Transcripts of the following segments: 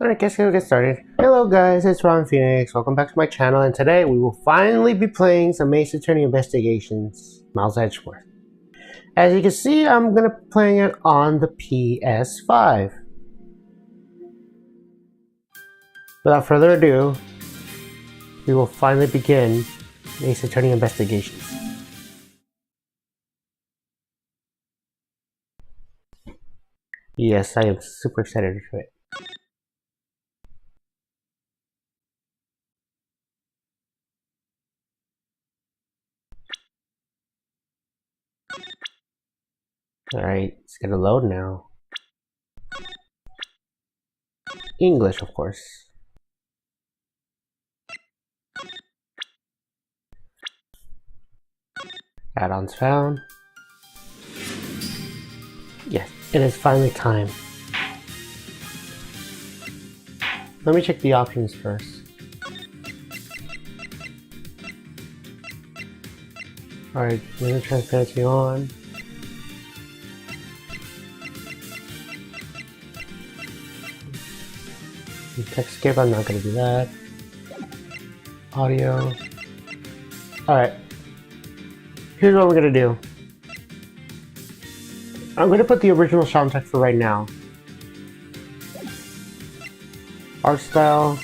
Alright guys, we'll get started. Hello guys, it's Ron Phoenix. Welcome back to my channel, and today we will finally be playing some Ace Attorney Investigations, Miles Edgeworth. As you can see, I'm gonna be playing it on the PS5. Without further ado, we will finally begin Ace Attorney Investigations. Yes, I am super excited for it. Alright, it's gonna load now. English, of course. Add-ons found. Yes, it is finally time. Let me check the options first. Alright, limit transparency on. Text skip, I'm not gonna do that. Audio. Alright. Here's what we're gonna do. I'm gonna put the original soundtrack for right now. Art style.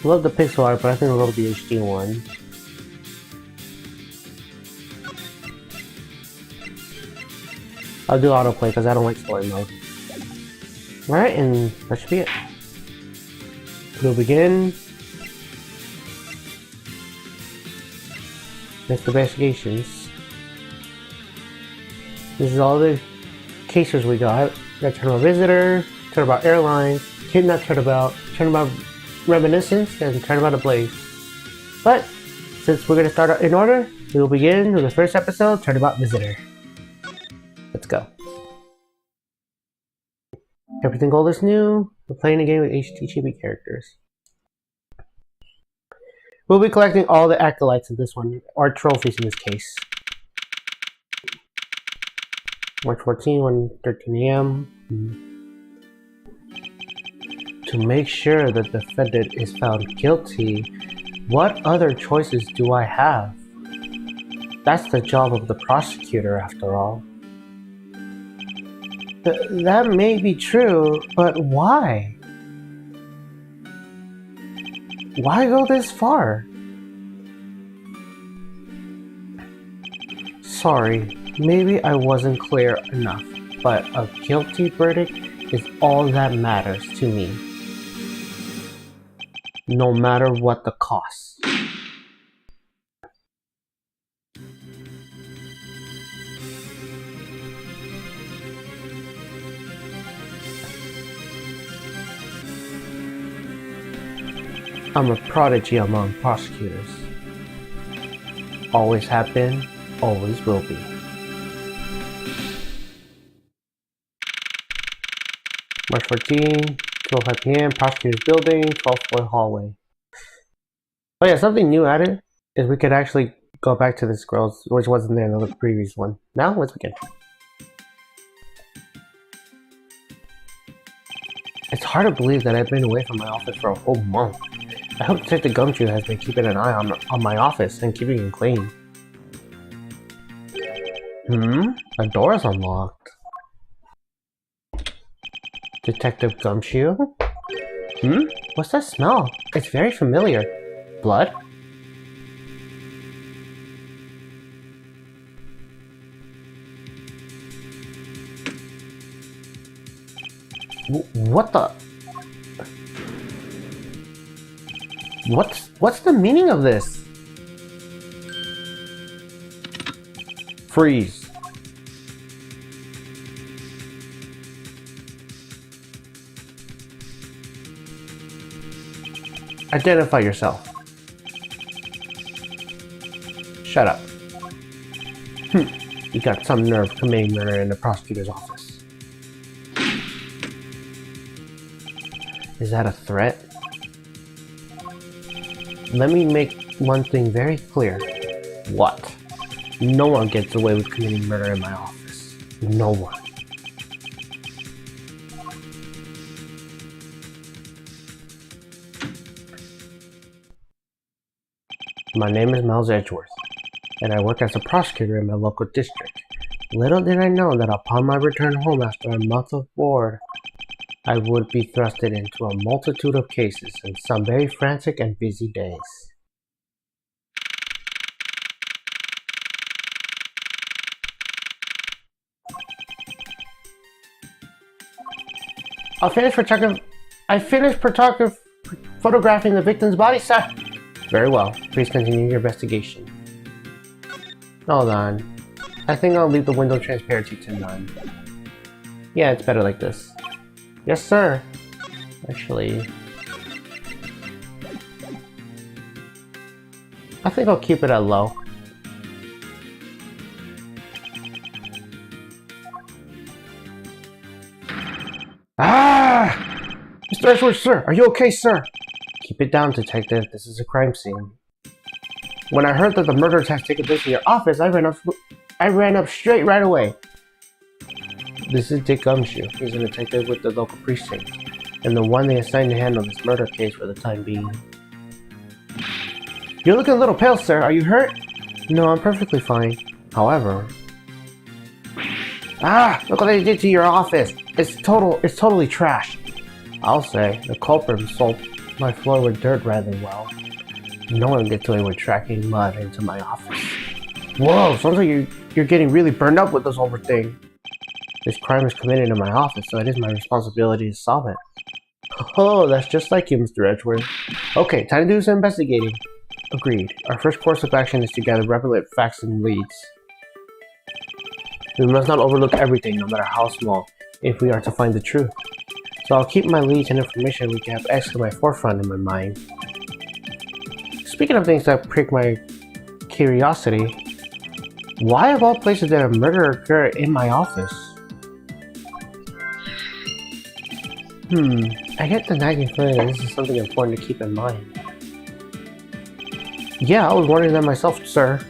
I love the pixel art, but I think I love the HD one. I'll do autoplay because I don't like story mode. Alright, and that should be it. We'll begin with investigations. This is all the cases we got. We got Turnabout Visitor, Turnabout Airlines, Kidnap Turnabout, Turnabout Reminiscence, and Turnabout Ablaze. But since we're going to start out in order, we will begin with the first episode, Turnabout Visitor. Let's go. Everything gold is new. We're playing a game with HD chibi characters. We'll be collecting all the acolytes in this one, or trophies in this case. March 14, 1:13 AM. To make sure that the defendant is found guilty, what other choices do I have? That's the job of the prosecutor, after all. That may be true, but why? Why go this far? Sorry, maybe I wasn't clear enough, but a guilty verdict is all that matters to me. No matter what the cost. I'm a prodigy among prosecutors. Always have been, always will be. March 14, 2:05 PM, prosecutor's building, 12th floor hallway. Oh yeah, something new added is we could actually go back to this girl's, which wasn't there in the previous one. Now, let's begin. It's hard to believe that I've been away from my office for a whole month. I hope Detective Gumshoe has been keeping an eye on my office and keeping it clean. A door is unlocked. Detective Gumshoe? What's that smell? It's very familiar. Blood? What the? What's the meaning of this? Freeze. Identify yourself. Shut up. You got some nerve committing murder in the prosecutor's office. Is that a threat? Let me make one thing very clear. What? No one gets away with committing murder in my office. No one. My name is Miles Edgeworth, and I work as a prosecutor in my local district. Little did I know that upon my return home after a month of board, I would be thrusted into a multitude of cases and some very frantic and busy days. I finished photographing the victim's body, sir. Very well. Please continue your investigation. Hold on. I think I'll leave the window transparency to none. Yeah, it's better like this. Yes, sir. Actually, I think I'll keep it at low. Ah! Mr. Edgeworth, sir, are you okay, sir? Keep it down, detective. This is a crime scene. When I heard that the murder has taken place in your office, I ran up straight right away. This is Dick Gumshoe. He's a detective with the local precinct, and the one they assigned to handle this murder case for the time being. You're looking a little pale, sir. Are you hurt? No, I'm perfectly fine. However... Ah! Look what they did to your office! It's totally trash. I'll say, the culprit sold my floor with dirt rather well. No one gets away with tracking mud into my office. Whoa, sounds like you're getting really burned up with this whole thing. This crime is committed in my office, so it is my responsibility to solve it. Oh, that's just like you, Mr. Edgeworth. Okay, time to do some investigating. Agreed. Our first course of action is to gather relevant facts and leads. We must not overlook everything, no matter how small, if we are to find the truth. So I'll keep my leads and information we can have etched to my forefront in my mind. Speaking of things that prick my curiosity, why of all places did a murder occur in my office? I get the nagging feeling that this is something important to keep in mind. Yeah, I was wondering that myself, sir.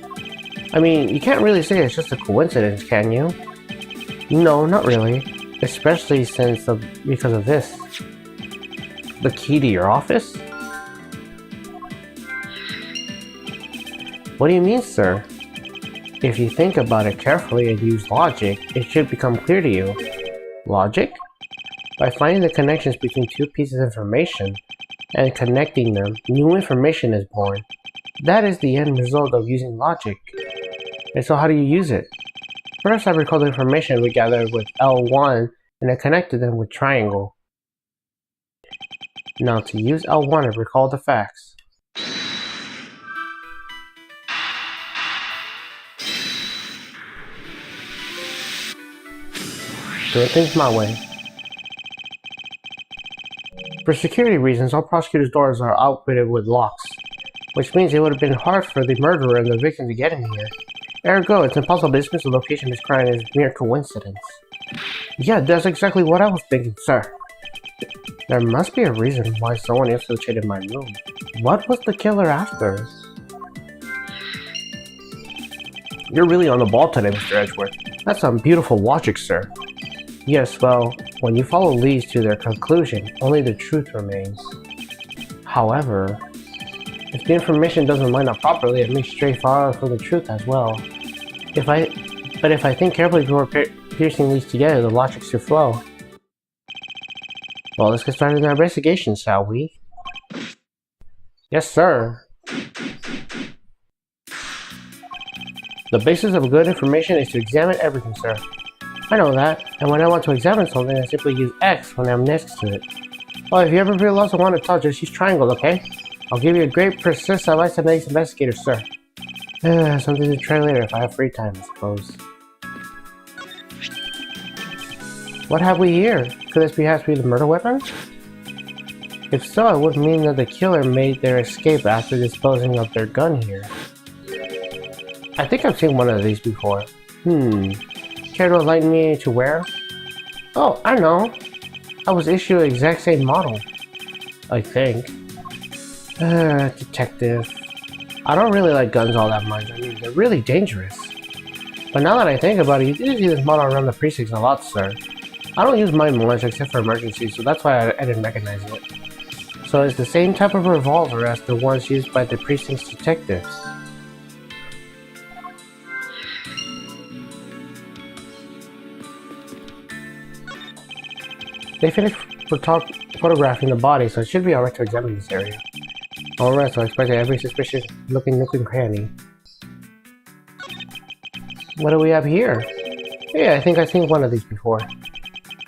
I mean, you can't really say it's just a coincidence, can you? No, not really. Especially because of this. The key to your office? What do you mean, sir? If you think about it carefully and use logic, it should become clear to you. Logic? By finding the connections between two pieces of information and connecting them, new information is born. That is the end result of using logic. And so how do you use it? First, I recall the information we gathered with L1 and I connected them with triangle. Now to use L1 and recall the facts. Doing things my way. For security reasons, all prosecutors' doors are outfitted with locks, which means it would have been hard for the murderer and the victim to get in here. Ergo, it's impossible to dismiss the location of this crime as mere coincidence. Yeah, that's exactly what I was thinking, sir. There must be a reason why someone infiltrated my room. What was the killer after? You're really on the ball today, Mr. Edgeworth. That's some beautiful logic, sir. Yes, well, when you follow leads to their conclusion, only the truth remains. However, if the information doesn't line up properly, it may stray far from the truth as well. But if I think carefully before piercing these together, the logic should flow. Well, let's get started in our investigation, shall we? Yes, sir. The basis of good information is to examine everything, sir. I know that, and when I want to examine something, I simply use X when I'm next to it. Oh, if you ever feel lost and want to talk, just use triangle, okay? I'll give you a great persistent advice as an investigator, sir. Something to try later if I have free time, I suppose. What have we here? Could this perhaps be the murder weapon? If so, it would mean that the killer made their escape after disposing of their gun here. I think I've seen one of these before. Care to enlighten me to where? Oh, I know. I was issued the exact same model. I think. Detective. I don't really like guns all that much. I mean, they're really dangerous. But now that I think about it, you did see this model around the precincts a lot, sir. I don't use mine much except for emergencies, so that's why I didn't recognize it. So it's the same type of revolver as the ones used by the precinct's detectives. They finished photographing the body, so it should be alright to examine this area. Alright, so I expect every suspicious looking nook and cranny. What do we have here? Yeah, I think I've seen one of these before.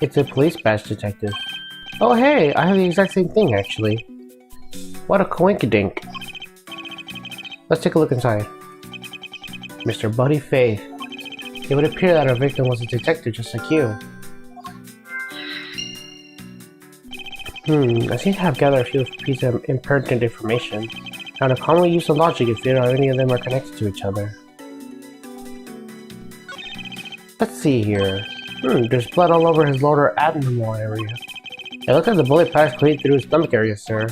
It's a police badge detective. Oh hey, I have the exact same thing actually. What a coinkydink. Let's take a look inside. Mr. Buddy Faith. It would appear that our victim was a detective just like you. I seem to have gathered a few pieces of impertinent information. Now to commonly use of logic if there are any of them are connected to each other. Let's see here. There's blood all over his lower abdominal area. It looks like the bullet passed clean through his stomach area, sir.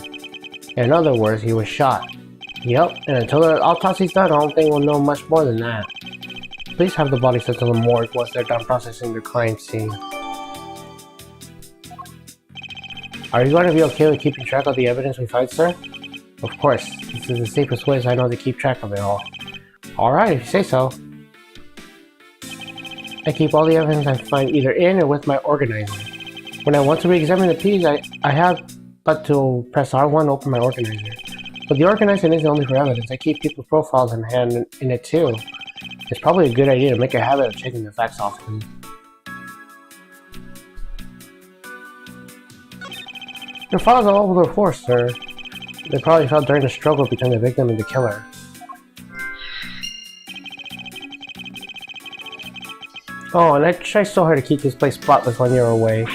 In other words, he was shot. Yep, and until the autopsy's done, I don't think we'll know much more than that. Please have the body sent to the morgue once they're done processing the crime scene. Are you going to be okay with keeping track of the evidence we find, sir? Of course, this is the safest way I know to keep track of it all. Alright, if you say so. I keep all the evidence I find either in or with my organizer. When I want to re-examine the piece, I have but to press R1 to open my organizer. But the organizer isn't only for evidence, I keep people's profiles in hand in it too. It's probably a good idea to make a habit of checking the facts often. Your files are all over the floor, sir. They probably fell during the struggle between the victim and the killer. Oh, and I tried so hard to keep this place spotless when you were away.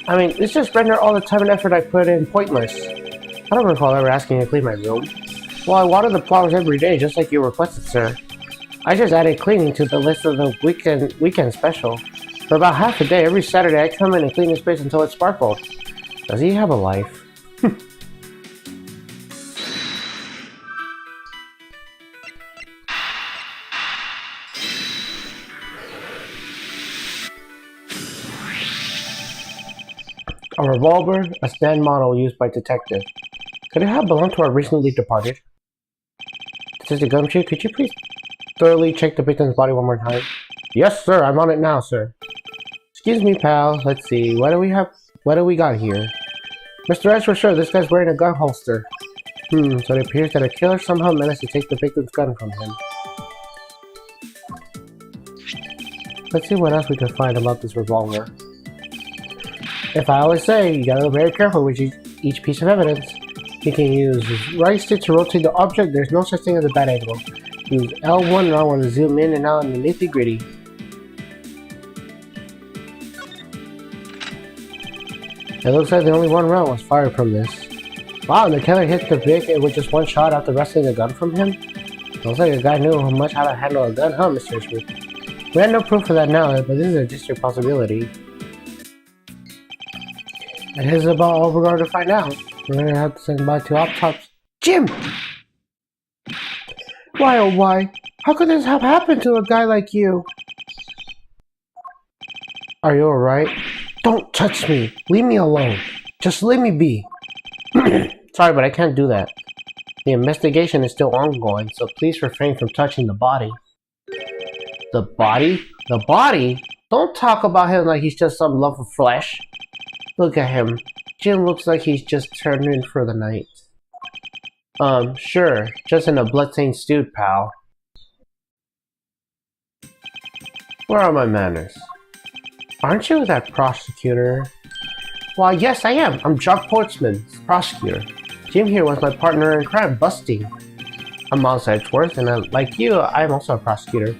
I mean, this just rendered all the time and effort I put in pointless. I don't recall ever asking you to clean my room. Well, I water the flowers every day, just like you requested, sir. I just added cleaning to the list of the weekend special. For about half a day, every Saturday, I come in and clean the space until it sparkled. Does he have a life? A revolver, a stand model used by detective. Could it have belonged to our recently departed? Detective Gumshoe, could you please thoroughly check the victim's body one more time? Yes, sir, I'm on it now, sir. Excuse me, pal. Let's see. What do we got here? Mr. Edgeworth, sure, this guy's wearing a gun holster. So it appears that a killer somehow managed to take the victim's gun from him. Let's see what else we can find about this revolver. If I always say, you gotta be very careful with each piece of evidence. You can use right stick to rotate the object, there's no such thing as a bad angle. Use L1 and R1 to zoom in and out in the nitty gritty. It looks like the only one round was fired from this. Wow, and the killer hit the victim with just one shot after wresting the gun from him? Looks like a guy knew how much how to handle a gun, huh, Mr. Edgeworth? We have no proof of that now, but this is a distant possibility. And here's about all we're going to find out. We're going to have to send by to autopsy. Jim! Why oh why? How could this have happened to a guy like you? Are you alright? Don't touch me! Leave me alone! Just leave me be! Sorry, but I can't do that. The investigation is still ongoing, so please refrain from touching the body. The body? The body? Don't talk about him like he's just some lump of flesh. Look at him. Jim looks like he's just turned in for the night. Sure. Just in a bloodstained stew, pal. Where are my manners? Aren't you that prosecutor? Why, yes, I am. I'm Jock Portsman, prosecutor. Jim here was my partner in crime, busting. I'm Miles Edgeworth, and like you, I'm also a prosecutor.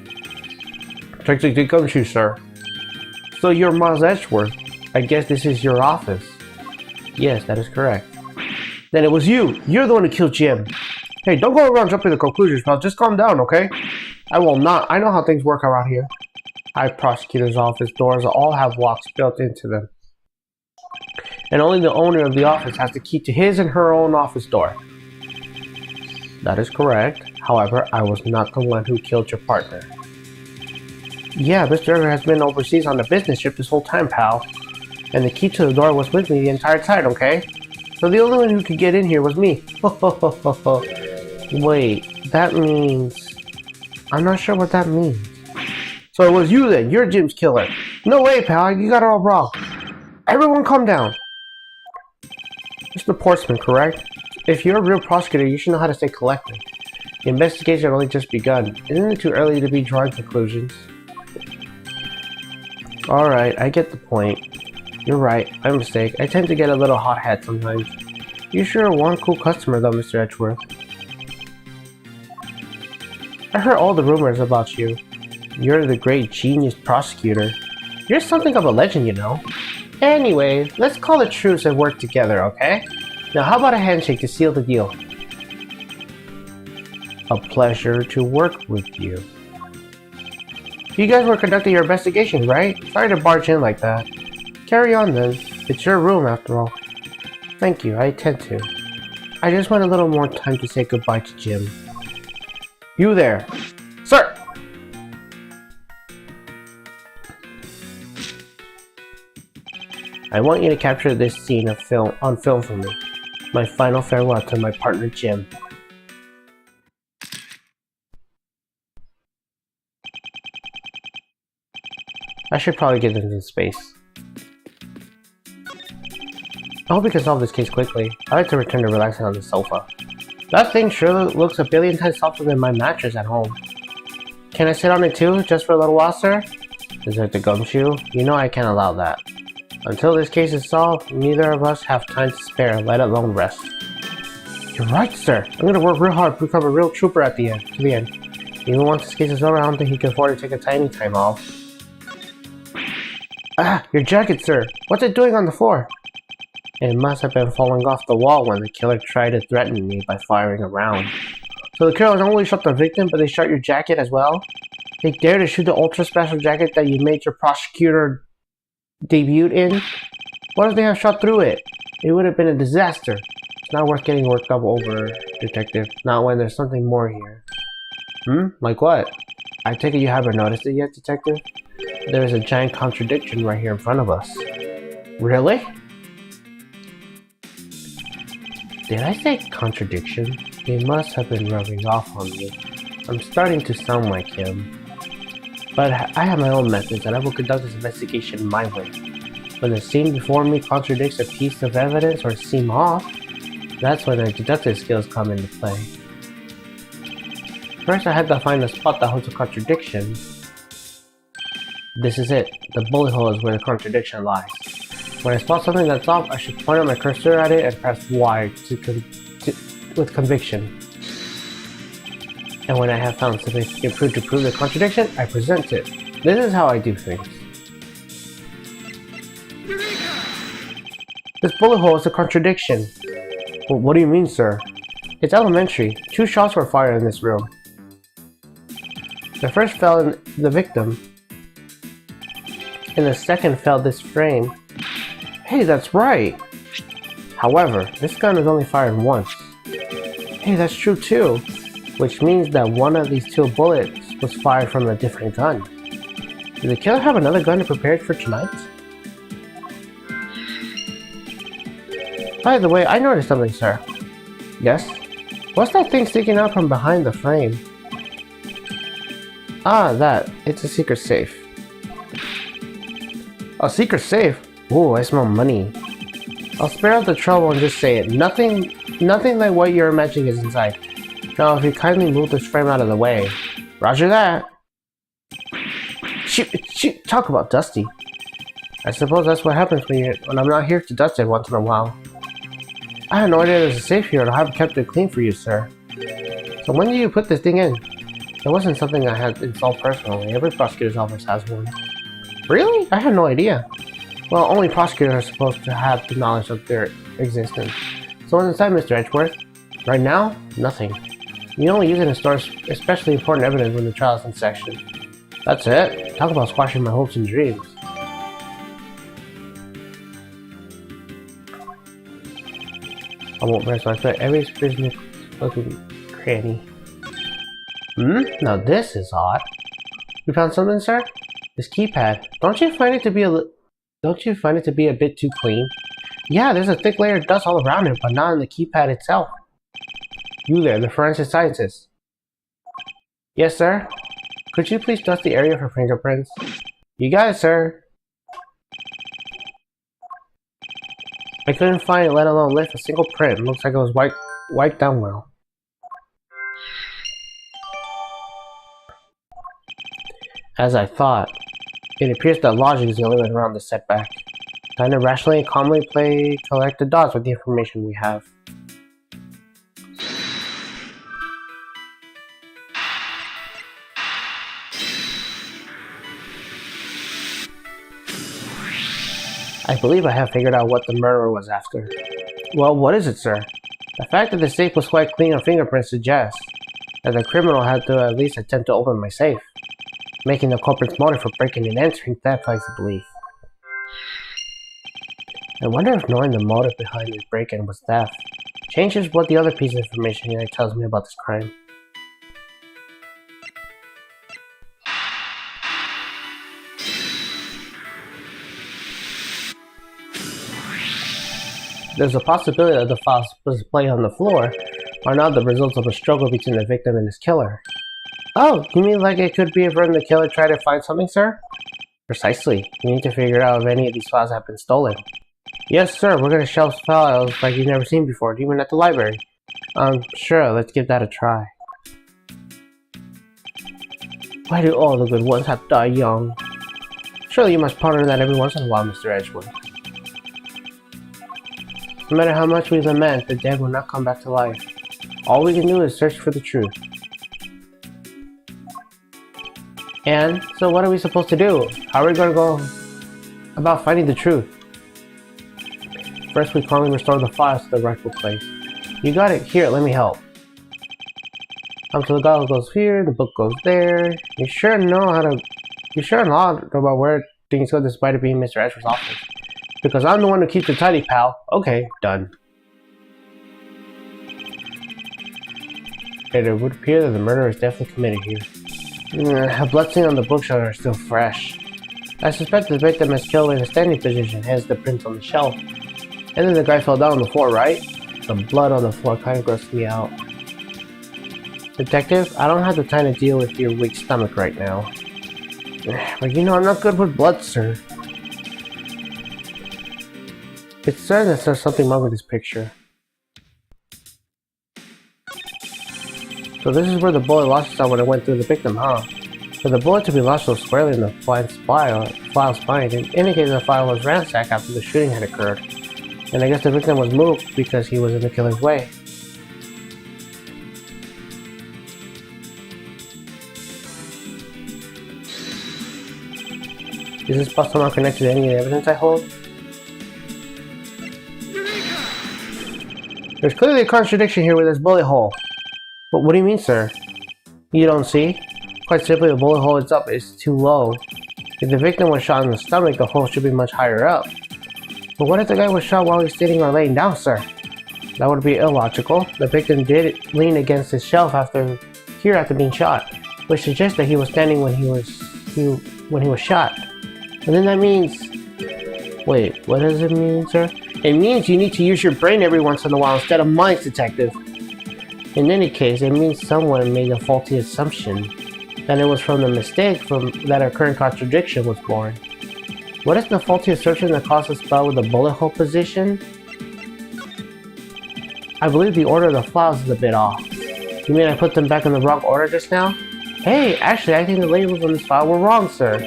Take Gumshoe, sir. So you're Miles Edgeworth. I guess this is your office. Yes, that is correct. Then it was you! You're the one who killed Jim! Hey, don't go around jumping to conclusions, pal. Just calm down, okay? I will not. I know how things work around here. High prosecutor's office doors all have locks built into them. And only the owner of the office has the key to his and her own office door. That is correct. However, I was not the one who killed your partner. Yeah, Mr. Edgeworth has been overseas on a business trip this whole time, pal. And the key to the door was with me the entire time, okay? So the only one who could get in here was me. Wait, that means... I'm not sure what that means. So it was you then. You're Jim's killer. No way, pal. You got it all wrong. Everyone calm down. Mr. Portsman, correct? If you're a real prosecutor, you should know how to stay collected. The investigation had only just begun. Isn't it too early to be drawing conclusions? Alright, I get the point. You're right, my mistake. I tend to get a little hot-head sometimes. You sure are one cool customer though, Mr. Edgeworth. I heard all the rumors about you. You're the great genius prosecutor. You're something of a legend, you know. Anyway, let's call a truce and work together, okay? Now how about a handshake to seal the deal? A pleasure to work with you. You guys were conducting your investigation, right? Sorry to barge in like that. Carry on then. It's your room after all. Thank you, I intend to. I just want a little more time to say goodbye to Jim. You there! Sir! I want you to capture this scene on film for me. My final farewell to my partner Jim. I should probably get into space. I hope we can solve this case quickly. I like to return to relaxing on the sofa. That thing sure looks a billion times softer than my mattress at home. Can I sit on it too, just for a little while, sir? Is it the gumshoe? You know I can't allow that. Until this case is solved, neither of us have time to spare, let alone rest. You're right, sir. I'm gonna work real hard to become a real trooper at the end. Even once this case is over, I don't think he can afford to take a tiny time off. Ah, your jacket, sir. What's it doing on the floor? It must have been falling off the wall when the killer tried to threaten me by firing a round. So the killer not only shot the victim, but they shot your jacket as well? They dare to shoot the ultra special jacket that you made your prosecutor debut in? What if they have shot through it? It would have been a disaster. It's not worth getting worked up over, detective. Not when there's something more here. Like what? I take it you haven't noticed it yet, detective? There is a giant contradiction right here in front of us. Really? Did I say contradiction? He must have been rubbing off on me. I'm starting to sound like him. But I have my own methods and I will conduct this investigation my way. When the scene before me contradicts a piece of evidence or seem off, that's when my deductive skills come into play. First I had to find a spot that holds a contradiction. This is it. The bullet hole is where the contradiction lies. When I spot something that's off, I should point out my cursor at it and press Y with conviction. And when I have found significant proof to prove the contradiction, I present it. This is how I do things. This bullet hole is a contradiction. Well, what do you mean, sir? It's elementary. 2 shots were fired in this room. The first fell in the victim, and the second fell this frame. Hey, that's right! However, this gun is only fired once. Hey, that's true too! Which means that one of these 2 bullets was fired from a different gun. Did the killer have another gun prepared for tonight? By the way, I noticed something, sir. Yes? What's that thing sticking out from behind the frame? Ah, that. It's a secret safe. A secret safe? Ooh, I smell money. I'll spare out the trouble and just say it. Nothing like what you're imagining is inside. Now, if you kindly move this frame out of the way. Roger that. Shoot, talk about dusty. I suppose that's what happens when I'm not here to dust it once in a while. I had no idea there's a safe here and I have kept it clean for you, sir. So when did you put this thing in? It wasn't something I had installed personally. Every prosecutor's office has one. Really? I had no idea. Well, only prosecutors are supposed to have the knowledge of their existence. So what's inside, Mr. Edgeworth? Right now, nothing. You only use it in stores, especially important evidence when the trial is in session. That's it. Talk about squashing my hopes and dreams. I won't rest my foot every business looking cranny. Now this is odd. You found something, sir? This keypad. Don't you find it to be a bit too clean? Yeah, there's a thick layer of dust all around it, but not on the keypad itself. You there, the forensic scientist. Yes, sir? Could you please dust the area for fingerprints? You got it, sir. I couldn't find it, let alone lift a single print. Looks like it was wiped down well. As I thought, it appears that logic is the only way around this setback. Time to rationally and calmly collect the dots with the information we have. I believe I have figured out what the murderer was after. Well, what is it, sir? The fact that the safe was quite clean of fingerprints suggests that the criminal had to at least attempt to open my safe, making the culprit's motive for breaking and entering theft like the belief. I wonder if knowing the motive behind this break-in was theft changes what the other piece of information here tells me about this crime. There's a possibility that the files displayed on the floor are not the results of a struggle between the victim and his killer. Oh, you mean like it could be when the killer tried to find something, sir? Precisely. We need to figure out if any of these files have been stolen. Yes, sir, we're gonna shelve files like you've never seen before, even at the library. Sure, let's give that a try. Why do all the good ones have to die young? Surely you must ponder that every once in a while, Mr. Edgeworth. No matter how much we lament, the dead will not come back to life. All we can do is search for the truth. And, so what are we supposed to do? How are we going to go about finding the truth? First, we calmly restore the files to the rightful place. You got it. Here, let me help. So the gobble goes here, the book goes there. You sure know about where things go despite it being Mr. Edgeworth's office. Because I'm the one who keeps it tidy, pal. Okay, done. It would appear that the murder is definitely committed here. A bloodstain on the bookshelf are still fresh. I suspect the victim is killed in a standing position, hence the prints on the shelf. And then the guy fell down on the floor, right? The blood on the floor kind of grosses me out. Detective, I don't have the time to deal with your weak stomach right now. But you know, I'm not good with blood, sir. It's certain that there's something wrong with this picture. So this is where the bullet lost itself when it went through the victim, huh? For the bullet to be lodged so squarely in the file's spine, it indicates the file was ransacked after the shooting had occurred. And I guess the victim was moved because he was in the killer's way. Is this spot somehow connected to any of the evidence I hold? There's clearly a contradiction here with this bullet hole. But what do you mean, sir? You don't see? Quite simply, the bullet hole itself is too low. If the victim was shot in the stomach, the hole should be much higher up. But what if the guy was shot while he's sitting or laying down, sir? That would be illogical. The victim did lean against his shelf after being shot, which suggests that he was standing when he was shot. And then that means... Wait, what does it mean, sir? It means you need to use your brain every once in a while instead of minds, detective. In any case, it means someone made a faulty assumption that it was from the mistake that our current contradiction was born. What is the faulty assertion that caused the spell with the bullet hole position? I believe the order of the files is a bit off. You mean I put them back in the wrong order just now? Hey, actually I think the labels on this file were wrong, sir.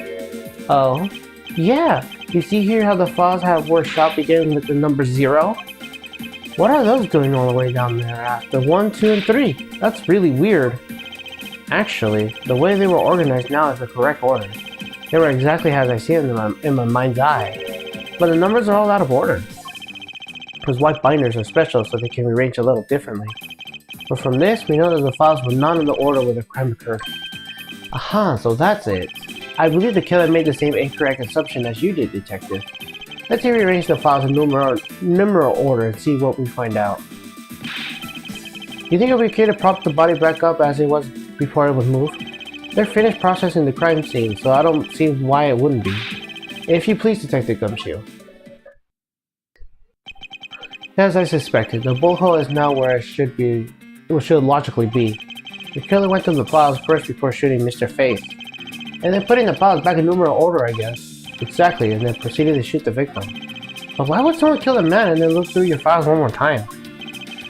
Oh? Yeah, you see here how the files were shot beginning with the number 0? What are those doing all the way down there after 1, 2, and 3? That's really weird. Actually, the way they were organized now is the correct order. They were exactly as I see them in my mind's eye. But the numbers are all out of order. Because white binders are special so they can be arranged a little differently. But from this, we know that the files were not in the order where the crime occurred. Aha, so that's it. I believe the killer made the same incorrect assumption as you did, detective. Let's rearrange the files in numeral order and see what we find out. You think it would be okay to prop the body back up as it was before it was moved? They're finished processing the crime scene, so I don't see why it wouldn't be. If you please, Detective Gumshoe. As I suspected, the bullet hole is now where it should be. It should logically be. The killer went through the files first before shooting Mr. Face, and then putting the files back in numeral order, I guess. Exactly, and then proceeded to shoot the victim. But why would someone kill a man and then look through your files one more time?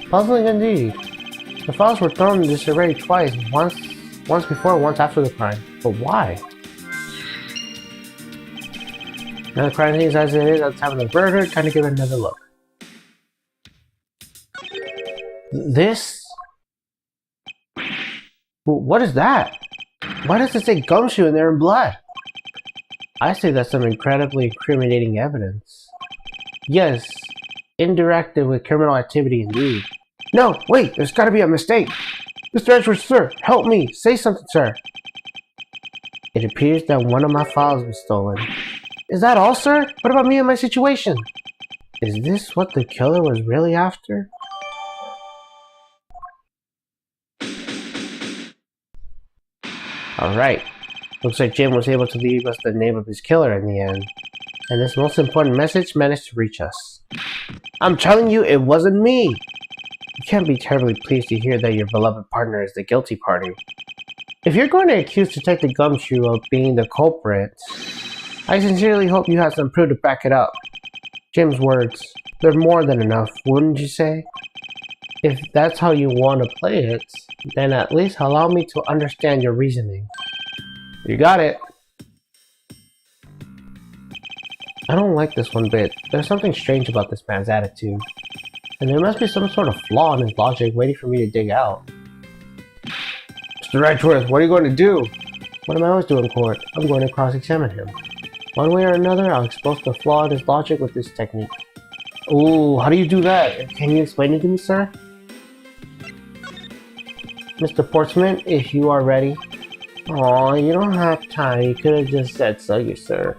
Puzzling indeed. The files were thrown in disarray twice, once before, once after the crime. But why? Now the crime seems as it is at the time of the murder, time to give it another look. This? What is that? Why does it say gumshoe in there in blood? I say that's some incredibly incriminating evidence. Yes, indirected with criminal activity indeed. No, wait, there's gotta be a mistake. Mr. Edgeworth, sir, help me. Say something, sir. It appears that one of my files was stolen. Is that all, sir? What about me and my situation? Is this what the killer was really after? Alright. Looks like Jim was able to leave us the name of his killer in the end. And this most important message managed to reach us. I'm telling you, it wasn't me! You can't be terribly pleased to hear that your beloved partner is the guilty party. If you're going to accuse Detective Gumshoe of being the culprit, I sincerely hope you have some proof to back it up. Jim's words, they're more than enough, wouldn't you say? If that's how you want to play it, then at least allow me to understand your reasoning. You got it. I don't like this one bit. There's something strange about this man's attitude. And there must be some sort of flaw in his logic waiting for me to dig out. Mr. Edgeworth, what are you going to do? What am I always doing in court? I'm going to cross-examine him. One way or another, I'll expose the flaw in his logic with this technique. Ooh, how do you do that? Can you explain it to me, sir? Mr. Portsman, if you are ready. Aw, you don't have time. You could have just said so, you sir.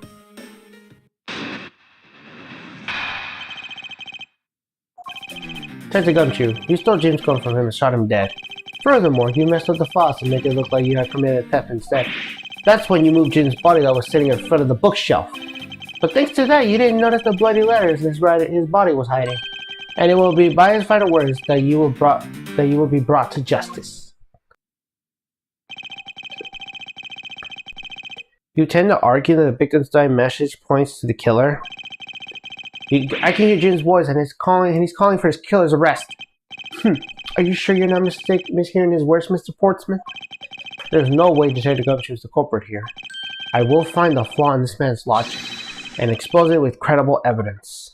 Detective Gumshoe, you stole James' gun from him and shot him dead. Furthermore, you messed up the files to make it look like you had committed theft instead. That's when you moved Jim's body that was sitting in front of the bookshelf. But thanks to that, you didn't notice the bloody letters his body was hiding. And it will be by his final words that you will be brought to justice. You tend to argue that the Wittgenstein message points to the killer. I can hear Jim's voice, and he's calling for his killer's arrest. Are you sure you're not mishearing his words, Mr. Portsman? There's no way Detective Gumshoe is the culprit here. I will find the flaw in this man's logic and expose it with credible evidence.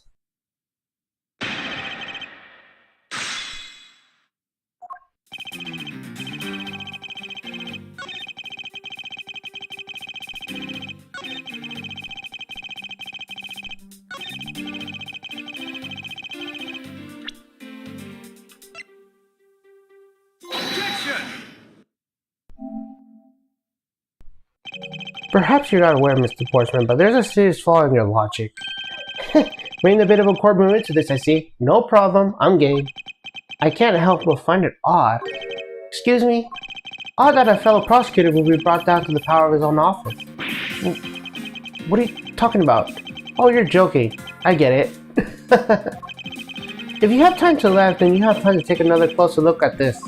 Perhaps you're not aware, Mr. Portsman, but there's a serious flaw in your logic. Bring a bit of a court movement to this, I see. No problem, I'm game. I can't help but find it odd. Excuse me? Odd that a fellow prosecutor will be brought down to the power of his own office. What are you talking about? Oh, you're joking. I get it. If you have time to laugh, then you have time to take another closer look at this.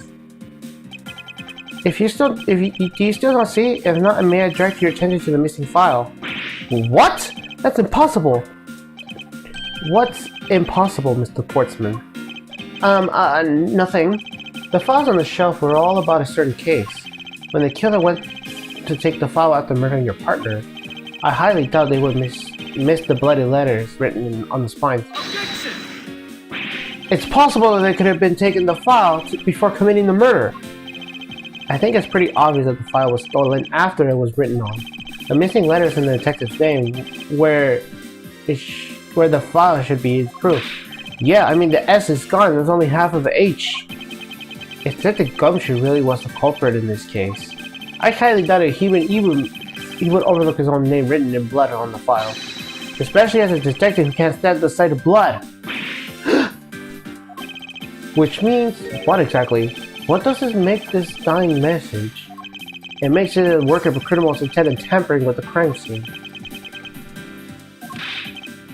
Do you still not see? If not, may I direct your attention to the missing file? What? That's impossible. What's impossible, Mr. Portsman? Nothing. The files on the shelf were all about a certain case. When the killer went to take the file after murdering your partner, I highly doubt they would miss the bloody letters written on the spine. It's possible that they could have been taking the file before committing the murder. I think it's pretty obvious that the file was stolen after it was written on. The missing letters in the detective's name, where the file should be, is proof. Yeah, I mean the S is gone. There's only half of the H. If Detective Gumshoe really was the culprit in this case, I highly doubt he would overlook his own name written in blood on the file, especially as a detective who can't stand the sight of blood. Which means what exactly? What does this make this dying message? It makes it a work of a criminal's intent in tampering with the crime scene.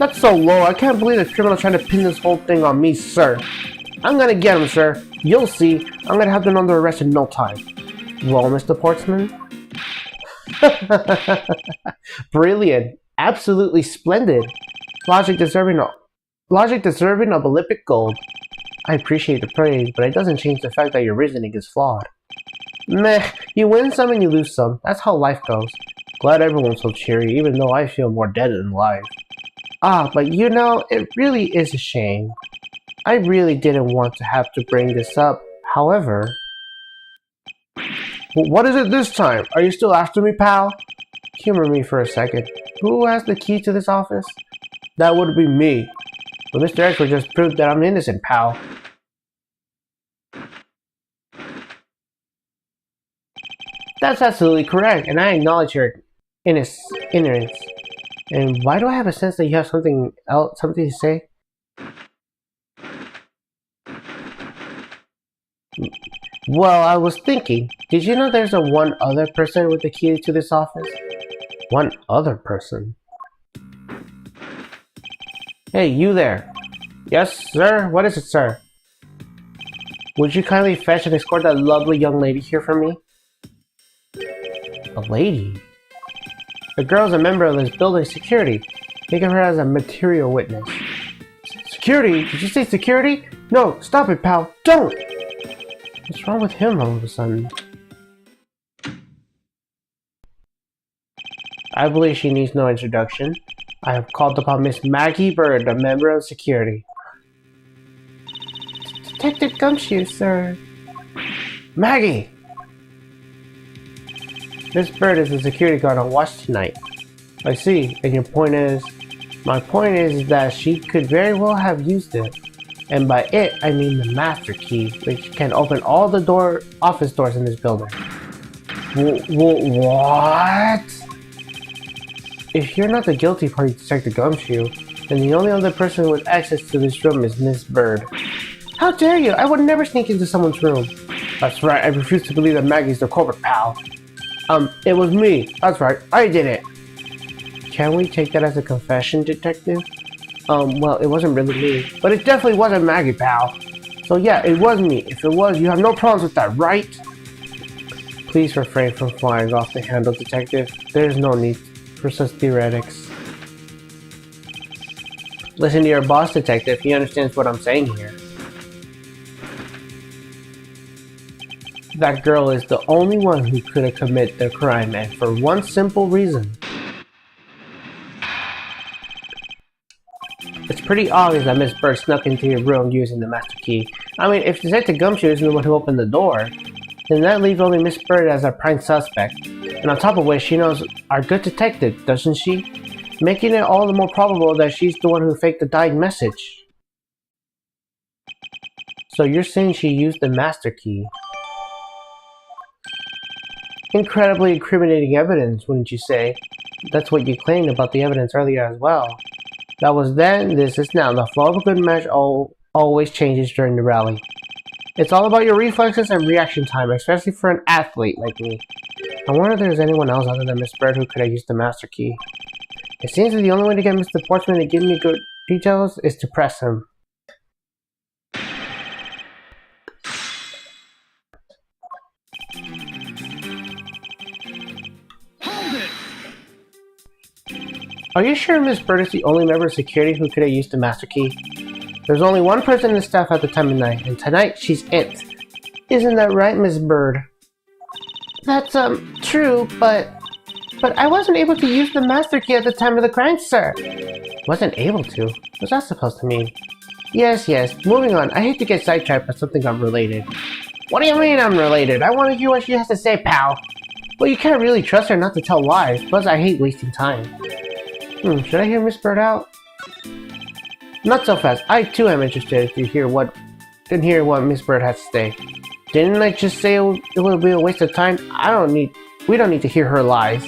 That's so low. I can't believe the criminal trying to pin this whole thing on me, sir. I'm gonna get him, sir. You'll see. I'm gonna have them under arrest in no time. Well, Mr. Portsman? Brilliant. Absolutely splendid. Logic deserving of Olympic gold. I appreciate the praise, but it doesn't change the fact that your reasoning is flawed. Meh, you win some and you lose some. That's how life goes. Glad everyone's so cheery, even though I feel more dead than alive. Ah, but you know, it really is a shame. I really didn't want to have to bring this up. However... Well, what is it this time? Are you still after me, pal? Humor me for a second. Who has the key to this office? That would be me. But Mr. Edgeworth just proved that I'm innocent, pal. That's absolutely correct, and I acknowledge your ignorance. And why do I have a sense that you have something to say? Well, I was thinking, did you know there's one other person with the key to this office? One other person? Hey, you there. Yes, sir? What is it, sir? Would you kindly fetch and escort that lovely young lady here for me? A lady? The girl's a member of this building's security. Think of her as a material witness. Security? Did you say security? No, stop it, pal. Don't! What's wrong with him all of a sudden? I believe she needs no introduction. I have called upon Miss Maggie Bird, a member of security. Detective Gumshoe, sir. Maggie! Miss Bird is a security guard on watch tonight. I see, and your point is... My point is that she could very well have used it. And by it, I mean the master key, which can open all the office doors in this building. What? If you're not the guilty party, Detective Gumshoe, then the only other person with access to this room is Miss Bird. How dare you! I would never sneak into someone's room. That's right, I refuse to believe that Maggie's the culprit, pal. It was me. That's right, I did it. Can we take that as a confession, Detective? Well, it wasn't really me, but it definitely wasn't Maggie, pal. So yeah, it was me. If it was, you have no problems with that, right? Please refrain from flying off the handle, Detective. There's no need for such theoretics. Listen to your boss, Detective. He understands what I'm saying here. That girl is the only one who could have committed the crime, and for one simple reason. It's pretty obvious that Miss Bird snuck into your room using the master key. I mean, if Detective Gumshoe isn't the one who opened the door, then that leaves only Miss Bird as our prime suspect. And on top of which, she knows our good detective, doesn't she? Making it all the more probable that she's the one who faked the dying message. So you're saying she used the master key? Incredibly incriminating evidence, wouldn't you say? That's what you claimed about the evidence earlier as well. That was then, this is now. The flow of a good match always changes during the rally. It's all about your reflexes and reaction time, especially for an athlete like me. I wonder if there's anyone else other than Miss Bird who could have used the master key. It seems that the only way to get Mr. Portsman to give me good details is to press him. Are you sure Miss Bird is the only member of security who could have used the master key? There's only one person in the staff at the time of night, and tonight she's it. Isn't that right, Miss Bird? That's, true, but I wasn't able to use the master key at the time of the crime, sir. Wasn't able to? What's that supposed to mean? Yes, moving on. I hate to get sidetracked by something unrelated. What do you mean unrelated? I want to hear what she has to say, pal. Well, you can't really trust her not to tell lies, plus I hate wasting time. Should I hear Miss Bird out? Not so fast. I too am interested to hear what Miss Bird has to say. Didn't I just say it would be a waste of time? We don't need to hear her lies.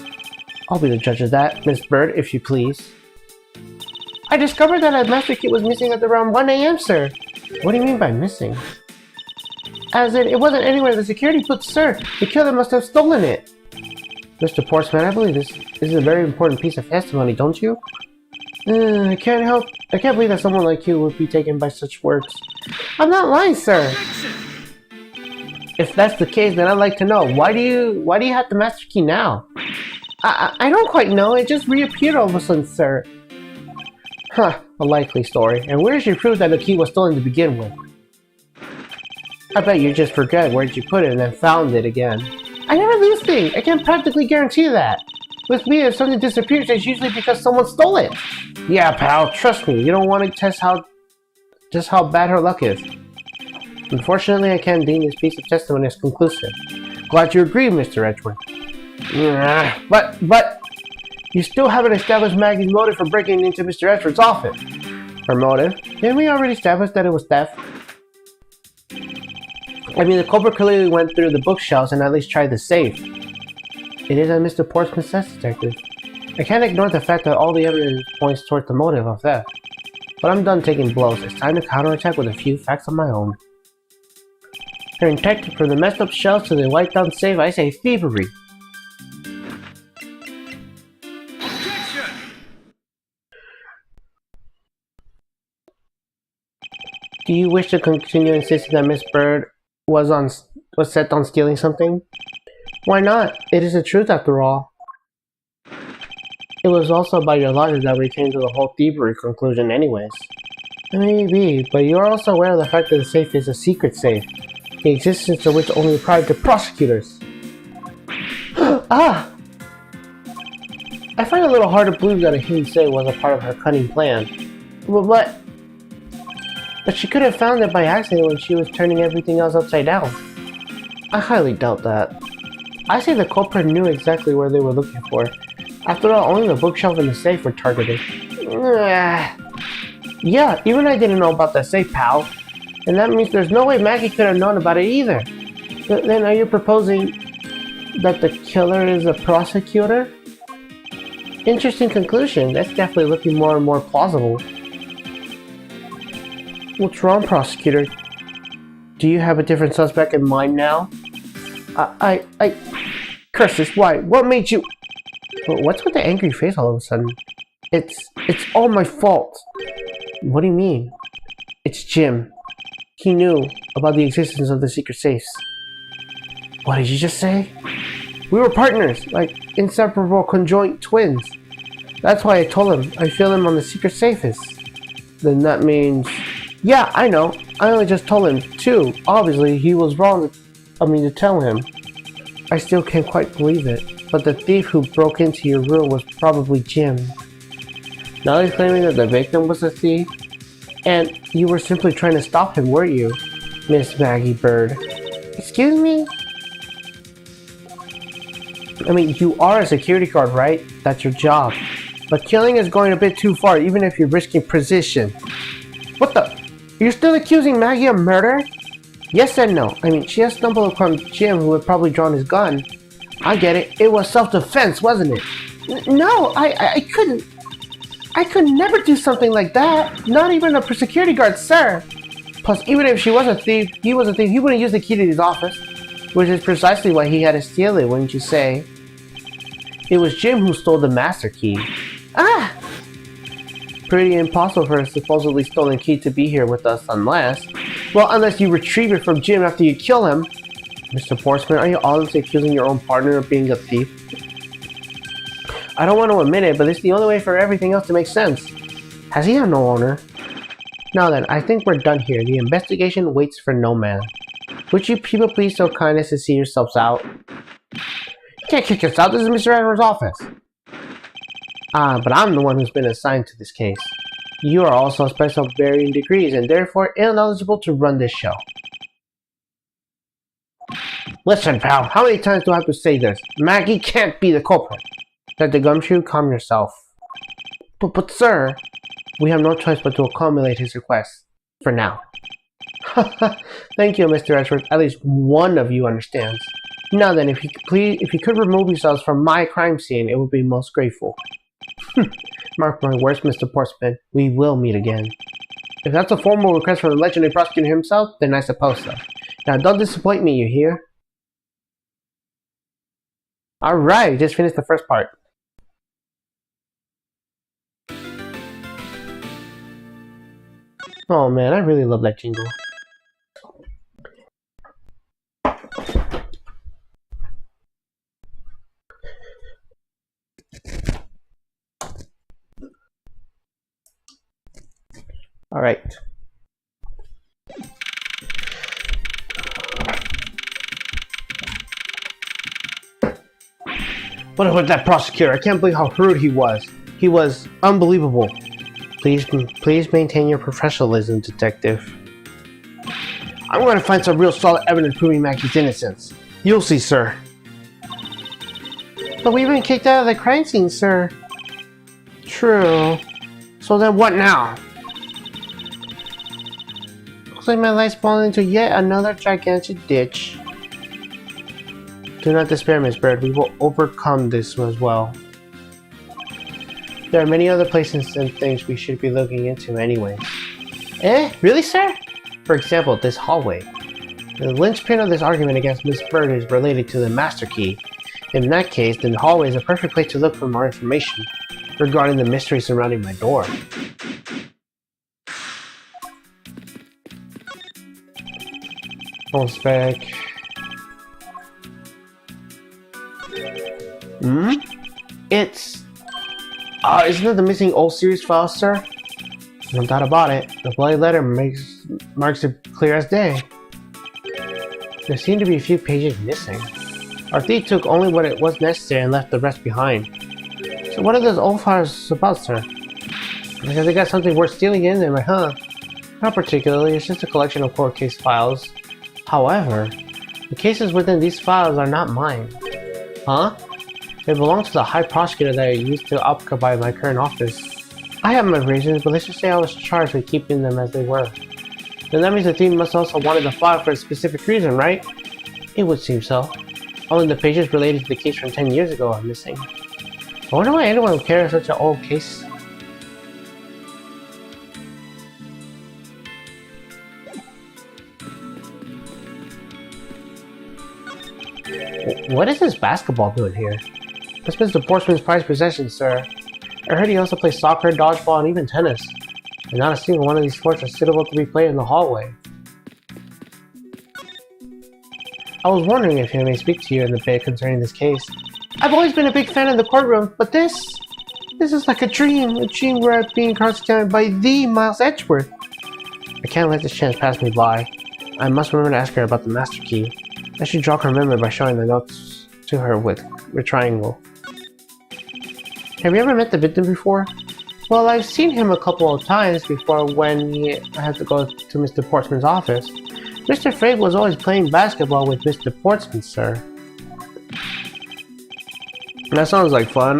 I'll be the judge of that, Miss Bird, if you please. I discovered that a master key was missing at around 1 AM, sir. What do you mean by missing? As in, it wasn't anywhere in the security booth, sir. The killer must have stolen it. Mr. Portsman, I believe this is a very important piece of testimony, don't you? I can't believe that someone like you would be taken by such words. I'm not lying, sir. If that's the case, then I'd like to know, why do you have the master key now? I don't quite know, it just reappeared all of a sudden, sir. Huh, a likely story. And where's your proof that the key was stolen to begin with? I bet you just forgot where you put it and then found it again. I never lose things, I can practically guarantee that. With me, if something disappears, it's usually because someone stole it. Yeah, pal, trust me, you don't want to test just how bad her luck is. Unfortunately, I can't deem this piece of testimony as conclusive. Glad you agree, Mr. Edgeworth. But, you still haven't established Maggie's motive for breaking into Mr. Edgeworth's office. Her motive? Didn't we already establish that it was theft? I mean, the culprit clearly went through the bookshelves and at least tried the safe. It is as Mr. Portsmouth says, Detective. I can't ignore the fact that all the evidence points toward the motive of theft. But I'm done taking blows. It's time to counterattack with a few facts of my own. Hearing tactic from the messed up shelves to the wiped down safe, I say thievery. Do you wish to continue insisting that Miss Bird was set on stealing something? Why not? It is the truth after all. It was also by your logic that we came to the whole thievery conclusion anyways. Maybe, but you're also aware of the fact that the safe is a secret safe, the existence of which only applied to prosecutors. Ah! I find it a little hard to believe that a hidden safe was a part of her cunning plan. But she could have found it by accident when she was turning everything else upside down. I highly doubt that. I say the culprit knew exactly where they were looking for. After all, only the bookshelf and the safe were targeted. Yeah, even I didn't know about the safe, pal. And that means there's no way Maggie could have known about it either. Then are you proposing that the killer is a prosecutor? Interesting conclusion. That's definitely looking more and more plausible. What's wrong, prosecutor? Do you have a different suspect in mind now? Curses, why? What made you... What's with the angry face all of a sudden? It's all my fault. What do you mean? It's Jim. He knew about the existence of the secret safes. What did you just say? We were partners, like inseparable conjoint twins. That's why I told him I feel him on the secret safes. Then that means... Yeah, I know. I only just told him, too. Obviously, he was wrong to tell him. I still can't quite believe it. But the thief who broke into your room was probably Jim. Now he's claiming that the victim was a thief? And you were simply trying to stop him, weren't you, Miss Maggie Bird? Excuse me? I mean, you are a security guard, right? That's your job. But killing is going a bit too far, even if you're risking position. What the? You're still accusing Maggie of murder? Yes and no. I mean, she has stumbled upon Jim, who had probably drawn his gun. I get it. It was self-defense, wasn't it? No, I couldn't. I could never do something like that. Not even a security guard, sir. Plus, even if she was a thief, he wouldn't use the key to his office. Which is precisely why he had to steal it, wouldn't you say? It was Jim who stole the master key. Ah! Pretty impossible for a supposedly stolen key to be here with us unless you retrieve it from Jim after you kill him. Mr. Portsmouth, are you honestly accusing your own partner of being a thief? I don't want to admit it, but it's the only way for everything else to make sense. Has he had no owner? Now then, I think we're done here. The investigation waits for no man. Would you people please so kind as to see yourselves out? You can't kick us out, this is Mr. Edward's office. But I'm the one who's been assigned to this case. You are also suspects of varying degrees and therefore ineligible to run this show. Listen, pal, how many times do I have to say this? Maggie can't be the culprit. Dr. Gumshoe, calm yourself. But sir, we have no choice but to accommodate his request. For now. Thank you, Mr. Edgeworth. At least one of you understands. Now then, if you could remove yourselves from my crime scene, it would be most grateful. Mark my words, Mr. Portsmouth. We will meet again. If that's a formal request from the legendary prosecutor himself, then I suppose so. Now, don't disappoint me, you hear? Alright, just finished the first part. Oh man, I really love that jingle. Alright. What about that prosecutor? I can't believe how rude he was. He was unbelievable. Please maintain your professionalism, detective. I'm going to find some real solid evidence proving Mackey's innocence. You'll see, sir. But we've been kicked out of the crime scene, sir. True. So then what now? Looks like my life's fallen into yet another gigantic ditch. Do not despair, Miss Bird. We will overcome this as well. There are many other places and things we should be looking into anyways. Eh? Really, sir? For example, this hallway. The linchpin of this argument against Miss Bird is related to the master key. In that case, then the hallway is a perfect place to look for more information regarding the mystery surrounding my door. Spec. It's... isn't it the missing old series file, sir? No doubt about it. The bloody letter marks it clear as day. There seem to be a few pages missing. Our thief took only what it was necessary and left the rest behind. So what are those old files about, sir? Because they got something worth stealing in there, huh? Not particularly, it's just a collection of court case files. However, the cases within these files are not mine. Huh? They belong to the high prosecutor that I used to occupy my current office. I have my reasons, but let's just say I was charged with keeping them as they were. Then that means the thief must also wanted the file for a specific reason, right? It would seem so. Only the pages related to the case from 10 years ago are missing. I wonder why anyone would carry such an old case. What is this basketball doing here? That's Mr. Portsman's prized possession, sir. I heard he also plays soccer, dodgeball, and even tennis. And not a single one of these sports is suitable to be played in the hallway. I was wondering if he may speak to you in the bit concerning this case. I've always been a big fan of the courtroom, but this is like a dream where I'm being cross-examined by the Miles Edgeworth. I can't let this chance pass me by. I must remember to ask her about the master key. I should jog her memory by showing the notes to her with triangle. Have you ever met the victim before? Well, I've seen him a couple of times before when I had to go to Mr. Portsman's office. Mr. Frey was always playing basketball with Mr. Portsman, sir. That sounds like fun.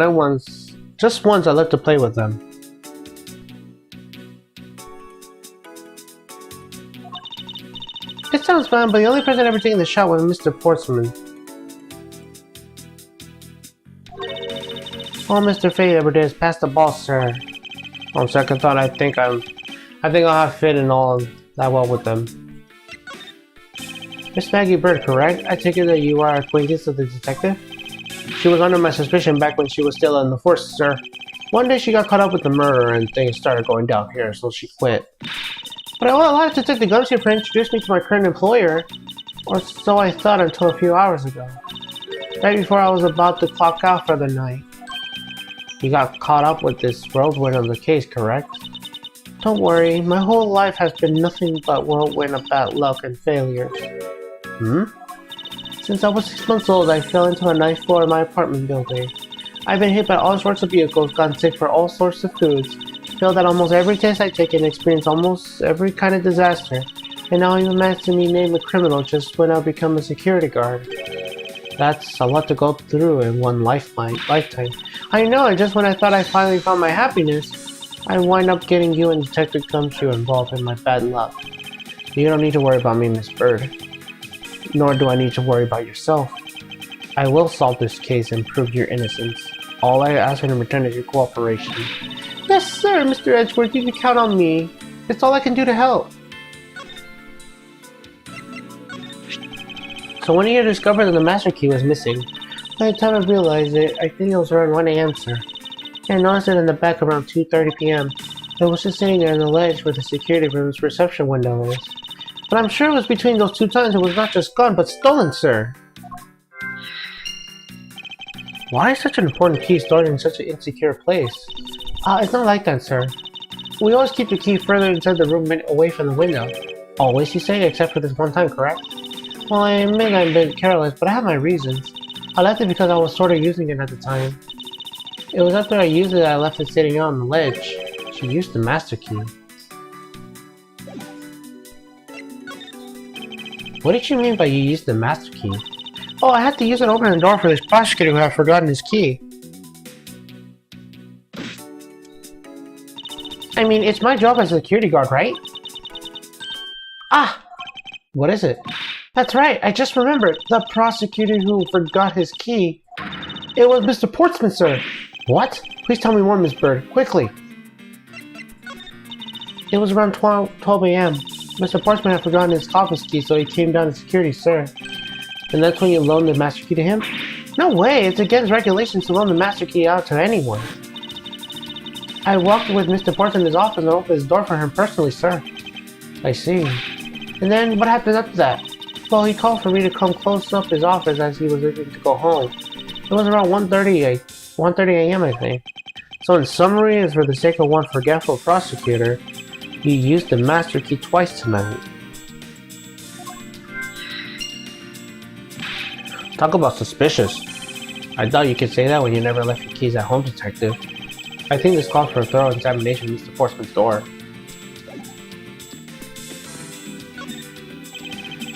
Just once I love to play with them. It sounds fun, but the only person ever taking the shot was Mr. Portsman. All Mr. Fay ever did is pass the ball, sir. On second thought, I think I'll have fit in all that well with them. Miss Maggie Bird, correct? I take it that you are acquaintance of the detective? She was under my suspicion back when she was still in the force, sir. One day she got caught up with the murder and things started going down here, so she quit. But I allowed Detective Gumshoe to introduce me to my current employer, or so I thought until a few hours ago. Right before I was about to clock out for the night. You got caught up with this whirlwind of the case, correct? Don't worry, my whole life has been nothing but whirlwind of bad luck and failures. Since I was 6 months old, I fell into a ninth floor of my apartment building. I've been hit by all sorts of vehicles, gotten sick for all sorts of foods, failed at almost every test I take and experienced almost every kind of disaster, and now even managed to be named a criminal just when I become a security guard. That's a lot to go through in one lifetime. I know, and just when I thought I finally found my happiness, I wind up getting you and Detective Gumshoe involved in my bad luck. You don't need to worry about me, Miss Bird. Nor do I need to worry about yourself. I will solve this case and prove your innocence. All I ask in return is your cooperation. Yes, sir, Mr. Edgeworth, you can count on me. It's all I can do to help. So when you discovered that the master key was missing, by the time I realized it, I think it was around 1 AM, sir. I noticed it in the back around 2:30 PM. It was just sitting there on the ledge where the security room's reception window is. But I'm sure it was between those two times it was not just gone, but stolen, sir. Why is such an important key stored in such an insecure place? It's not like that, sir. We always keep the key further inside the room away from the window. Always, you say, except for this one time, correct? Well, I admit I'm a bit careless, but I have my reasons. I left it because I was sort of using it at the time. It was after I used it that I left it sitting out on the ledge. She used the master key. What did you mean by you used the master key? Oh, I had to use it to open the door for this prosecutor who had forgotten his key. I mean, it's my job as a security guard, right? Ah! What is it? That's right, I just remembered. The prosecutor who forgot his key. It was Mr. Portsmouth, sir. What? Please tell me more, Miss Bird. Quickly. It was around 12 a.m. Mr. Portsmouth had forgotten his office key, so he came down to security, sir. And that's when you loaned the master key to him? No way! It's against regulations to loan the master key out to anyone. I walked with Mr. Portsmouth in his office and opened his door for him personally, sir. I see. And then, what happened after that? Well, he called for me to come close up his office as he was leaving to go home. It was around 1:30 a.m. I think. So in summary, and for the sake of one forgetful prosecutor, you used the master key twice tonight. Talk about suspicious. I doubt you could say that when you never left your keys at home, detective. I think this calls for a thorough examination of Mr. Portsmouth's door.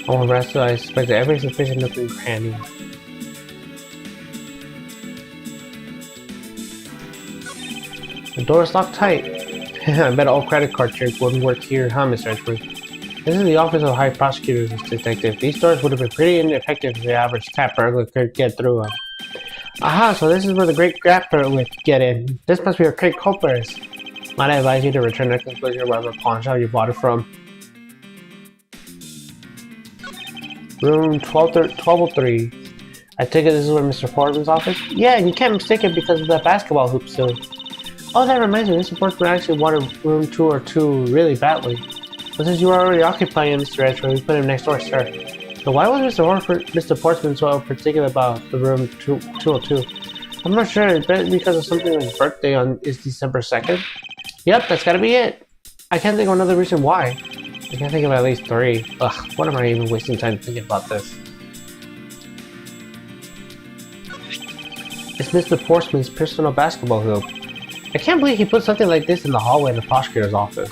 On the rest, I suspect that every suspicion nook and cranny. The door is locked tight. I bet all credit card tricks wouldn't work here, huh, Mr. Edgeworth? This is the office of High Prosecutor, Mr. Detective. These doors would have been pretty ineffective if the average cat burglar could get through them. Aha, so this is where the great cat burglar would get in. This must be our great culprits. Might I advise you to return that conclusion wherever pawn shop you bought it from? Room 1203. I take it this is where Mr. Portsmouth's office? Yeah, and you can't mistake it because of that basketball hoop still. Oh, that reminds me, Mr. Portsmouth actually wanted room 202 really badly. But since you were already occupying it, Mr. Edgeworth, we put him next door, sir. So why was Mr. Portsmouth so particular about the room 202? I'm not sure, but because of something like his birthday is December 2nd? Yep, that's gotta be it. I can't think of another reason why. I can think of at least 3. Ugh, what am I even wasting time thinking about this? It's Mr. Portsmouth's personal basketball hoop. I can't believe he put something like this in the hallway of the prosecutor's office.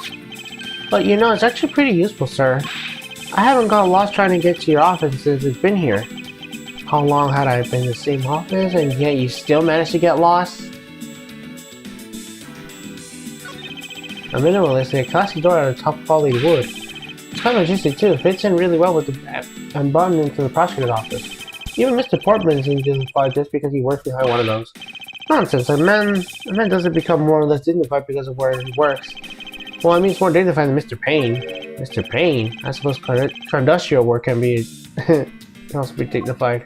But you know, it's actually pretty useful, sir. I haven't got lost trying to get to your office since it's been here. How long had I been in the same office, and yet you still managed to get lost? A minimalistic, classy door out of top quality wood. It's kind of majestic too, fits in really well with the and brought into the prosecutor's office. Even Mr. Portman seems dignified just because he works behind one of those. Nonsense, a man doesn't become more or less dignified because of where he works. Well, I mean, it's more dignified than Mr. Payne. Mr. Payne? I suppose industrial work can be can also be dignified.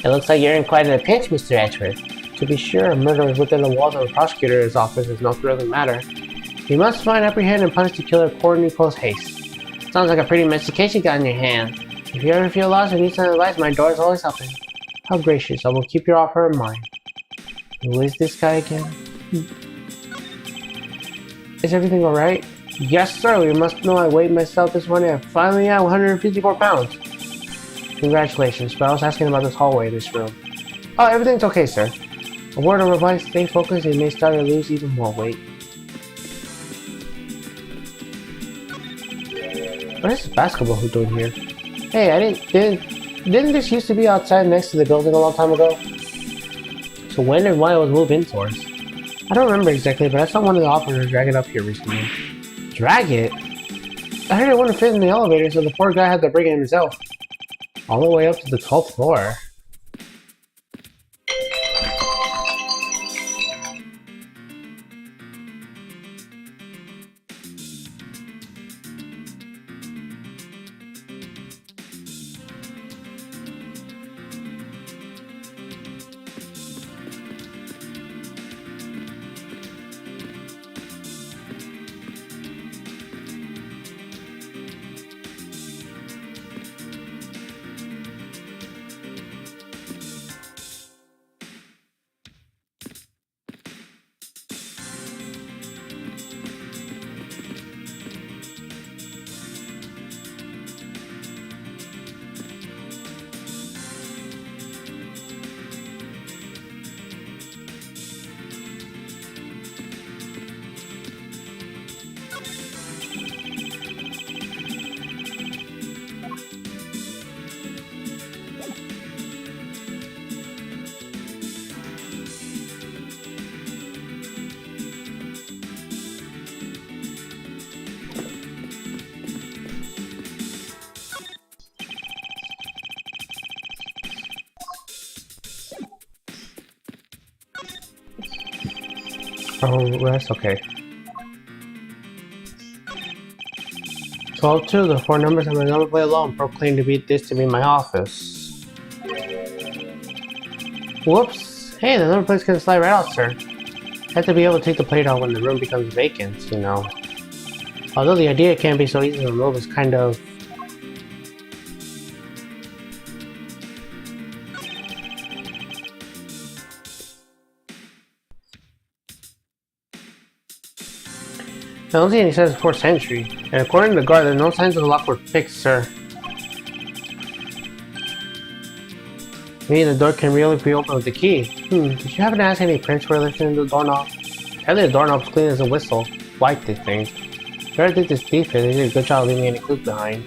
It looks like you're in quite a pinch, Mr. Edgeworth. To be sure, murder within the walls of the prosecutor's office is no thrilling matter. You must find, apprehend, and punish the killer accordingly post haste. Sounds like a pretty messy case you got in your hand. If you ever feel lost or need some advice, my door is always open. How gracious, I will keep your offer in mind. Who is this guy again? Is everything alright? Yes, sir, you must know I weighed myself this morning and finally at 154 pounds. Congratulations, but I was asking about this hallway, this room. Oh, everything's okay, sir. A word of advice, stay focused, you may start to lose even more weight. What is this basketball hoop doing here? Hey, didn't this used to be outside next to the building a long time ago? So when and why it was moved indoors? I don't remember exactly, but I saw one of the officers drag it up here recently. Drag it? I heard it wouldn't fit in the elevator, so the poor guy had to bring it himself. All the way up to the 12th floor. Oh, rest? Okay. 12-2, the four numbers on my number plate alone proclaim to be this to be my office. Whoops! Hey, the number plate's gonna slide right out, sir. I have to be able to take the plate out when the room becomes vacant, you know. Although the idea can't be so easy to remove, it's kind of... I don't see any signs of 4th century, and according to the guard, there are no signs of the lock were fixed, sir. Maybe the door can really be opened with the key. Did you happen to ask any prints were lifted into the doorknob? Apparently the doorknob's clean as a whistle. White, they think. Whoever did this thief is, they did a good job leaving any clues behind.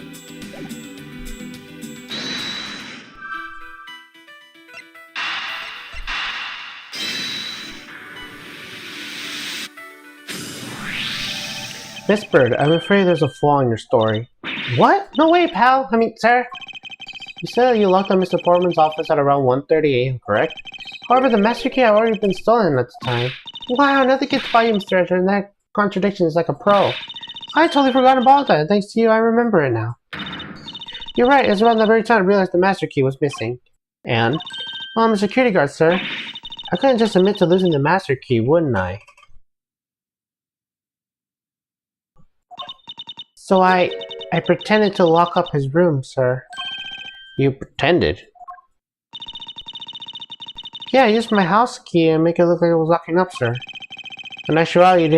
Miss Bird, I'm afraid there's a flaw in your story. What? No way, pal! I mean, sir! You said that you locked on Mr. Portman's office at around 1:30 AM, correct? However, the master key had already been stolen at the time. Wow, nothing gets by you, Mr. Edgeworth, and that contradiction is like a pro. I totally forgot about that, and thanks to you, I remember it now. You're right, it was around the very time I realized the master key was missing. And? Well, I'm a security guard, sir. I couldn't just admit to losing the master key, wouldn't I? So I pretended to lock up his room, sir. You pretended? Yeah, I used my house key and make it look like it was locking up, sir. In actuality,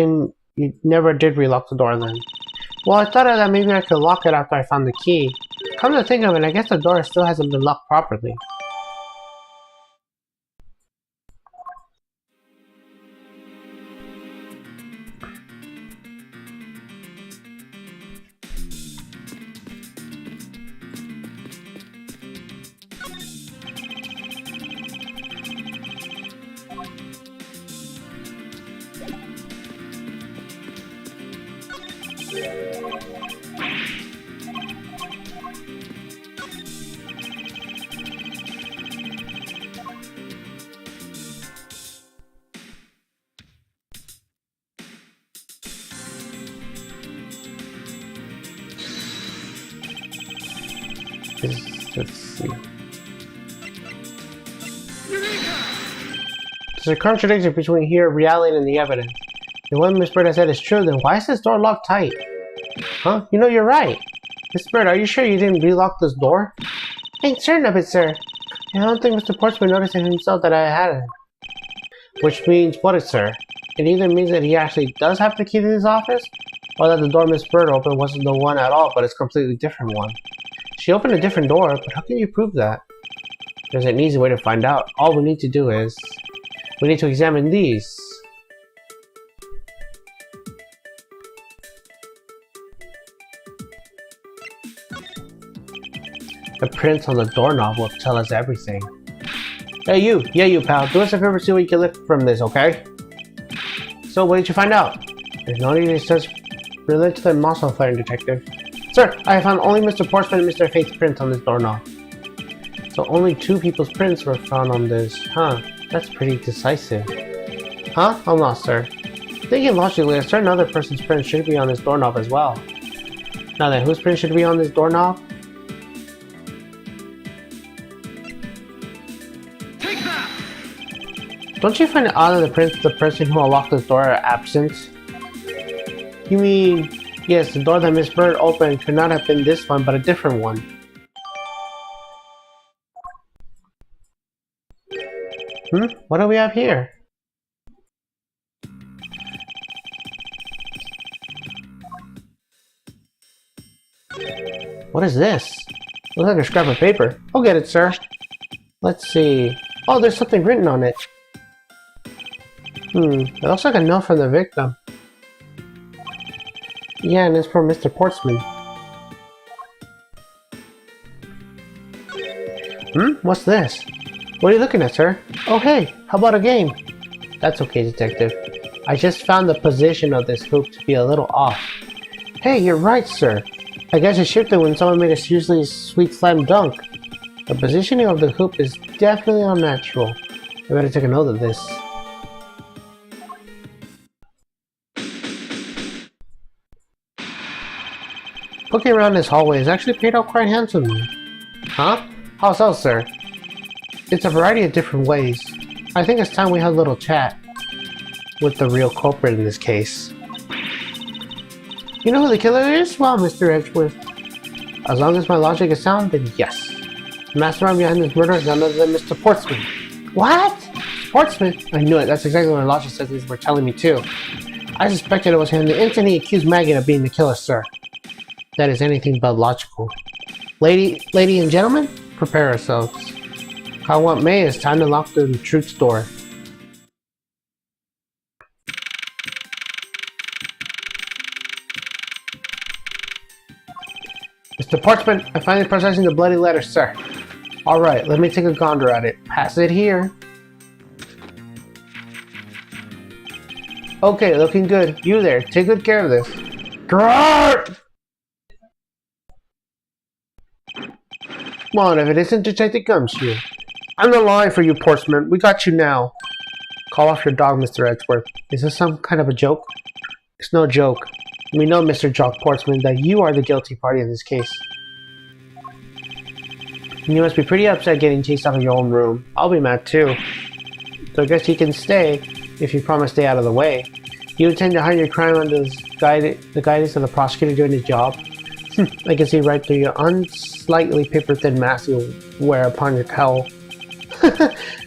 you never did relock the door then. Well, I thought that maybe I could lock it after I found the key. Come to think of it, I guess the door still hasn't been locked properly. Let's see. There's a contradiction between here, reality, and the evidence. If what Miss Bird has said is true, then why is this door locked tight? Huh? You know, you're right. Miss Bird, are you sure you didn't relock this door? I ain't certain of it, sir. I don't think Mr. Portsmouth noticed it himself that I had it. Which means what, sir? It either means that he actually does have the key to his office, or that the door Miss Bird opened wasn't the one at all, but it's a completely different one. She opened a different door, but how can you prove that? There's an easy way to find out. All we need to do is... we need to examine these. The prints on the doorknob will tell us everything. Hey you! Yeah you, pal. Do us a favor, see what you can lift from this, okay? So, what did you find out? There's no need to search related to the muscle firing detective. Sir, I have found only Mr. Portsmouth and Mr. Faith's prints on this doorknob. So only 2 people's prints were found on this. Huh, that's pretty decisive. Huh? I'm lost, sir. Thinking logically, a certain other person's print should be on this doorknob as well. Now then, whose print should be on this doorknob? Take that! Don't you find it odd that the prints of the person who unlocked this door are absent? You mean... yes, the door that Miss Bird opened could not have been this one, but a different one. What do we have here? What is this? Looks like a scrap of paper. I'll get it, sir. Let's see. Oh, there's something written on it. It looks like a note from the victim. Yeah, and it's from Mr. Portsmouth. What's this? What are you looking at, sir? Oh hey, how about a game? That's okay, detective. I just found the position of this hoop to be a little off. Hey, you're right, sir. I guess it shifted when someone made a seriously sweet slam dunk. The positioning of the hoop is definitely unnatural. I better take a note of this. Looking around this hallway has actually paid out quite handsomely. Huh? How so, sir? It's a variety of different ways. I think it's time we had a little chat with the real culprit in this case. You know who the killer is? Well, Mr. Edgeworth. As long as my logic is sound, then yes. The mastermind behind this murder is none other than Mr. Portsman. What? Portsman? I knew it. That's exactly what my logic says these were telling me too. I suspected it was him the instant he accused Maggie of being the killer, sir. That is anything but logical. Lady and gentlemen, prepare ourselves. Come what may, it's time to lock the truth's door. Mr. Portsman, I'm finally processing the bloody letter, sir. Alright, let me take a gander at it. Pass it here. Okay, looking good. You there, take good care of this. Grrrr! Come on, if it isn't Detective Gumshoe. I'm the line for you, Portsman. We got you now. Call off your dog, Mr. Edgeworth. Is this some kind of a joke? It's no joke. We know, Mr. Jock Portsman, that you are the guilty party in this case. You must be pretty upset getting chased out of your own room. I'll be mad too. So I guess you can stay, if you promise to stay out of the way. You intend to hide your crime under the guidance of the prosecutor doing his job? I can see right through your unslightly paper-thin mask you wear upon your cowl.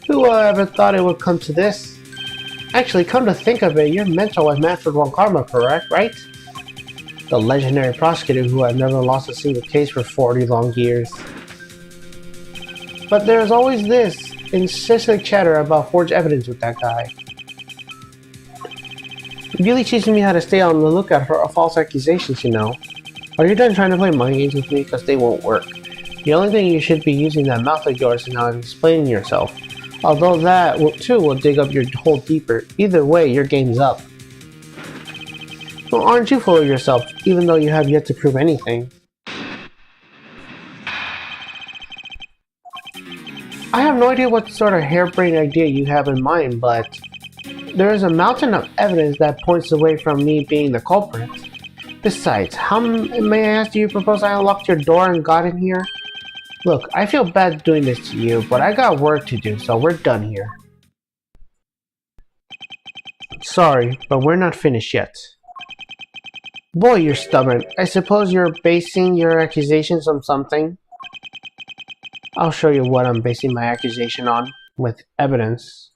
Who ever thought it would come to this? Actually, come to think of it, you're mental with Manfred von Karma, correct, right? The legendary prosecutor who had never lost a single case for 40 long years. But there's always this incessant chatter about forged evidence with that guy. You're really teaching me how to stay on the lookout for false accusations, you know. Are you done trying to play mind games with me? Because they won't work. The only thing you should be using that mouth of yours is not explaining yourself. Although that too will dig up your hole deeper. Either way, your game's up. Well, aren't you full of yourself, even though you have yet to prove anything? I have no idea what sort of harebrained idea you have in mind, but there is a mountain of evidence that points away from me being the culprit. Besides, how may I ask, do you propose I unlocked your door and got in here? Look, I feel bad doing this to you, but I got work to do, so we're done here. Sorry, but we're not finished yet. Boy, you're stubborn. I suppose you're basing your accusations on something? I'll show you what I'm basing my accusation on, with evidence.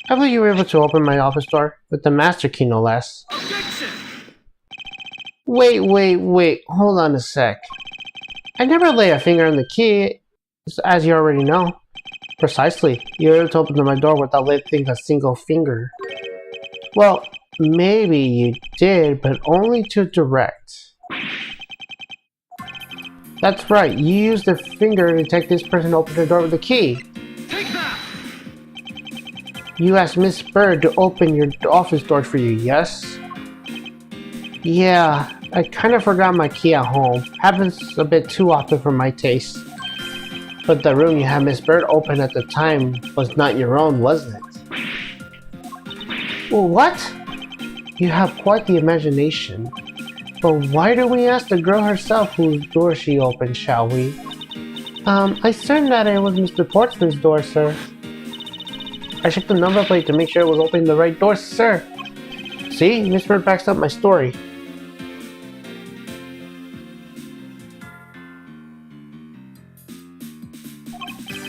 I believe you were able to open my office door, with the master key no less. Objection! Wait, hold on a sec. I never lay a finger on the key, as you already know. Precisely, you were able to open my door without lifting a single finger. Well, maybe you did, but only to direct. That's right, you used the finger to detect this person open the door with the key. You asked Miss Bird to open your office door for you, yes? Yeah, I kind of forgot my key at home. Happens a bit too often for my taste. But the room you had Miss Bird open at the time was not your own, wasn't it? Well, what? You have quite the imagination. But why don't we ask the girl herself whose door she opened, shall we? I'm certain that it was Mr. Portsman's door, sir. I checked the number plate to make sure it was opening the right door, sir. See, Miss Bird backs up my story.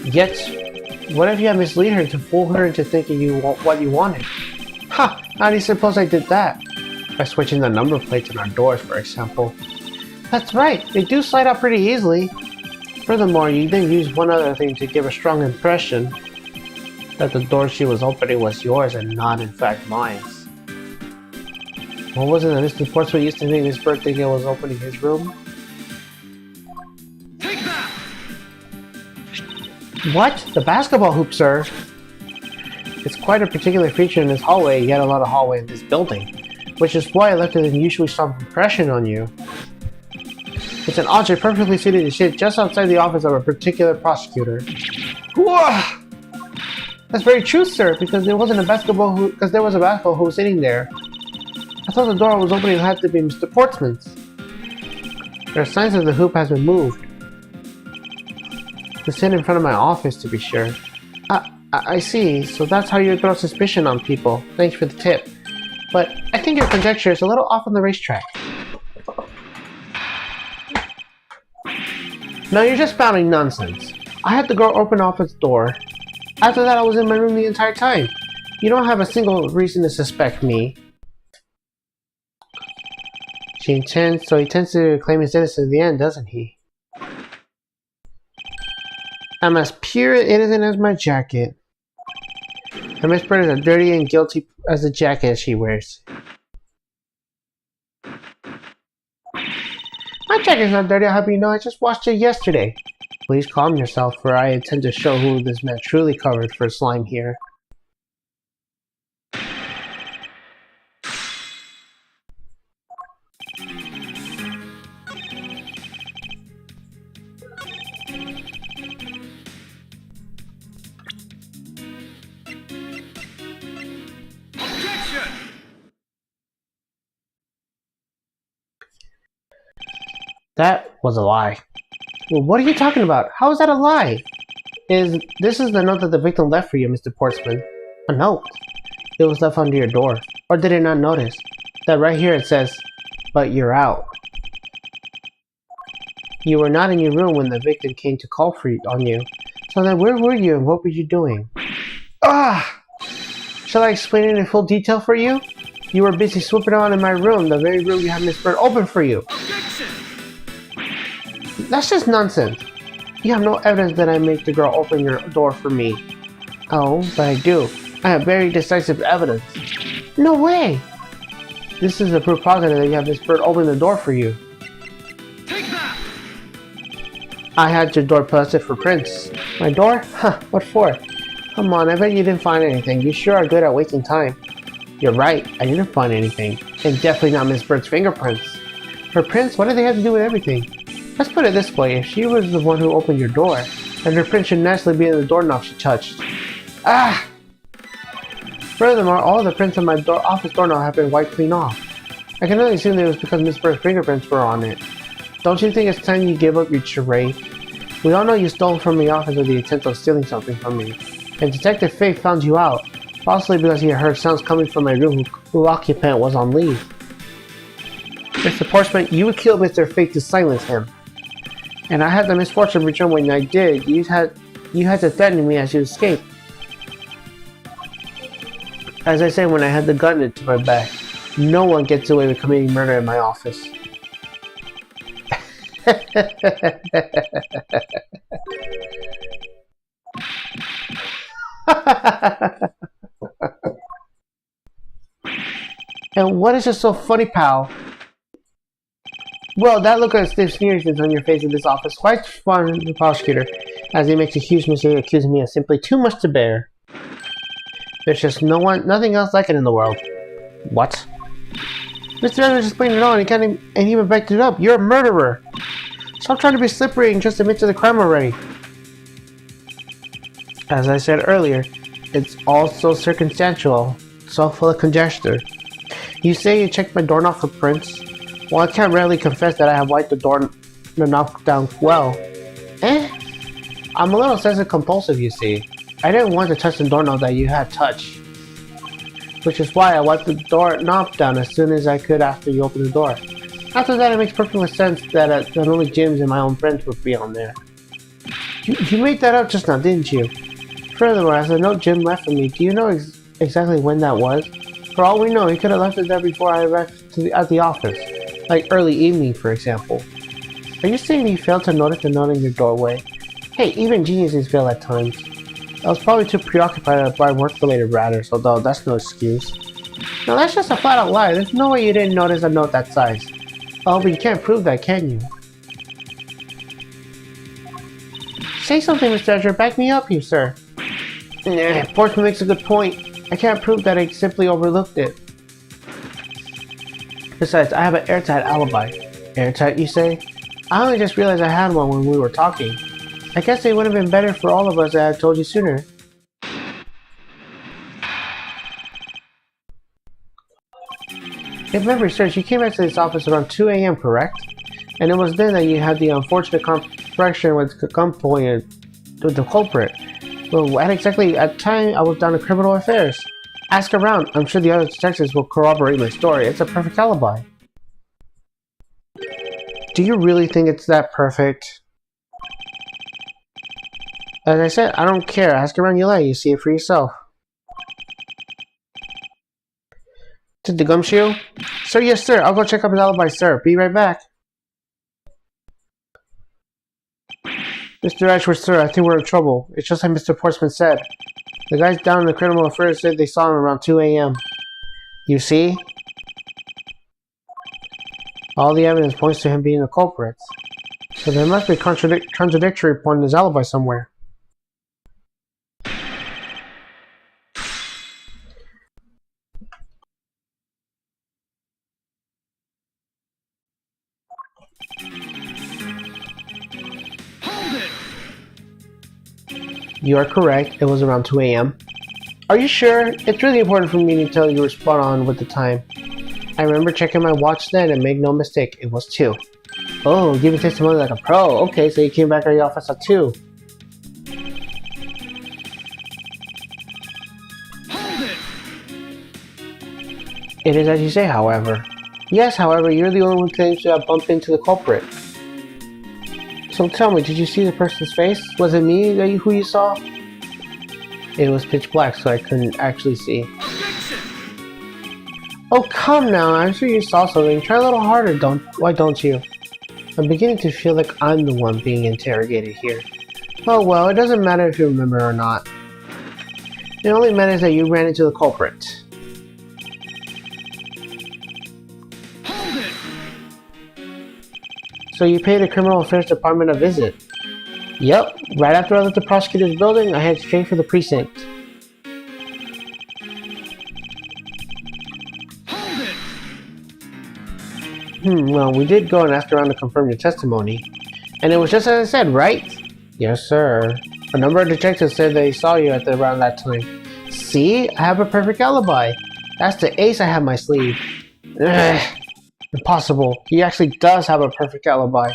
Yet, what if you had misled her to fool her into thinking you want what you wanted? Ha! How do you suppose I did that? By switching the number plates on our doors, for example. That's right, they do slide out pretty easily. Furthermore, you then used one other thing to give a strong impression that the door she was opening was yours and not in fact mine. What was it that Mr. Portsman used to make Miss Bird think it was opening his room? Take that! What? The basketball hoop, sir? It's quite a particular feature in this hallway, yet a lot of hallway in this building, which is why it left an unusually strong impression on you. It's an object perfectly suited to sit just outside the office of a particular prosecutor. Whoa! That's very true, sir, because there was a basketball who was sitting there. I thought the door was opening and had to be Mr. Portsman's. There are signs that the hoop has been moved. To sit in front of my office, to be sure. I see, so that's how you throw suspicion on people. Thanks for the tip. But I think your conjecture is a little off on the racetrack. No, you're just spouting nonsense. I had the girl open office door. After that, I was in my room the entire time. You don't have a single reason to suspect me. He tends to claim his innocence at the end, doesn't he? I'm as pure innocent as my jacket. And Miss Bird is as dirty and guilty as the jacket she wears. My jacket's not dirty, I hope you know. I just washed it yesterday. Please calm yourself, for I intend to show who this man truly covered for slime here. That was a lie. Well, what are you talking about? How is that a lie? This is the note that the victim left for you, Mr. Portsman. A note? It was left under your door. Or did it not notice? That right here it says, "But you're out." You were not in your room when the victim came to call on you. So then where were you and what were you doing? Ah! Shall I explain it in full detail for you? You were busy swooping around in my room, the very room you had Miss Bird open for you. That's just nonsense. You have no evidence that I made the girl open your door for me. Oh, but I do. I have very decisive evidence. No way! This is a proof positive that you have Miss Bird open the door for you. Take that! I had your door busted for prints. My door? Huh, what for? Come on, I bet you didn't find anything. You sure are good at wasting time. You're right, I didn't find anything. And definitely not Miss Bird's fingerprints. Her prints? What do they have to do with everything? Let's put it this way, if she was the one who opened your door, then her print should naturally be in the doorknob she touched. Ah! Furthermore, all the prints on my office doorknob have been wiped clean off. I can only assume that it was because Miss Bird's fingerprints were on it. Don't you think it's time you give up your charade? We all know you stole from the office with the intent of stealing something from me. And Detective Faith found you out, possibly because he heard sounds coming from my room whose occupant was on leave. Mr. Portsman, you would kill Mr. Faith to silence him. And I had the misfortune to return when I did. You had to threaten me as you escaped. As I said when I had the gun into my back, no one gets away with committing murder in my office. And what is just so funny, pal? Well, that look of stiff seriousness on your face in this office quite fun the prosecutor, as he makes a huge mistake accusing me of simply too much to bear. There's just nothing else like it in the world. What? Mr. Evans explained it all and he even backed it up. You're a murderer! Stop trying to be slippery and just admit to the crime already. As I said earlier, it's all so circumstantial, so full of conjecture. You say you checked my doorknob for prints? Well, I can't really confess that I have wiped the knob down well. I'm a little obsessive compulsive, you see. I didn't want to touch the doorknob that you had touched. Which is why I wiped the doorknob down as soon as I could after you opened the door. After that, it makes perfect sense that only Jim's and my own prints would be on there. You made that up just now, didn't you? Furthermore, as the note Jim left for me, do you know exactly when that was? For all we know, he could have left it there before I arrived at the office. Like early evening, for example. Are you saying you failed to notice the note in your doorway? Hey, even geniuses fail at times. I was probably too preoccupied by work-related matters, although that's no excuse. Now that's just a flat-out lie. There's no way you didn't notice a note that size. Oh, but you can't prove that, can you? Say something, Mr. Edgeworth. Back me up, you sir. Portsmouth makes a good point. I can't prove that I simply overlooked it. Besides, I have an airtight alibi. Airtight, you say? I only just realized I had one when we were talking. I guess it would have been better for all of us that I had told you sooner. If memory serves, you came back to this office around 2 a.m., correct? And it was then that you had the unfortunate confrontation with gunpoint with the culprit. Well, at exactly at time, I was down to criminal affairs. Ask around. I'm sure the other detectives will corroborate my story. It's a perfect alibi. Do you really think it's that perfect? As I said, I don't care. Ask around you like. You see it for yourself. Did the gumshoe? Sir, yes, sir. I'll go check up his alibi, sir. Be right back. Mr. Edgeworth, sir, I think we're in trouble. It's just like Mr. Portsmouth said. The guys down in the criminal affairs said they saw him around 2 a.m. You see? All the evidence points to him being the culprit. So there must be a contradictory point in his alibi somewhere. You are correct. It was around 2 a.m. Are you sure? It's really important for me to tell you were spot on with the time. I remember checking my watch then and made no mistake. It was 2. Oh, giving testimony like a pro. Okay, so you came back to the office at 2. It is as you say, however. Yes, however, you're the only one who claims to have bumped into the culprit. So tell me, did you see the person's face? Was it me who you saw? It was pitch black, so I couldn't actually see. Oh, come now, I'm sure you saw something. Try a little harder, why don't you? I'm beginning to feel like I'm the one being interrogated here. Oh well, it doesn't matter if you remember or not. It only matters that you ran into the culprit. So you paid the Criminal Affairs Department a visit? Yep, right after I left the prosecutor's building, I headed straight for the precinct. Well, we did go and ask around to confirm your testimony. And it was just as I said, right? Yes, sir. A number of detectives said they saw you at around that time. See? I have a perfect alibi. That's the ace I have in my sleeve. Ugh. Impossible. He actually does have a perfect alibi.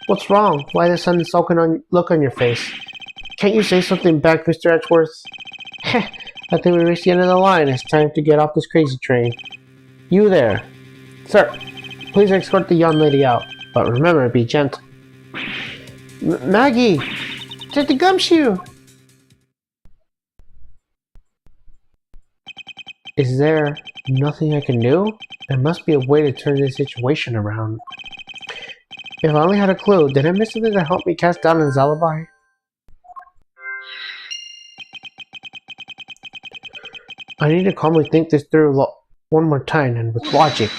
What's wrong? Why the sudden sullen look on your face? Can't you say something back, Mr. Edgeworth? I think we reached the end of the line. It's time to get off this crazy train. You there. Sir, please escort the young lady out. But remember, be gentle. Maggie! Take the gumshoe! Is there nothing I can do? There must be a way to turn this situation around. If I only had a clue, did I miss something that helped me cast down his alibi? I need to calmly think this through one more time and with logic.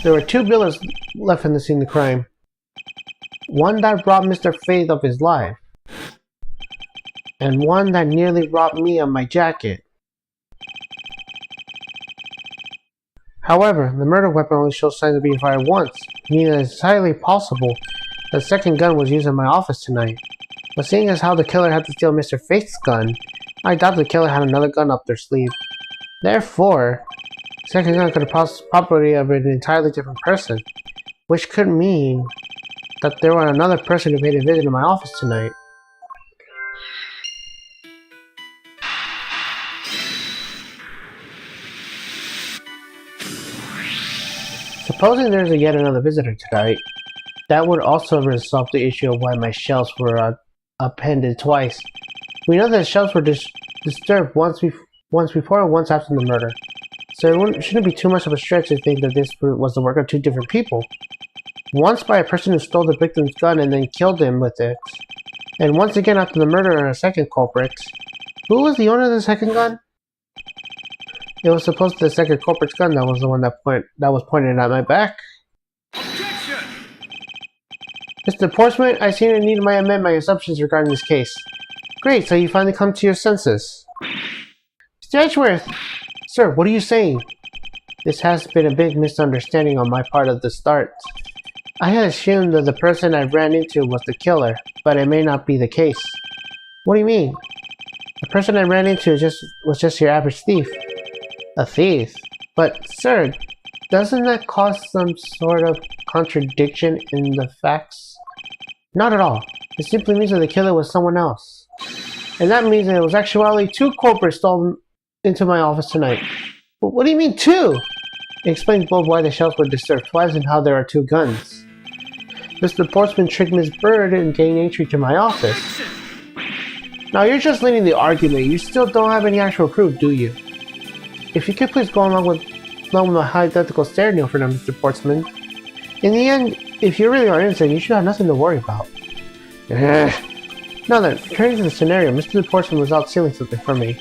There were 2 bullets left in the scene of the crime. One that robbed Mr. Faith of his life, and one that nearly robbed me of my jacket. However, the murder weapon only shows signs of being fired once, meaning that it's highly possible that the second gun was used in my office tonight. But seeing as how the killer had to steal Mr. Faith's gun, I doubt the killer had another gun up their sleeve. Therefore, the second gun could have probably have been an entirely different person, which could mean that there was another person who paid a visit to my office tonight. Supposing there's yet another visitor tonight, that would also resolve the issue of why my shelves were appended twice. We know that the shelves were disturbed once before and once after the murder, so it shouldn't be too much of a stretch to think that this was the work of 2 different people. Once by a person who stole the victim's gun and then killed him with it, and once again after the murder of a second culprit. Who was the owner of the second gun? It was supposed to be the second culprit's gun that was the one that was pointed at my back. Objection! Mr. Portsmouth, I seem to need to amend my assumptions regarding this case. Great, so you finally come to your senses. Mr. Edgeworth! Sir, what are you saying? This has been a big misunderstanding on my part at the start. I had assumed that the person I ran into was the killer, but it may not be the case. What do you mean? The person I ran into was just your average thief. A thief? But, sir, doesn't that cause some sort of contradiction in the facts? Not at all. It simply means that the killer was someone else. And that means that it was actually 2 culprits stolen into my office tonight. But what do you mean 2? It explains both why the shelves were disturbed twice and how there are 2 guns. Mr. Portsmouth tricked Miss Bird in gaining entry to my office. Now you're just leading the argument. You still don't have any actual proof, do you? If you could please go along with my hypothetical scenario for now, Mr. Portsmouth. In the end, if you really are innocent, you should have nothing to worry about. Now then, turning to the scenario, Mr. Portsmouth was out stealing something from me,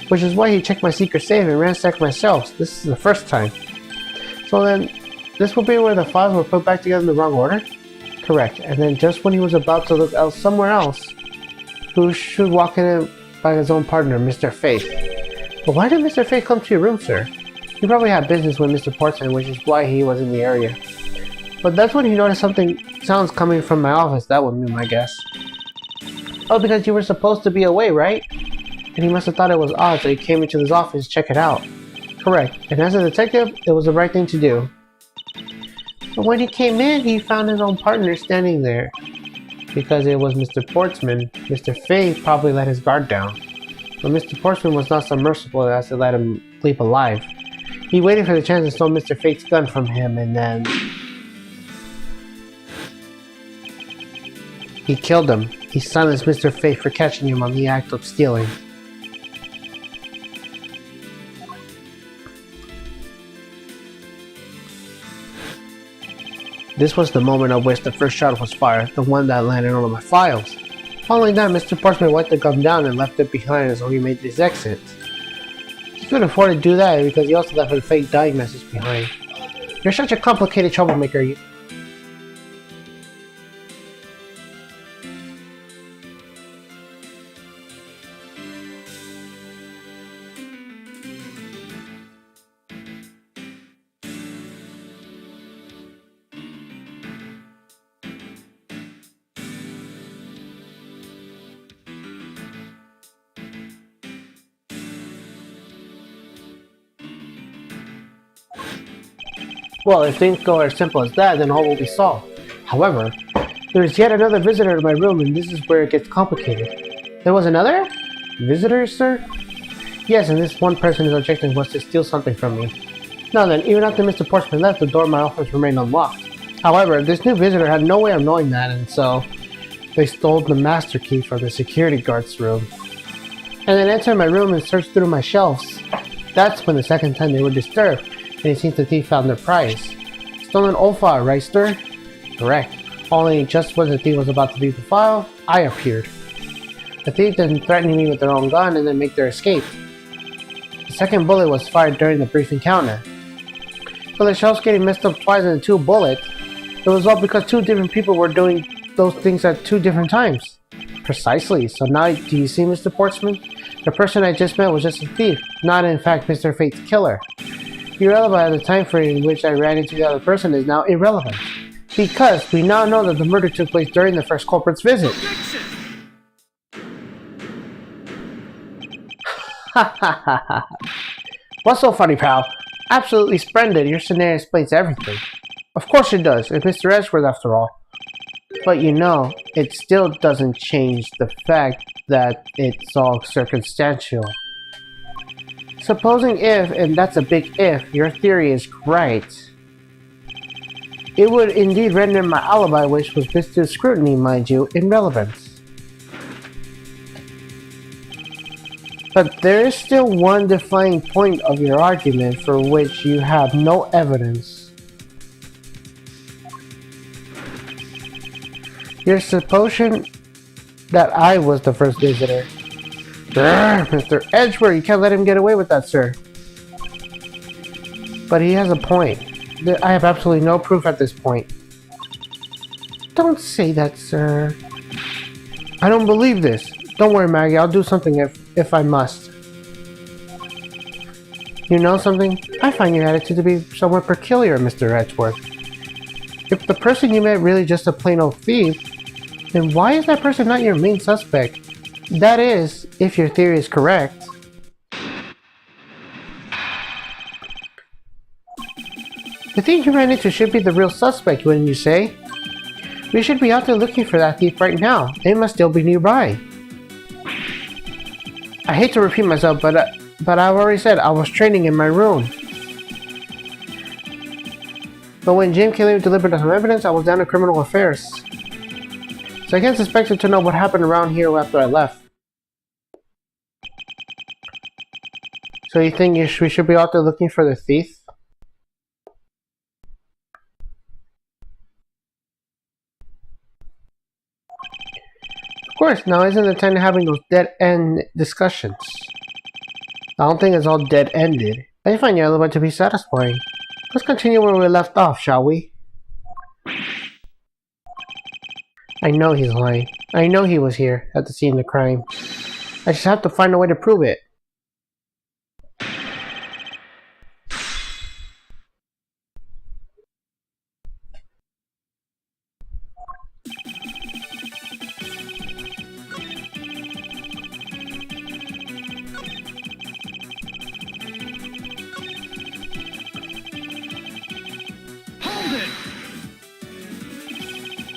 which is why he checked my secret safe and ransacked my shelves. This is the first time. So then, this will be where the files were put back together in the wrong order? Correct. And then just when he was about to look out somewhere else, who should walk in by his own partner, Mr. Faith. But why did Mr. Faith come to your room, sir? He probably had business with Mr. Portsmouth, which is why he was in the area. But that's when he noticed sounds coming from my office. That would be my guess. Oh, because you were supposed to be away, right? And he must have thought it was odd, so he came into his office to check it out. Correct. And as a detective, it was the right thing to do. But when he came in, he found his own partner standing there. Because it was Mr. Portsmouth, Mr. Faith probably let his guard down. But Mr. Portsmouth was not so merciful as to let him leap alive. He waited for the chance to steal Mr. Faith's gun from him, and then he killed him. He silenced Mr. Faith for catching him on the act of stealing. This was the moment at which the first shot was fired, the one that landed on my files. Following that, Mr. Portsmouth wiped the gun down and left it behind as he made his exit. He couldn't afford to do that because he also left a fake dying message behind. You're such a complicated troublemaker. Well, if things go as simple as that, then all will be solved. However, there is yet another visitor to my room, and this is where it gets complicated. There was another? Visitor, sir? Yes, and this one person is objecting was to steal something from me. Now then, even after Mr. Portsmouth left, the door of my office remained unlocked. However, this new visitor had no way of knowing that, and so they stole the master key from the security guard's room. And then entered my room and searched through my shelves. That's when the second time they were disturbed, and it seems the thief found their prize. Stolen old file, right, sir? Correct. Only just when the thief was about to leave the file, I appeared. The thief then threatened me with their own gun and then make their escape. The second bullet was fired during the brief encounter. So the shelves getting messed up twice and 2 bullets, it was all because 2 different people were doing those things at 2 different times. Precisely. So now, do you see, Mr. Portsmouth? The person I just met was just a thief, not in fact Mr. Fate's killer. Your alibi at the time frame in which I ran into the other person is now irrelevant, because we now know that the murder took place during the first culprit's visit. Ha ha ha ha. What's so funny, pal? Absolutely splendid. Your scenario explains everything. Of course it does. It's Mr. Edgeworth after all. But you know, it still doesn't change the fact that it's all circumstantial. Supposing if, and that's a big if, your theory is right, it would indeed render my alibi, which was withstood scrutiny, mind you, irrelevant. But there is still one defining point of your argument for which you have no evidence. Your supposition that I was the first visitor. Mr. Edgeworth, you can't let him get away with that, sir. But he has a point. I have absolutely no proof at this point. Don't say that, sir. I don't believe this. Don't worry, Maggie. I'll do something if I must. You know something? I find your attitude to be somewhat peculiar, Mr. Edgeworth. If the person you met really just a plain old thief, then why is that person not your main suspect? That is, if your theory is correct. The thief you ran into should be the real suspect, wouldn't you say? We should be out there looking for that thief right now. They must still be nearby. I hate to repeat myself, but I've already said I was training in my room. But when Jim Kelly delivered some evidence, I was down to criminal affairs. So I can't suspect you to know what happened around here after I left. So you think we should be out there looking for the thief? Of course, now isn't the time to having those dead-end discussions. I don't think it's all dead-ended. I find your alibi to be satisfying. Let's continue where we left off, shall we? I know he's lying. I know he was here at the scene of the crime. I just have to find a way to prove it.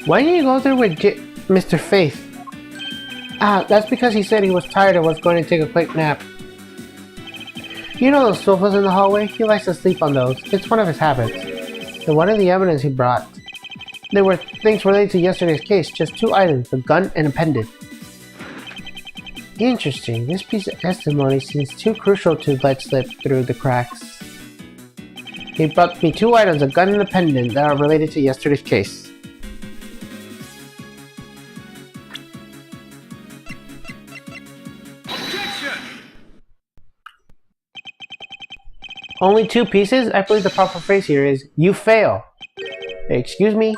Why didn't you go there with Mr. Faith? Ah, that's because he said he was tired and was going to take a quick nap. You know those sofas in the hallway? He likes to sleep on those. It's one of his habits. And what are the evidence he brought? There were things related to yesterday's case, just 2 items, a gun and a pendant. Interesting. This piece of testimony seems too crucial to let slip through the cracks. He brought me 2 items, a gun and a pendant, that are related to yesterday's case. Only 2 pieces? I believe the proper phrase here is, you fail. Excuse me?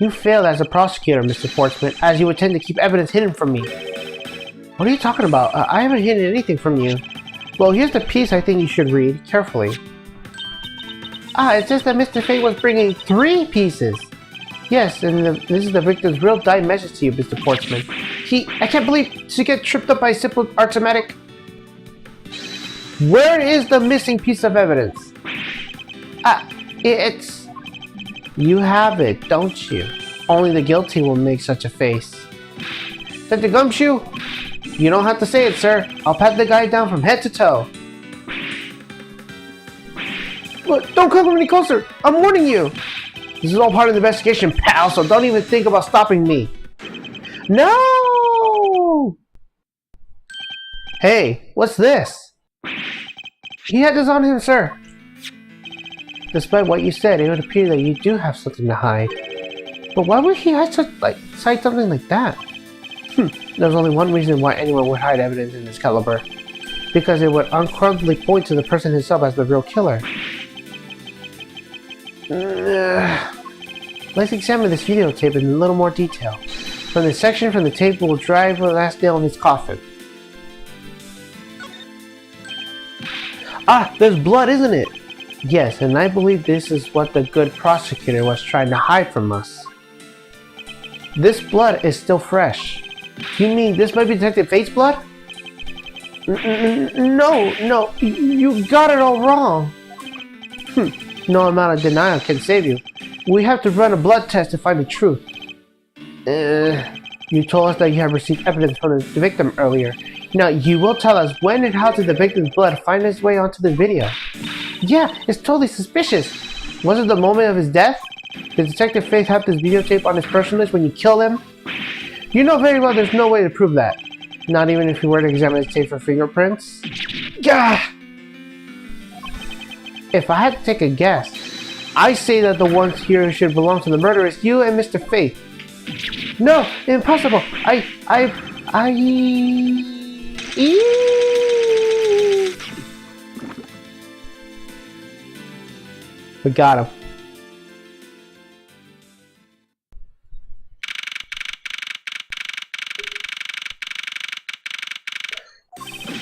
You failed as a prosecutor, Mr. Portsmouth, as you intend to keep evidence hidden from me. What are you talking about? I haven't hidden anything from you. Well, here's the piece I think you should read carefully. Ah, it says that Mr. Fate was bringing 3 pieces. Yes, and this is the victim's real dying message to you, Mr. Portsmouth. I can't believe she get tripped up by a simple arithmetic. Where is the missing piece of evidence? It's... You have it, don't you? Only the guilty will make such a face. Said the gumshoe? You don't have to say it, sir. I'll pat the guy down from head to toe. Look, don't come any closer. I'm warning you. This is all part of the investigation, pal, so don't even think about stopping me. No! Hey, what's this? He had this on him, sir. Despite what you said, it would appear that you do have something to hide. But why would he hide something like that? There's only one reason why anyone would hide evidence in this caliber. Because it would uncrownedly point to the person himself as the real killer. Let's examine this videotape in a little more detail. From this section from the tape will drive the last nail in his coffin. Ah, there's blood, isn't it? Yes, and I believe this is what the good prosecutor was trying to hide from us. This blood is still fresh. You mean this might be Detective Fate's blood? No, you got it all wrong. No amount of denial can save you. We have to run a blood test to find the truth. You told us that you have received evidence from the victim earlier. Now, you will tell us when and how did the victim's blood find its way onto the video? Yeah, it's totally suspicious. Was it the moment of his death? Did Detective Faith have this videotape on his personal list when you killed him? You know very well there's no way to prove that. Not even if you were to examine his tape for fingerprints? Gah! If I had to take a guess, I say that the ones here who should belong to the murder is you and Mr. Faith. No, impossible. We got him.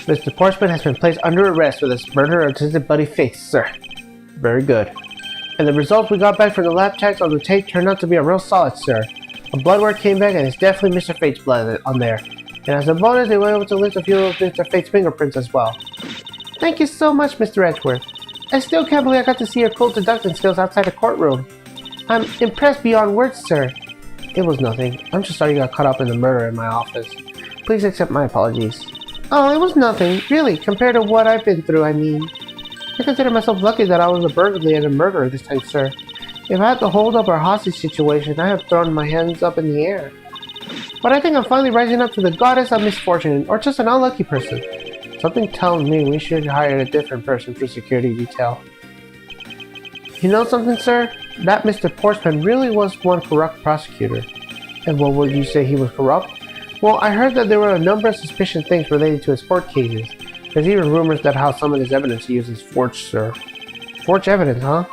Mr. Portsman has been placed under arrest for this murder of his buddy Face, sir. Very good. And the results we got back from the lab checks on the tape turned out to be a real solid, sir. A blood work came back and it's definitely Mr. Fate's blood on there. And as a bonus, they were able to list a few of Mr. Fate's fingerprints as well. Thank you so much, Mr. Edgeworth. I still can't believe I got to see your cool deducting skills outside the courtroom. I'm impressed beyond words, sir. It was nothing. I'm just sorry you got caught up in the murder in my office. Please accept my apologies. Oh, it was nothing, really, compared to what I've been through, I mean. I consider myself lucky that I was a burglar and a murderer this time, sir. If I had to hold up our hostage situation, I have thrown my hands up in the air. But I think I'm finally rising up to the goddess of misfortune, or just an unlucky person. Something tells me we should hire a different person for security detail. You know something, sir? That Mr. Portsman really was one corrupt prosecutor. And what would you say he was corrupt? Well, I heard that there were a number of suspicious things related to his court cases. There's even rumors that how some of his evidence he uses forged, sir. Forged evidence, huh?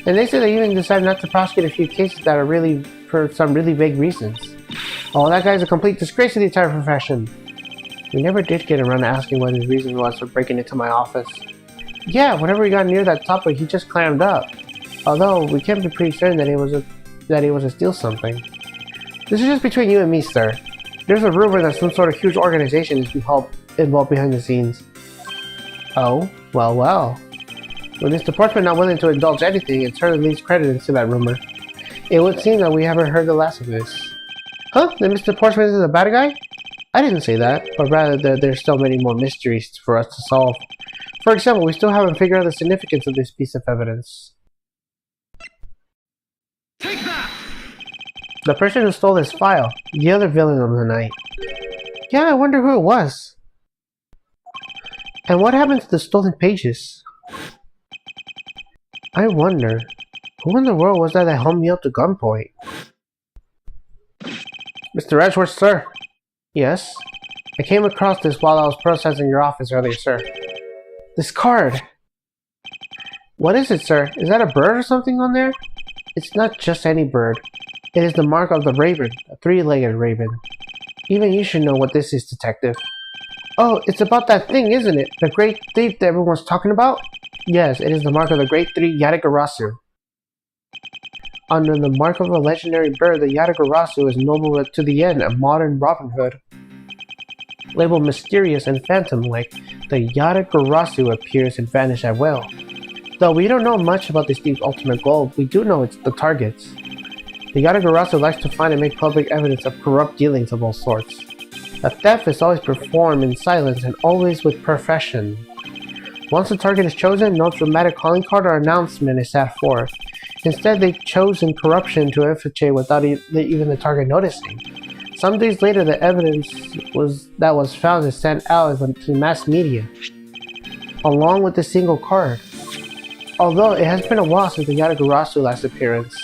And they say they even decided not to prosecute a few cases that are really for some really vague reasons. Oh, that guy's a complete disgrace to the entire profession. We never did get around to asking what his reason was for breaking into my office. Yeah, whenever we got near that topic, he just clammed up. Although we can be pretty certain that he was to steal something. This is just between you and me, sir. There's a rumor that some sort of huge organization is involved behind the scenes. Oh, well. With Mr. Portsman not willing to indulge anything, it certainly leaves credence to that rumor. It would seem that we haven't heard the last of this. Huh? That Mr. Portsman is a bad guy? I didn't say that, but rather that there's still many more mysteries for us to solve. For example, we still haven't figured out the significance of this piece of evidence. Take that! The person who stole this file, the other villain of the night. Yeah, I wonder who it was. And what happened to the stolen pages? I wonder, who in the world was that held me up to gunpoint? Mr. Edgeworth, sir. Yes? I came across this while I was processing your office earlier, sir. This card! What is it, sir? Is that a bird or something on there? It's not just any bird. It is the mark of the raven, a three-legged raven. Even you should know what this is, detective. Oh, it's about that thing, isn't it? The great thief that everyone's talking about? Yes, it is the mark of the great three Yatagarasu. Under the mark of a legendary bird, the Yatagarasu is noble to the end, a modern Robin Hood. Labeled mysterious and phantom-like, the Yatagarasu appears and vanishes at will. Though we don't know much about this thief's ultimate goal, we do know it's the targets. The Yatagarasu likes to find and make public evidence of corrupt dealings of all sorts. A theft is always performed in silence and always with perfection. Once the target is chosen, no dramatic calling card or announcement is set forth. Instead, they've chosen corruption to infiltrate without even the target noticing. Some days later, the evidence that was found is sent out to mass media, along with the single card. Although it has been a while since the Yatagarasu last appearance.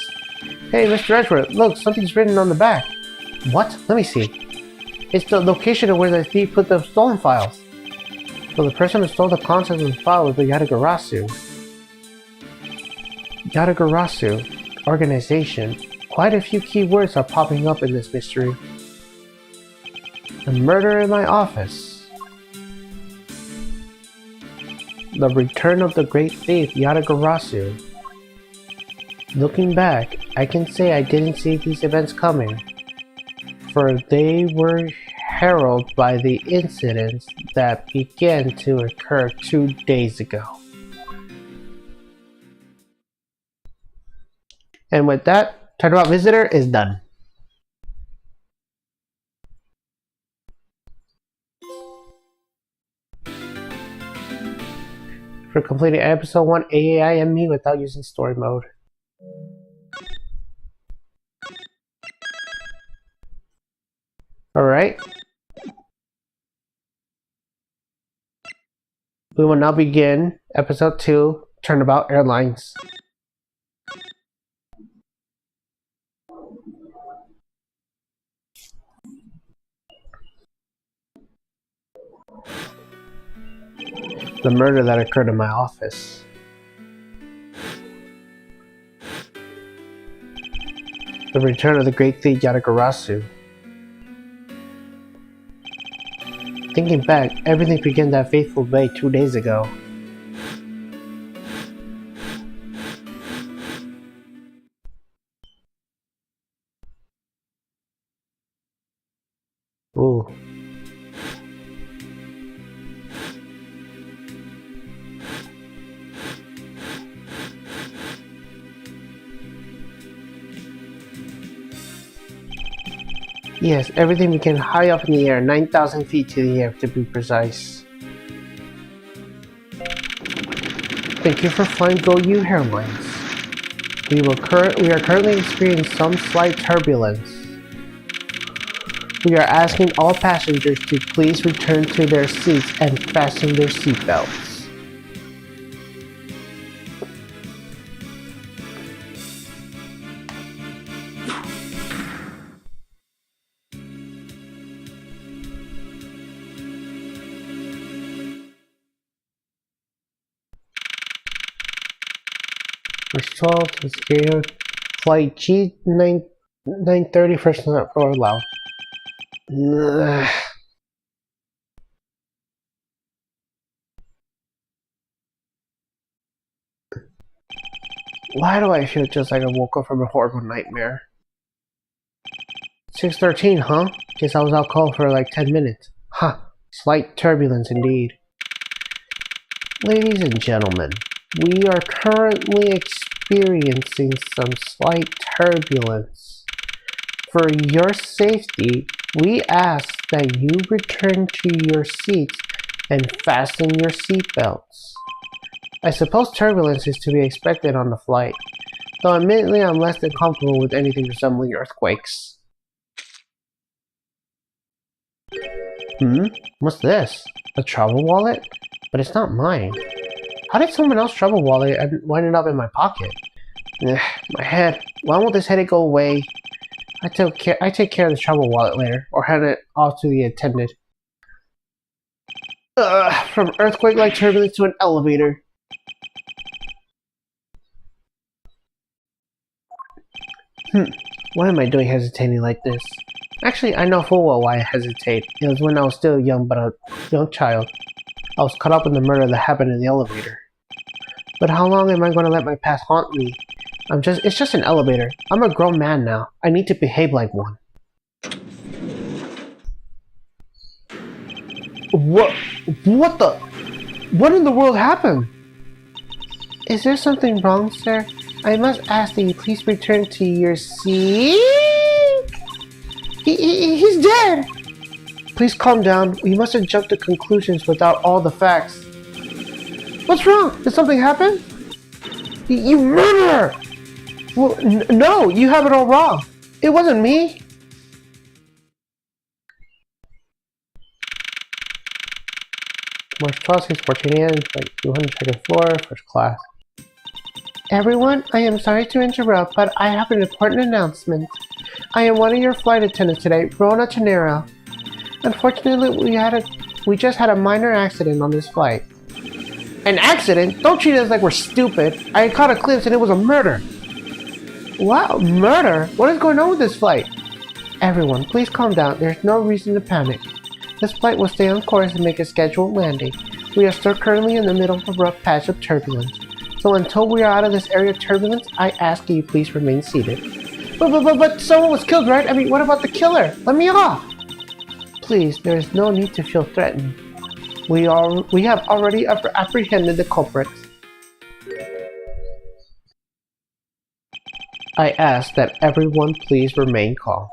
Hey, Mr. Edgeworth, look, something's written on the back. What? Let me see. It's the location of where the thief put the stolen files. So the person who stole the contents of the file was the Yatagarasu. Yatagarasu, organization. Quite a few key words are popping up in this mystery. The murder in my office. The return of the great thief Yatagarasu. Looking back, I can say I didn't see these events coming, for they were heralded by the incidents that began to occur 2 days ago. And with that, Turnabout Visitor is done. For completing episode 1 AAI and me without using story mode. Alright. We will now begin episode 2, Turnabout Airlines. The murder that occurred in my office. The return of the great thief Yatagarasu. Thinking back, everything began that fateful day 2 days ago. Ooh. Yes, everything began high up in the air, 9,000 feet to the air to be precise. Thank you for flying GoU Airlines. We are currently experiencing some slight turbulence. We are asking all passengers to please return to their seats and fasten their seatbelts. Result is here. Flight G930 first not floor allowed. Why do I feel just like I woke up from a horrible nightmare? 6:13, huh? Guess I was out cold for like 10 minutes. Huh. Slight turbulence indeed. Ladies and gentlemen, we are currently experiencing some slight turbulence. For your safety, we ask that you return to your seats and fasten your seatbelts. I suppose turbulence is to be expected on the flight, though admittedly I'm less than comfortable with anything resembling earthquakes. What's this? A travel wallet? But it's not mine. How did someone else travel wallet and wind it up in my pocket? My head. Why won't this headache go away? I take care of the travel wallet later, or hand it off to the attendant. From earthquake-like turbulence to an elevator. Why am I doing hesitating like this? Actually, I know full well why I hesitate. It was when I was still young, but a young child. I was caught up in the murder that happened in the elevator. But how long am I going to let my past haunt me? It's just an elevator. I'm a grown man now. I need to behave like one. What in the world happened? Is there something wrong, sir? I must ask that you please return to your seat. He's dead! Please calm down. We mustn't jump to conclusions without all the facts. What's wrong? Did something happen? You murderer! Well, no, you have it all wrong. It wasn't me. March 12th, 6:14 a.m. Flight 202nd floor, first class. Everyone, I am sorry to interrupt, but I have an important announcement. I am one of your flight attendants today, Rona Tenera. Unfortunately, we just had a minor accident on this flight. An accident? Don't treat us like we're stupid. I caught a glimpse and it was a murder. Wow, murder? What is going on with this flight? Everyone, please calm down. There's no reason to panic. This flight will stay on course and make a scheduled landing. We are still currently in the middle of a rough patch of turbulence. So until we are out of this area of turbulence, I ask you please remain seated. But someone was killed, right? I mean, what about the killer? Let me off! Please, there is no need to feel threatened. We have already apprehended the culprits. I ask that everyone please remain calm.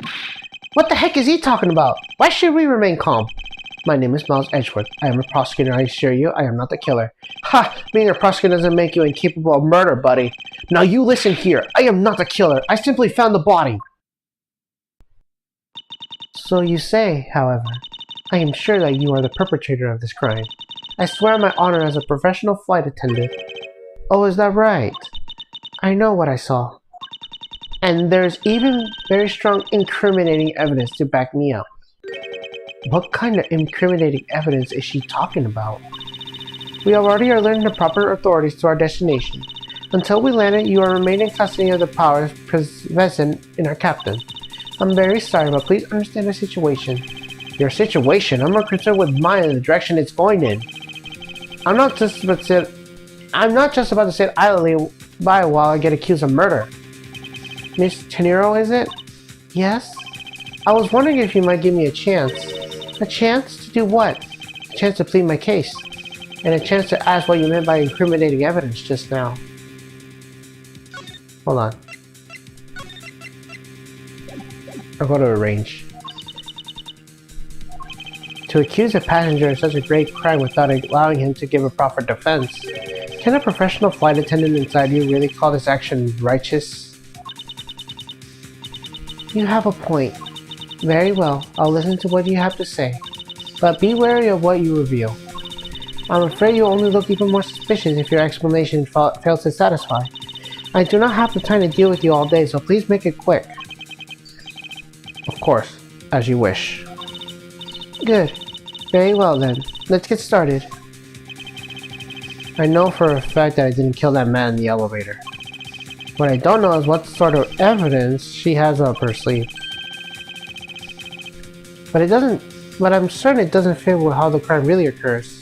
What the heck is he talking about? Why should we remain calm? My name is Miles Edgeworth. I am a prosecutor. I assure you, I am not the killer. Ha! Being a prosecutor doesn't make you incapable of murder, buddy. Now you listen here. I am not the killer. I simply found the body. So you say, however. I am sure that you are the perpetrator of this crime. I swear on my honor as a professional flight attendant. Oh, is that right? I know what I saw. And there's even very strong incriminating evidence to back me up. What kind of incriminating evidence is she talking about? We already are alerting the proper authorities to our destination. Until we landed, you are remaining in custody of the powers present in our captain. I'm very sorry, but please understand the situation. Your situation? I'm more concerned with mine and the direction it's going in. I'm not just about to sit idly by while I get accused of murder. Miss Tenero, is it? Yes? I was wondering if you might give me a chance. A chance to do what? A chance to plead my case. And a chance to ask what you meant by incriminating evidence just now. Hold on. I'll go to arrange. To accuse a passenger of such a great crime without allowing him to give a proper defense. Can a professional flight attendant inside you really call this action righteous? You have a point. Very well, I'll listen to what you have to say. But be wary of what you reveal. I'm afraid you'll only look even more suspicious if your explanation fails to satisfy. I do not have the time to deal with you all day, so please make it quick. Of course, as you wish. Good. Very well then. Let's get started. I know for a fact that I didn't kill that man in the elevator. What I don't know is what sort of evidence she has up her sleeve. But I'm certain it doesn't fit with how the crime really occurs.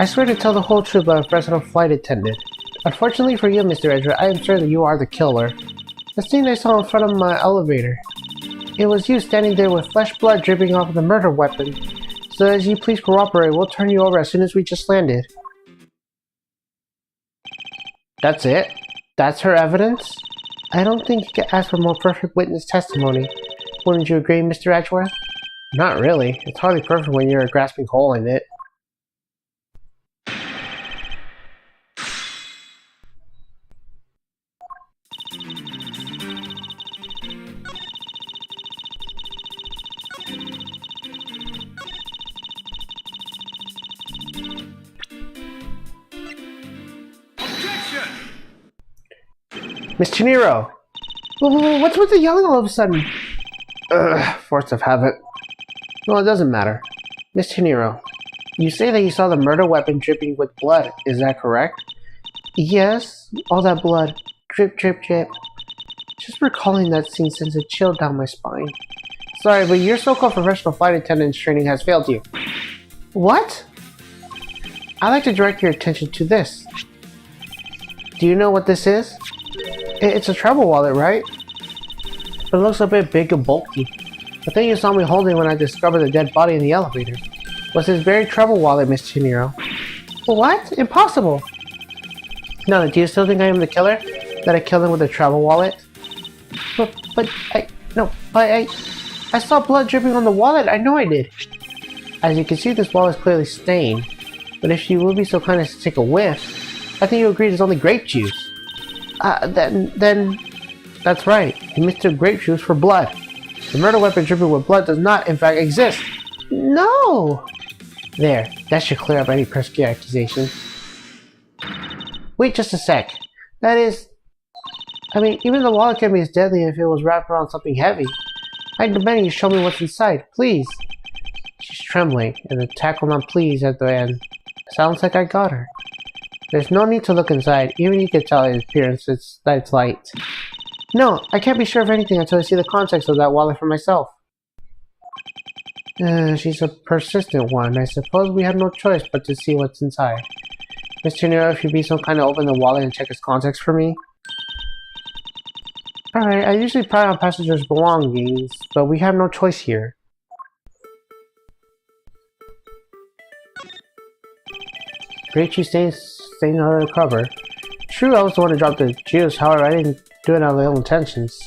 I swear to tell the whole truth about a personal flight attendant. Unfortunately for you, Mr. Edgeworth, I am certain that you are the killer. The scene I saw in front of my elevator. It was you standing there with fresh blood dripping off of the murder weapon. So as you please cooperate, we'll turn you over as soon as we just landed. That's it? That's her evidence? I don't think you can ask for more perfect witness testimony. Wouldn't you agree, Mr. Edgeworth? Not really. It's hardly perfect when you're a grasping hole in it. Miss Chinero! What's with the yelling all of a sudden? Force of habit. Well, it doesn't matter. Miss Chinero, you say that you saw the murder weapon dripping with blood, is that correct? Yes, all that blood. Drip, drip, drip. Just recalling that scene sends a chill down my spine. Sorry, but your so-called professional flight attendant's training has failed you. What? I'd like to direct your attention to this. Do you know what this is? It's a travel wallet, right? It looks a bit big and bulky. The thing you saw me holding when I discovered the dead body in the elevator was this very travel wallet, Miss Chinero. What? Impossible! No, do you still think I am the killer? That I killed him with a travel wallet? I saw blood dripping on the wallet, I know I did. As you can see, this wallet is clearly stained. But if you will be so kind as to take a whiff, I think you agree it's only grape juice. Then... That's right. You mistook grape juice for blood. The murder weapon dripping with blood does not, in fact, exist. No! There. That should clear up any pesky accusation. Wait just a sec. That is... I mean, even the wallet can be as deadly if it was wrapped around something heavy. I demand you show me what's inside, please. She's trembling, and the tackle on please at the end. Sounds like I got her. There's no need to look inside, even you can tell his appearance is light. No, I can't be sure of anything until I see the context of that wallet for myself. She's a persistent one. I suppose we have no choice but to see what's inside. Miss Chinero, if you'd be so kind to open the wallet and check its contents for me. Alright, I usually pry on passengers' belongings, but we have no choice here. Grape juice stained on the cover. True, I was the one who dropped the juice, however, I didn't do it out of ill intentions.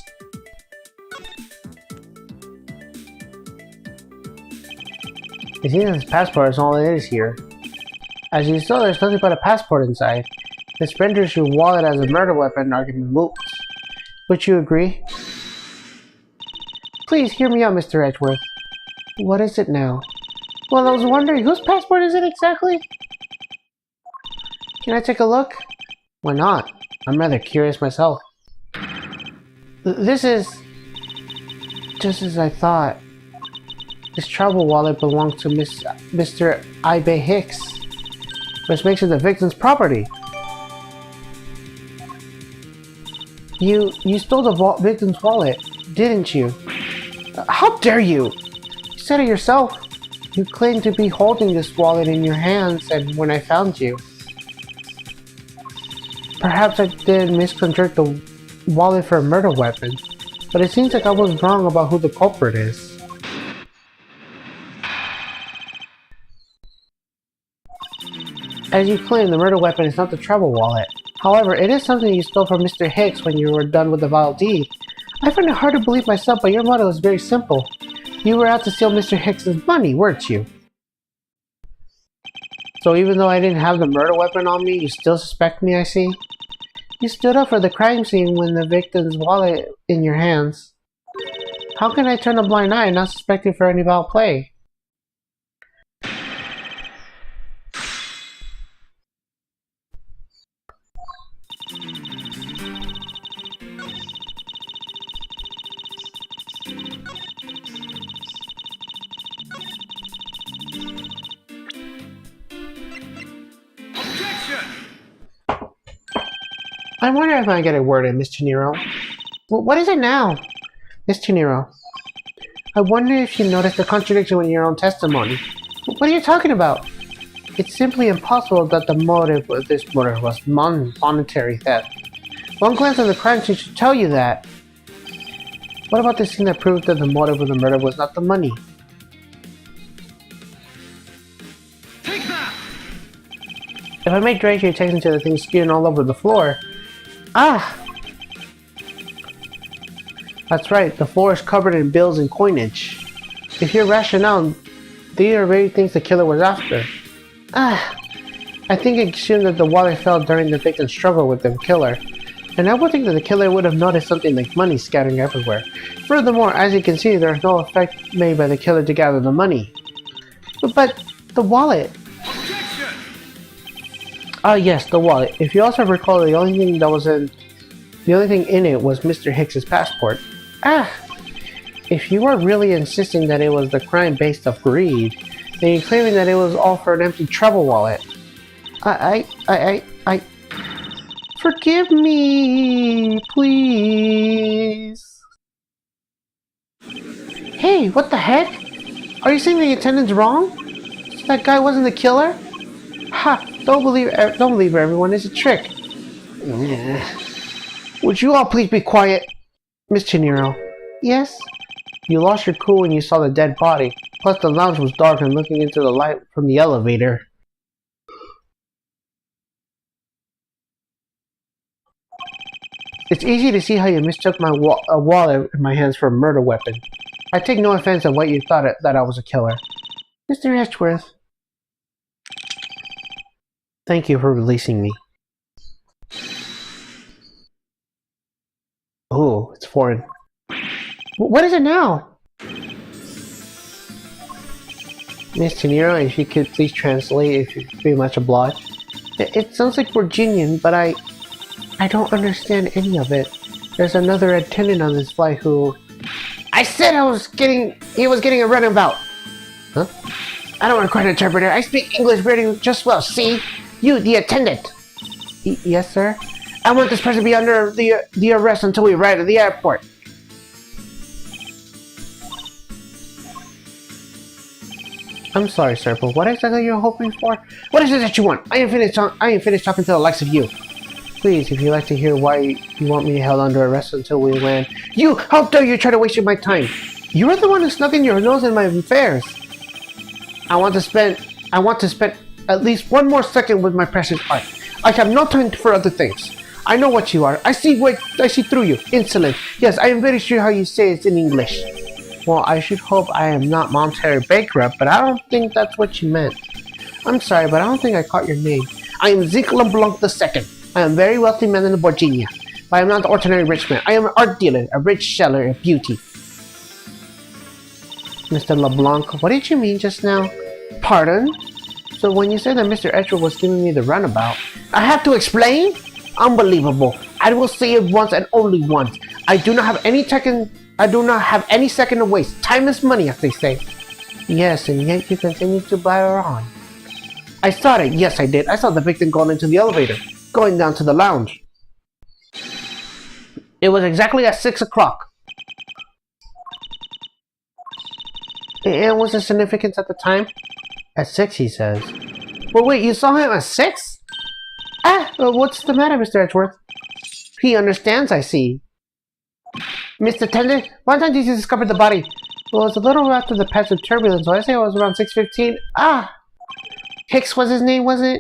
It seems that his passport is all it is here. As you saw, there's nothing but a passport inside. This renders your wallet as a murder weapon argument moot. Would you agree? Please hear me out, Mr. Edgeworth. What is it now? Well, I was wondering, whose passport is it exactly? Can I take a look? Why not? I'm rather curious myself. This is just as I thought. This travel wallet belonged to Mr. Ibe Hicks, which makes it the victim's property. You stole the victim's wallet, didn't you? How dare you! You said it yourself. You claimed to be holding this wallet in your hands and when I found you. Perhaps I did misconstruct the wallet for a murder weapon, but it seems like I was wrong about who the culprit is. As you claim, the murder weapon is not the travel wallet. However, it is something you stole from Mr. Hicks when you were done with the vile deed. I find it hard to believe myself, but your motto is very simple. You were out to steal Mr. Hicks's money, weren't you? So even though I didn't have the murder weapon on me, you still suspect me, I see? You stood up for the crime scene when the victim's wallet in your hands. How can I turn a blind eye not suspecting for any foul play? I wonder if I get a word in, Miss Chinero. What is it now? Miss Chinero, I wonder if you noticed a contradiction in your own testimony. What are you talking about? It's simply impossible that the motive of this murder was monetary theft. One glance at the crime scene should tell you that. What about the scene that proves that the motive of the murder was not the money? Take that! If I make drag your attention to the things spewing all over the floor. Ah! That's right, the floor is covered in bills and coinage. If your rationale, these are very things the killer was after. Ah! I think it assumed that the wallet fell during the victim's struggle with the killer. And I would think that the killer would have noticed something like money scattering everywhere. Furthermore, as you can see, there is no effect made by the killer to gather the money. But the wallet! Objection! Ah yes, the wallet. If you also recall, the only thing in it was Mr. Hicks's passport. Ah! If you are really insisting that it was the crime based off greed, then you're claiming that it was all for an empty travel wallet. Forgive me, please. Hey, what the heck? Are you saying the attendant's wrong? So that guy wasn't the killer? Ha! Don't believe everyone. It's a trick. Would you all please be quiet? Miss Chinero. Yes? You lost your cool when you saw the dead body. Plus the lounge was dark and looking into the light from the elevator. It's easy to see how you mistook my wallet in my hands for a murder weapon. I take no offense at what you thought that I was a killer. Mr. Edgeworth. Thank you for releasing me. Oh, it's foreign. What is it now? Miss Chinero, if you could please translate, if you're pretty much obliged. It sounds like Virginian, but I don't understand any of it. There's another attendant on this flight who... I said he was getting a runabout! Huh? I don't require an interpreter. I speak English very just well, see? You, the attendant! Yes, sir? I want this person to be under the arrest until we arrive at the airport. I'm sorry, sir, but what exactly are you hoping for? What is it that you want? I ain't finished talking to the likes of you. Please, if you'd like to hear why you want me held under arrest until we land. You! How dare you try to waste my time? You were the one who snuck in your nose in my affairs. I want to spend at least one more second with my precious art. I have no time for other things. I know what you are. I see through you. Insolent. Yes, I am very sure how you say it in English. Well, I should hope I am not monetary bankrupt, but I don't think that's what you meant. I'm sorry, but I don't think I caught your name. I am Zeke LeBlanc II. I am a very wealthy man in Virginia, but I am not the ordinary rich man. I am an art dealer, a rich seller of beauty. Mr. LeBlanc, what did you mean just now? Pardon? So when you said that Mr. Edgeworth was giving me the runabout, I have to explain? Unbelievable. I will say it once and only once. I do not have any second to waste. Time is money, as they say. Yes, and yet you continue to blabber on. I saw it. Yes, I did. I saw the victim going into the elevator, going down to the lounge. It was exactly at 6 o'clock. And what's the significance at the time? At 6, he says. Well, wait, you saw him at 6? What's the matter, Mr. Edgeworth? He understands, I see. Mr. Tender, what time did you discover the body? Well, it was a little after the patch of turbulence, so I say it was around 6:15. Hicks was his name, was it?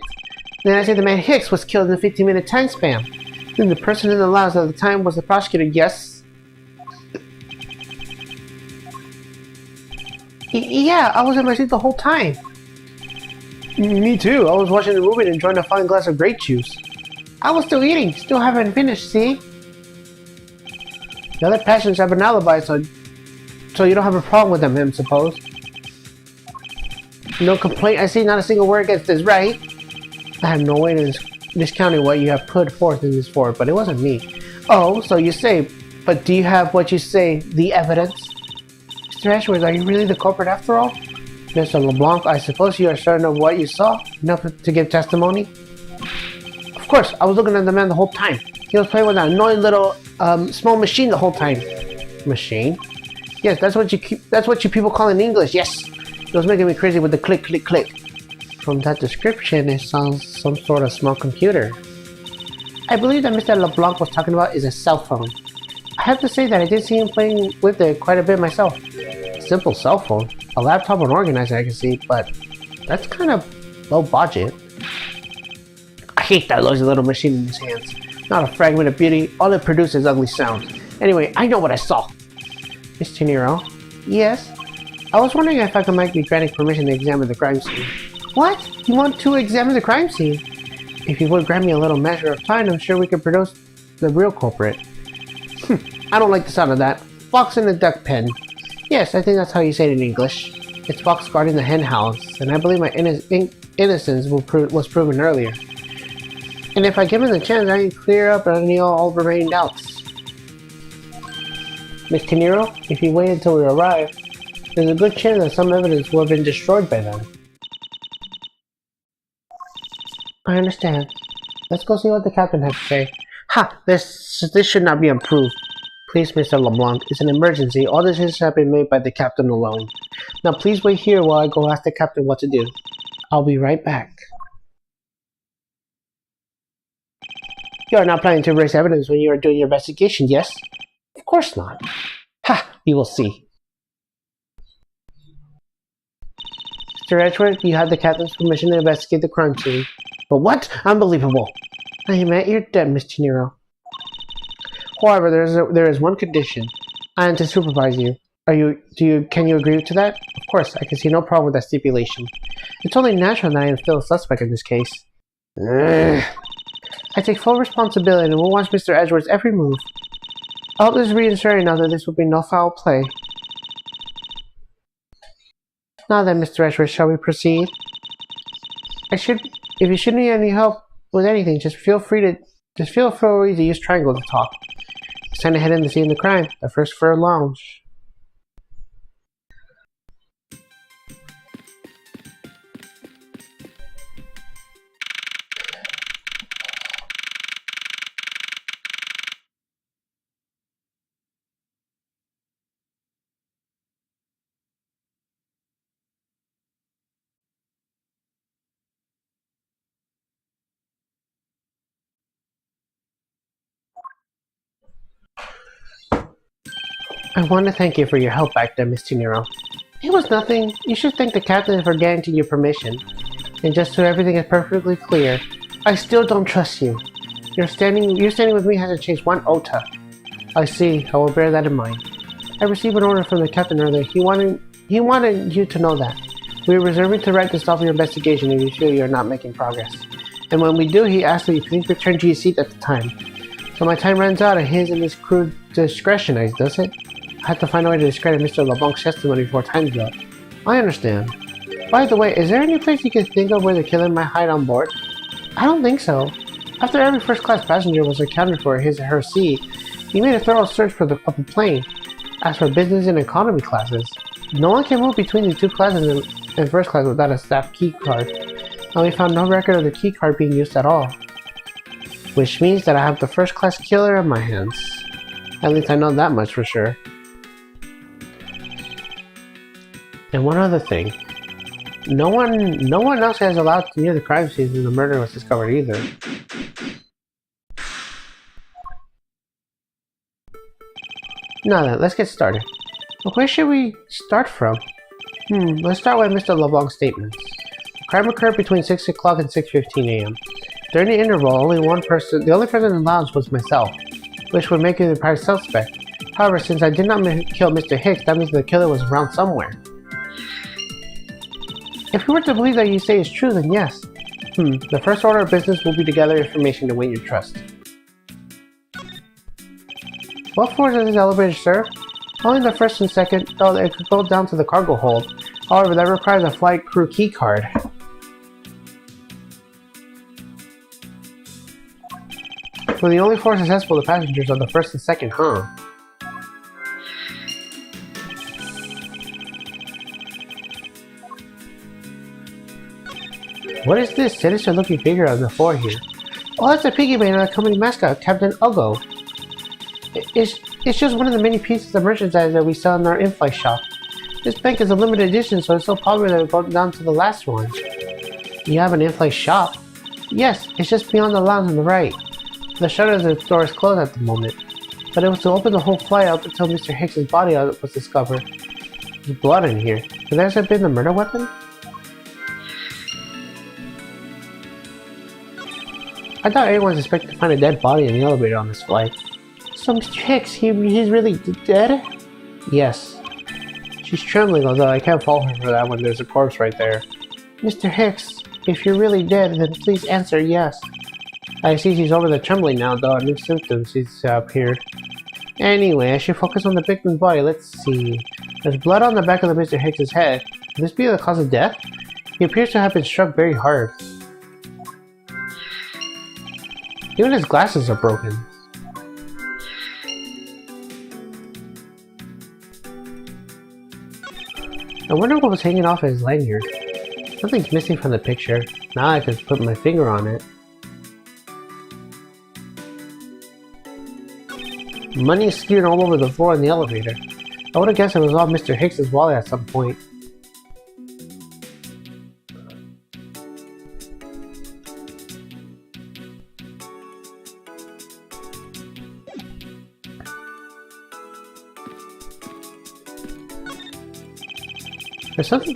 Then I say the man Hicks was killed in a 15-minute time span. Then the person in the lounge at the time was the prosecutor, yes? Yeah, I was in my seat the whole time. Me too. I was watching the movie and enjoying a fine glass of grape juice. I was still eating. Still haven't finished, see? The other patients have an alibi, so you don't have a problem with them, I suppose. No complaint. I see not a single word against this, right? I have no way to discounting what you have put forth in this for, but it wasn't me. Oh, so you say. But do you have what you say, the evidence? Mr. Edgeworth, are you really the culprit after all? Mr. LeBlanc, I suppose you are certain of what you saw? Enough to give testimony? Of course, I was looking at the man the whole time. He was playing with that annoying little small machine the whole time. Machine? Yes, that's what you people call in English, yes! It was making me crazy with the click, click, click. From that description, it sounds some sort of small computer. I believe that Mr. LeBlanc was talking about is a cell phone. I have to say that I did see him playing with it quite a bit myself. A simple cell phone. A laptop and organizer I can see, but that's kind of low budget. I hate that noisy little machine in his hands. Not a fragment of beauty, all it produces is ugly sound. Anyway, I know what I saw. Mr. Nero? Yes? I was wondering if I might be granted permission to examine the crime scene. What? You want to examine the crime scene? If you would grant me a little measure of time, I'm sure we could produce the real culprit. I don't like the sound of that. Fox in the duck pen. Yes, I think that's how you say it in English. It's Fox guarding the hen house, and I believe my innocence was proven earlier. And if I give him the chance, I can clear up any all remaining doubts. Mr. Nero, if you wait until we arrive, there's a good chance that some evidence will have been destroyed by then. I understand. Let's go see what the captain has to say. Ha! This should not be improved. Please, Mr. LeBlanc, it's an emergency. All decisions have been made by the captain alone. Now please wait here while I go ask the captain what to do. I'll be right back. You are not planning to erase evidence when you are doing your investigation, yes? Of course not. Ha! We will see. Mr. Edgeworth, you have the captain's permission to investigate the crime scene. But what? Unbelievable! I admit you're dead, Mr. Nero. However, there is one condition. I am to supervise you. Can you agree to that? Of course, I can see no problem with that stipulation. It's only natural that I am still a suspect in this case. Ugh. I take full responsibility and will watch Mr. Edgeworth's every move. I hope this is reassuring now that this will be no foul play. Now then, Mr. Edgeworth, shall we proceed? If you should need any help with anything, just feel free to use triangle to talk. It's time to head in to see the crime, but first for a lounge. I want to thank you for your help back there, Mr. Nero. It was nothing. You should thank the captain for granting you permission. And just so everything is perfectly clear, I still don't trust you. Your standing with me hasn't changed one iota. I see. I will bear that in mind. I received an order from the captain earlier. He wanted you to know that. We are reserving the right to stop your investigation if you feel you are not making progress. And when we do, he asks that you please return to your seat at the time. So my time runs out at his and his crew discretion, does it? I have to find a way to discredit Mr. LeBlanc's testimony before time's up. I understand. By the way, is there any place you can think of where the killer might hide on board? I don't think so. After every first-class passenger was accounted for his or her seat, He made a thorough search of the plane. As for business and economy classes, no one can move between the two classes in first class without a staff key card. And we found no record of the key card being used at all. Which means that I have the first class killer in my hands. At least I know that much for sure. And one other thing. No one else has allowed near the crime scene when the murder was discovered either. Now then, let's get started. But where should we start from? Let's start with Mr. LeBlanc's statements. The crime occurred between 6 o'clock and 6:15 a.m. During the interval, the only person in the lounge was myself, which would make me the prime suspect. However, since I did not kill Mr. Hicks, that means the killer was around somewhere. If we were to believe that you say is true, then yes. The first order of business will be to gather information to win your trust. What floors does this elevator serve? Only the first and second, though it could go down to the cargo hold. However, that requires a flight crew key card. For the only floors accessible to passengers are the first and second, huh? What is this sinister looking figure on the floor here? Oh, that's a piggy bank of the company mascot, Captain Ugo. It's just one of the many pieces of merchandise that we sell in our in-flight shop. This bank is a limited edition, so it's so popular that we brought it down to the last one. You have an in-flight shop? Yes, it's just beyond the lounge on the right. The shutter of the store is closed at the moment, but it was to open the whole flight up until Mr. Hicks' body was discovered. There's blood in here. Could that have been the murder weapon? I thought everyone was expected to find a dead body in the elevator on this flight. So Mr. Hicks, he's really dead? Yes. She's trembling, although I can't fault her for that when there's a corpse right there. Mr. Hicks, if you're really dead, then please answer yes. I see she's over the trembling now, though a new symptom seems to have appeared. Anyway, I should focus on the victim's body. Let's see. There's blood on the back of Mr. Hicks' head. Could this be the cause of death? He appears to have been struck very hard. Even his glasses are broken. I wonder what was hanging off his lanyard. Something's missing from the picture. Now I can put my finger on it. Money is skewed all over the floor in the elevator. I would have guessed it was all Mr. Hicks' wallet at some point.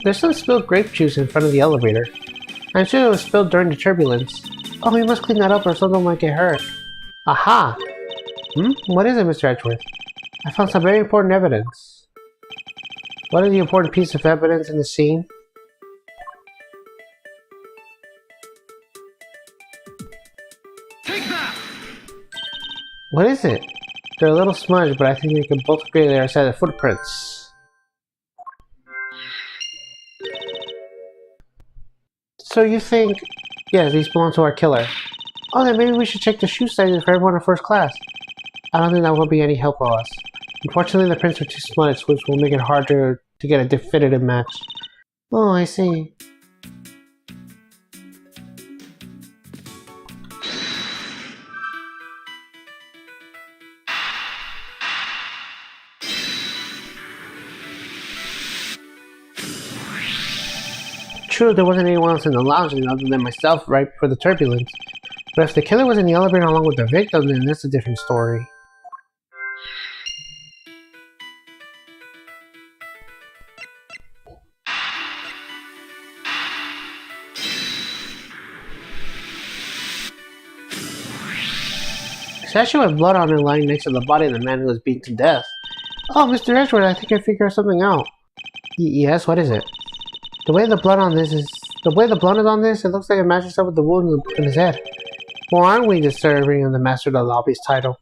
There's some spilled grape juice in front of the elevator. I'm sure it was spilled during the turbulence. Oh, we must clean that up or someone might get hurt. Aha! What is it, Mr. Edgeworth? I found some very important evidence. What is the important piece of evidence in the scene? Take that! What is it? They're a little smudged, but I think we can both agree they are a set of footprints. So you think... Yes, these belong to our killer. Oh, then maybe we should check the shoe sizes for everyone in first class. I don't think that will be any help for us. Unfortunately, the prints are too smudged, which will make it harder to get a definitive match. Oh, I see. True, there wasn't anyone else in the lounge other than myself right before the turbulence. But if the killer was in the elevator along with the victim, then that's a different story. A statue with blood on it lying next to the body of the man who was beaten to death. Oh, Mr. Edgeworth, I think I figured something out. Yes, what is it? The way the blood is on this, it looks like it matches up with the wound in his head. Well, aren't we deserving of the Master of the Lobby's title?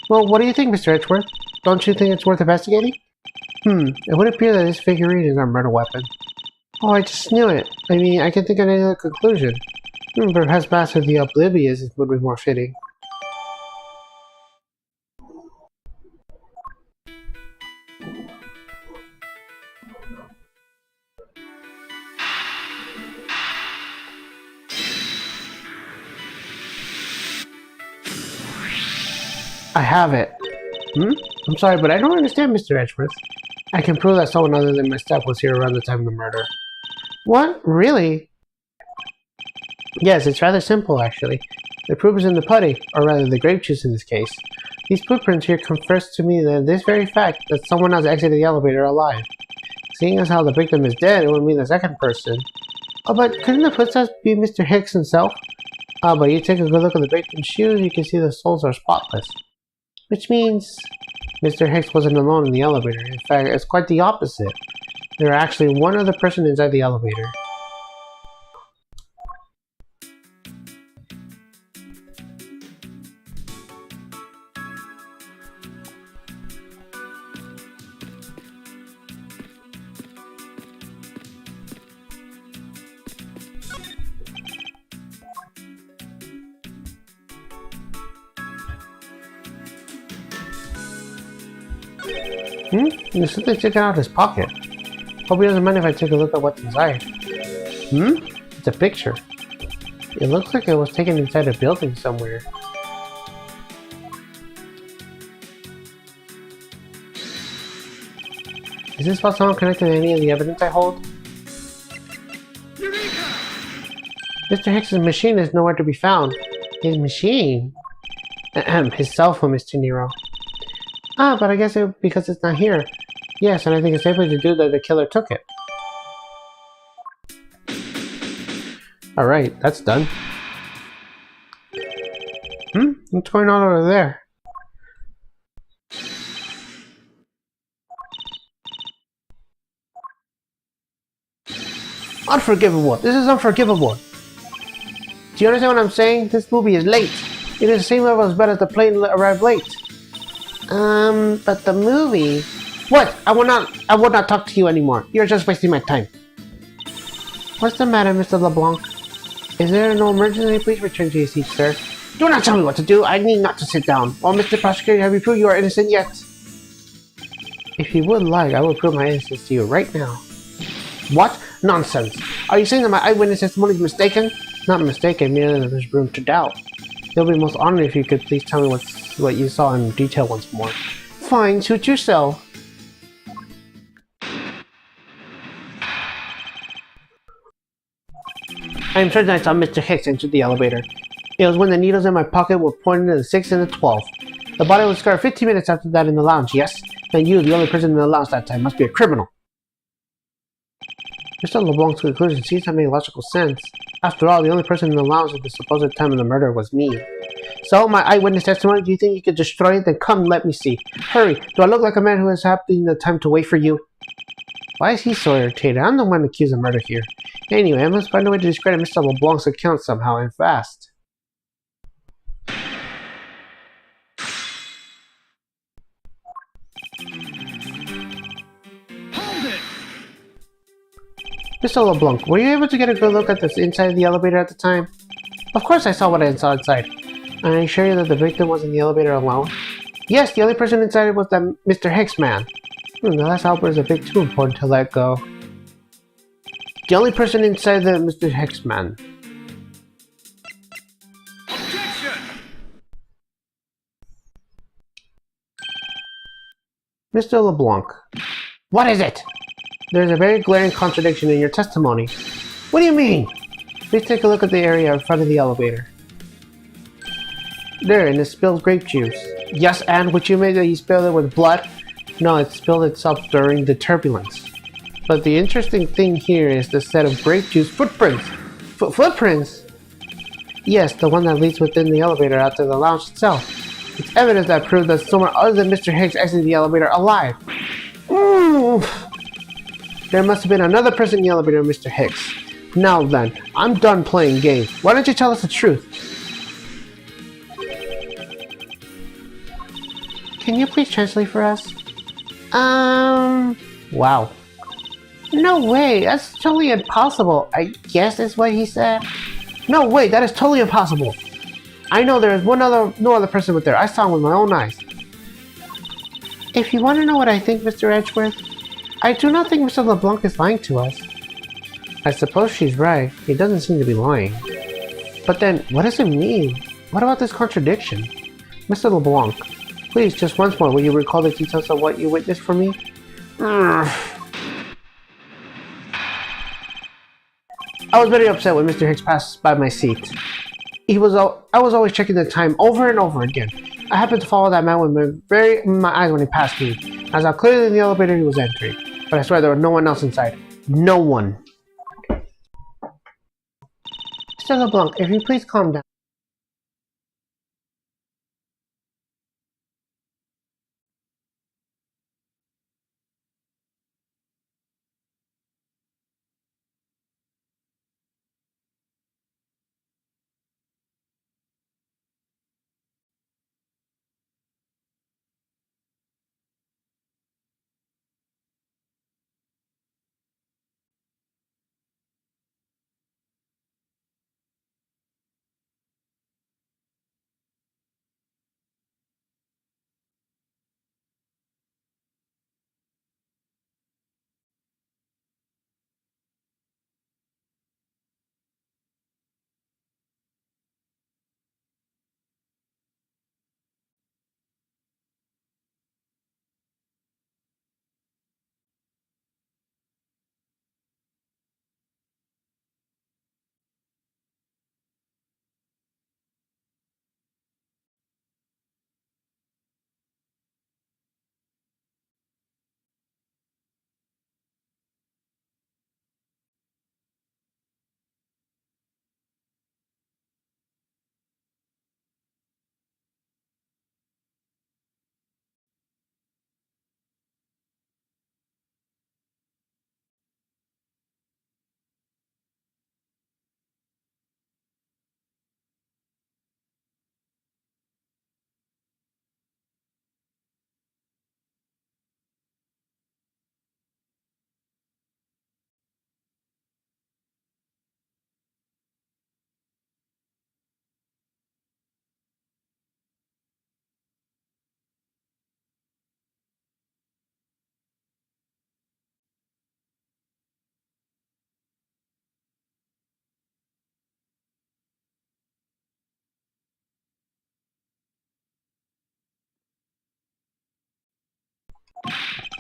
Well, what do you think, Mr. Edgeworth? Don't you think it's worth investigating? It would appear that this figurine is our murder weapon. Oh, I just knew it. I mean, I can think of any other conclusion. Perhaps Master of the Oblivious would be more fitting. I have it. I'm sorry, but I don't understand, Mr. Edgeworth. I can prove that someone other than myself was here around the time of the murder. What? Really? Yes, it's rather simple, actually. The proof is in the putty, or rather the grape juice in this case. These footprints here confess to me that this very fact that someone else exited the elevator alive. Seeing as how the victim is dead, it would mean the second person. Oh, but couldn't the footsteps be Mr. Hicks himself? Oh, but you take a good look at the victim's shoes, you can see the soles are spotless. Which means Mr. Hicks wasn't alone in the elevator. In fact, it's quite the opposite. There are actually one other person inside the elevator. There's something sticking out of his pocket. Hope he doesn't mind if I take a look at what's inside. It's a picture. It looks like it was taken inside a building somewhere. Is this about someone connected to any of the evidence I hold? Eureka! Mr. Hicks's machine is nowhere to be found. His machine? His cell phone, Mr. Nero. Ah, but I guess because it's not here. Yes, and I think it's safer to do that the killer took it. Alright, that's done. What's going on over there? Unforgivable! This is unforgivable! Do you understand what I'm saying? This movie is late! It is the same level as bad as the plane arrived late. But the movie... What? I will not talk to you anymore. You're just wasting my time. What's the matter, Mr. LeBlanc? Is there no emergency? Please return to your seat, sir. Do not tell me what to do. I need not to sit down. Well, Mr. Prosecutor, have you proved you are innocent yet? If you would like, I will prove my innocence to you right now. What? Nonsense. Are you saying that my eyewitness testimony is mistaken? Not mistaken, merely that there's room to doubt. It would be most honored if you could please tell me what you saw in detail once more. Fine, suit yourself. I am certain I saw Mr. Hicks enter the elevator. It was when the needles in my pocket were pointing to the 6th and the 12th. The body was discovered 15 minutes after that in the lounge, yes? And you, the only person in the lounge that time, must be a criminal. Mr. LeBlanc's conclusion seems to make logical sense. After all, the only person in the lounge at the supposed time of the murder was me. So, my eyewitness testimony, do you think you could destroy it? Then come, let me see. Hurry, do I look like a man who is having the time to wait for you? Why is he so irritated? I'm the one accused of murder here. Anyway, I must find a way to discredit Mr. LeBlanc's account somehow, and fast. Hold it! Mr. LeBlanc, were you able to get a good look at the inside of the elevator at the time? Of course I saw what I saw inside. And I assure you that the victim was in the elevator alone? Yes, the only person inside was that Mr. Hicks man. The last helper is a bit too important to let go. The only person inside the Mr. Hicks man. Objection! Mr. LeBlanc. What is it? There's a very glaring contradiction in your testimony. What do you mean? Please take a look at the area in front of the elevator. There, in the spilled grape juice. Yes, and would you mean that you spilled it with blood? No, it spilled itself during the turbulence. But the interesting thing here is the set of grape juice footprints. Footprints? Yes, the one that leads within the elevator out to the lounge itself. It's evidence that proves that someone other than Mr. Hicks exited the elevator alive. There must have been another person in the elevator, Mr. Hicks. Now then, I'm done playing games. Why don't you tell us the truth? Can you please translate for us? Wow. No way, that's totally impossible. I guess is what he said. No way, that is totally impossible. I know there is no other person with there. I saw him with my own eyes. If you want to know what I think, Mr. Edgeworth, I do not think Mr. LeBlanc is lying to us. I suppose she's right. He doesn't seem to be lying. But then, what does it mean? What about this contradiction? Mr. LeBlanc, Please, just once more, will you recall the details of what you witnessed for me? I was very upset when Mr. Hicks passed by my seat. I was always checking the time over and over again. I happened to follow that man with my eyes when he passed me. I saw clearly in the elevator he was entering, but I swear there was no one else inside. No one. Mr. LeBlanc, if you please calm down.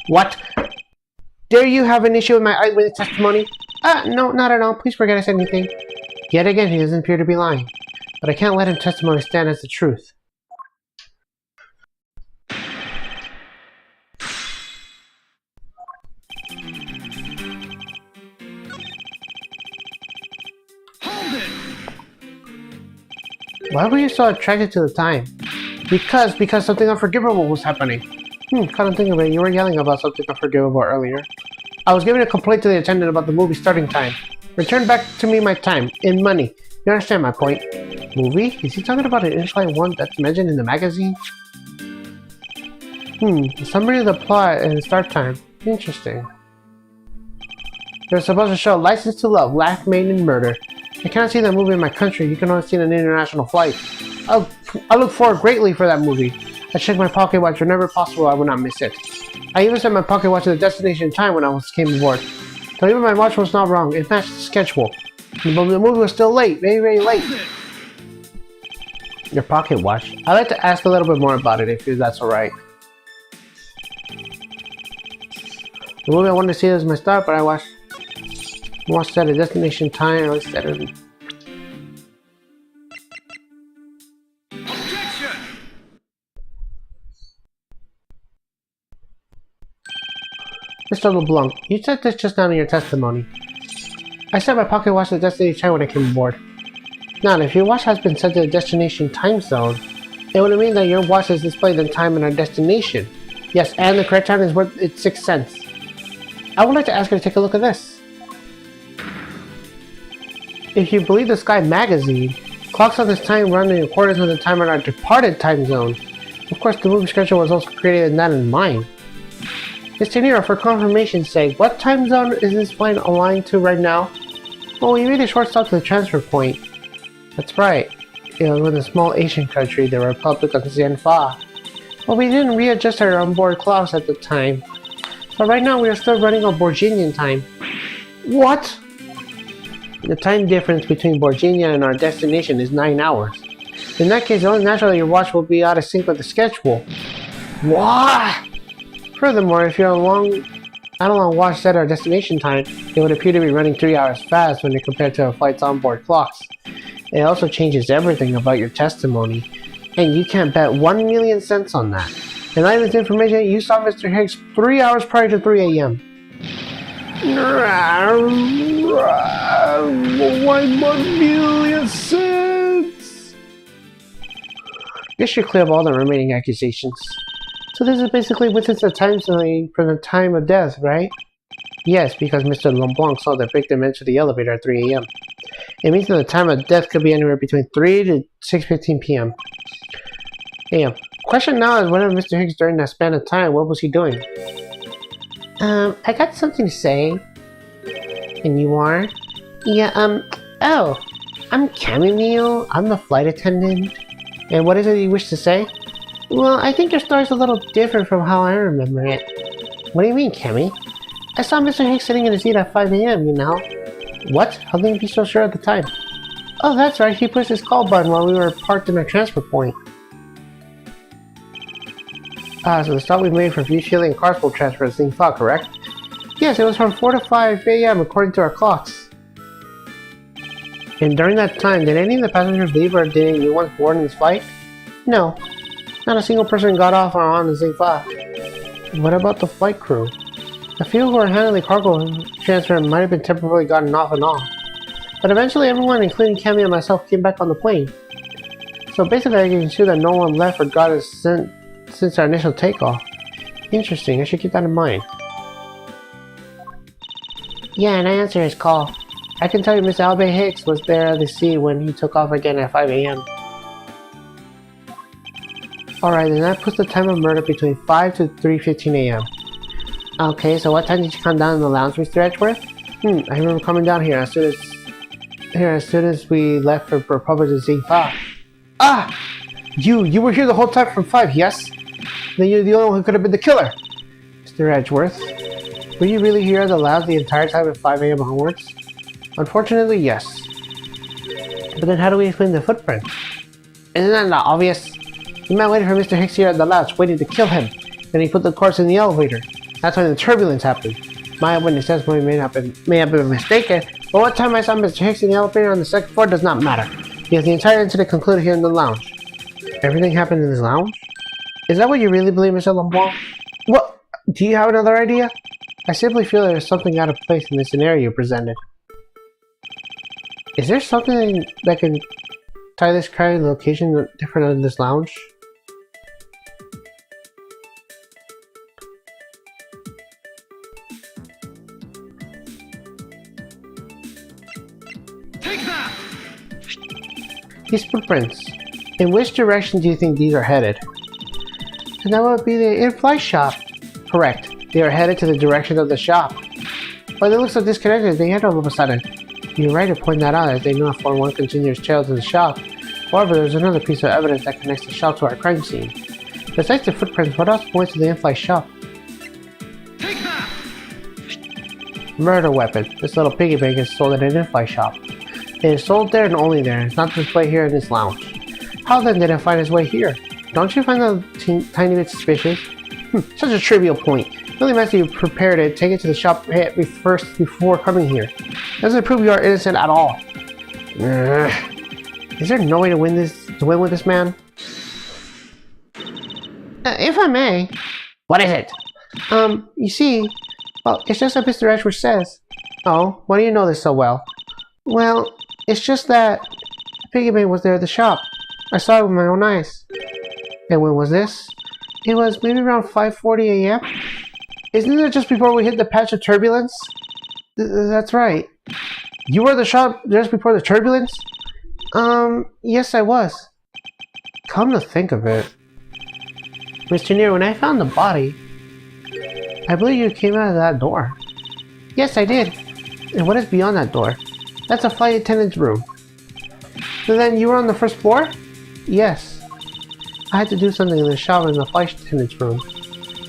What? Dare you have an issue with my eyewitness testimony? No, not at all. Please forget I said anything. Yet again, he doesn't appear to be lying. But I can't let his testimony stand as the truth. Hold it! Why were you so attracted to the time? Because something unforgivable was happening. Come to think of it, you were yelling about something unforgivable earlier. I was giving a complaint to the attendant about the movie starting time. Return back to me my time, in money. You understand my point? Movie? Is he talking about an initial one that's mentioned in the magazine? The summary of the plot and start time. Interesting. They're supposed to show License to Love, Laugh Made in Murder. I cannot see that movie in my country, you can only see it on international flight. I look forward greatly for that movie. I checked my pocket watch whenever possible, I would not miss it. I even set my pocket watch to the destination time when I came aboard. So even my watch was not wrong, it matched the schedule. But the movie was still late, very, very late. Your pocket watch? I'd like to ask a little bit more about it if that's alright. The movie I wanted to see is my start, but I watched at a destination time, I set it. Objection! Mr. LeBlanc, you said this just now in your testimony. I set my pocket watch to the destination time when I came aboard. Now, if your watch has been set to the destination time zone, it would mean that your watch is displayed the time in our destination. Yes, and the correct time is worth its 6 cents. I would like to ask you to take a look at this. If you believe the Sky magazine, clocks on this time run in accordance with the time in our departed time zone. Of course, the movie schedule was also created with that in mind. Mr. Nero, for confirmation's sake, what time zone is this plane aligned to right now? Well, we made a short stop to the transfer point. That's right. It was in a small Asian country, the Republic of Xianfa. Well, we didn't readjust our onboard clocks at the time. So right now we are still running on Borginian time. What? The time difference between Borginia and our destination is 9 hours. In that case, it's only natural that your watch will be out of sync with the schedule. What? Furthermore, if you're at a long watch set or destination time, it would appear to be running 3 hours fast when compared to a flight's onboard clocks. It also changes everything about your testimony, and you can't bet 1,000,000 cents on that. And I have this information, you saw Mr. Hicks 3 hours prior to 3 a.m. Why 1,000,000 cents? This should clear up all the remaining accusations. So this is basically within the time zone from the time of death, right? Yes, because Mr. LeBlanc saw the victim enter the elevator at 3 a.m. It means that the time of death could be anywhere between 3 to 6:15 p.m. Question now is whether Mr. Hicks during that span of time, what was he doing? I got something to say. And you are? Yeah, oh, I'm Camille. I'm the flight attendant. And what is it you wish to say? Well, I think your story's a little different from how I remember it. What do you mean, Cammy? I saw Mr. Hicks sitting in his seat at 5 a.m., you know. What? How can you be so sure at the time? Oh, that's right, he pushed his call button while we were parked in our transfer point. So the stop we made for refueling and carpool transfer is Zing Fa, correct? Yes, it was from 4 to 5 a.m. according to our clocks. And during that time, did any of the passengers leave or did anyone board in this flight? No. Not a single person got off or on the Zing Fa. What about the flight crew? A few who were handling the cargo transfer might have been temporarily gotten off and on. But eventually everyone, including Cammy and myself, came back on the plane. So basically I can ensure that no one left or got us since our initial takeoff. Interesting, I should keep that in mind. Yeah, and I answered his call. I can tell you Mr. Albert Hicks was there at the seat when he took off again at 5 a.m. Alright, then that puts the time of murder between 5 to 3:15 a.m. Okay, so what time did you come down in the lounge, Mr. Edgeworth? I remember coming down here as soon as we left for Republic of Zing Fa. Ah! You were here the whole time from 5, yes? Then you're the only one who could have been the killer! Mr. Edgeworth, were you really here at the lounge the entire time at 5 a.m. onwards? Unfortunately, yes. But then how do we explain the footprint? Isn't that not obvious? The man waited for Mr. Hicks here at the lounge, waiting to kill him. Then he put the corpse in the elevator. That's when the turbulence happened. My witness testimony may have been mistaken, but what time I saw Mr. Hicks in the elevator on the second floor does not matter, because the entire incident concluded here in the lounge. Everything happened in this lounge? Is that what you really believe, Mr. LeBlanc? What? Do you have another idea? I simply feel there is something out of place in the scenario you presented. Is there something that can tie this crime location different than this lounge? Take that! These footprints. In which direction do you think these are headed? And that would be the in-flight shop. Correct. They are headed to the direction of the shop. But they look so disconnected, they had all of a sudden. You're right to point that out, as they know if one continuous trail to the shop. However, there's another piece of evidence that connects the shop to our crime scene. Besides the footprints, what else points to the in-flight shop? Take that! Murder weapon. This little piggy bank is sold at an in-flight shop. It is sold there and only there. It's not displayed here in this lounge. How then did it find its way here? Don't you find that tiny bit suspicious? Such a trivial point. It really matters you prepared it, take it to the shop first before coming here. Doesn't prove you are innocent at all. Is there no way to win with this man? If I may. What is it? You see, well, it's just what Mr. Edgeworth says. Oh, why do you know this so well? Well, it's just that Piggy Bank was there at the shop. I saw it with my own eyes. And when was this? It was maybe around 5:40 a.m. Isn't it just before we hit the patch of turbulence? That's right. You were at the shop just before the turbulence? Yes I was. Come to think of it. Mr. Neer, when I found the body, I believe you came out of that door. Yes, I did. And what is beyond that door? That's a flight attendant's room. So then you were on the first floor? Yes. I had to do something in the shop in the flight attendant's room.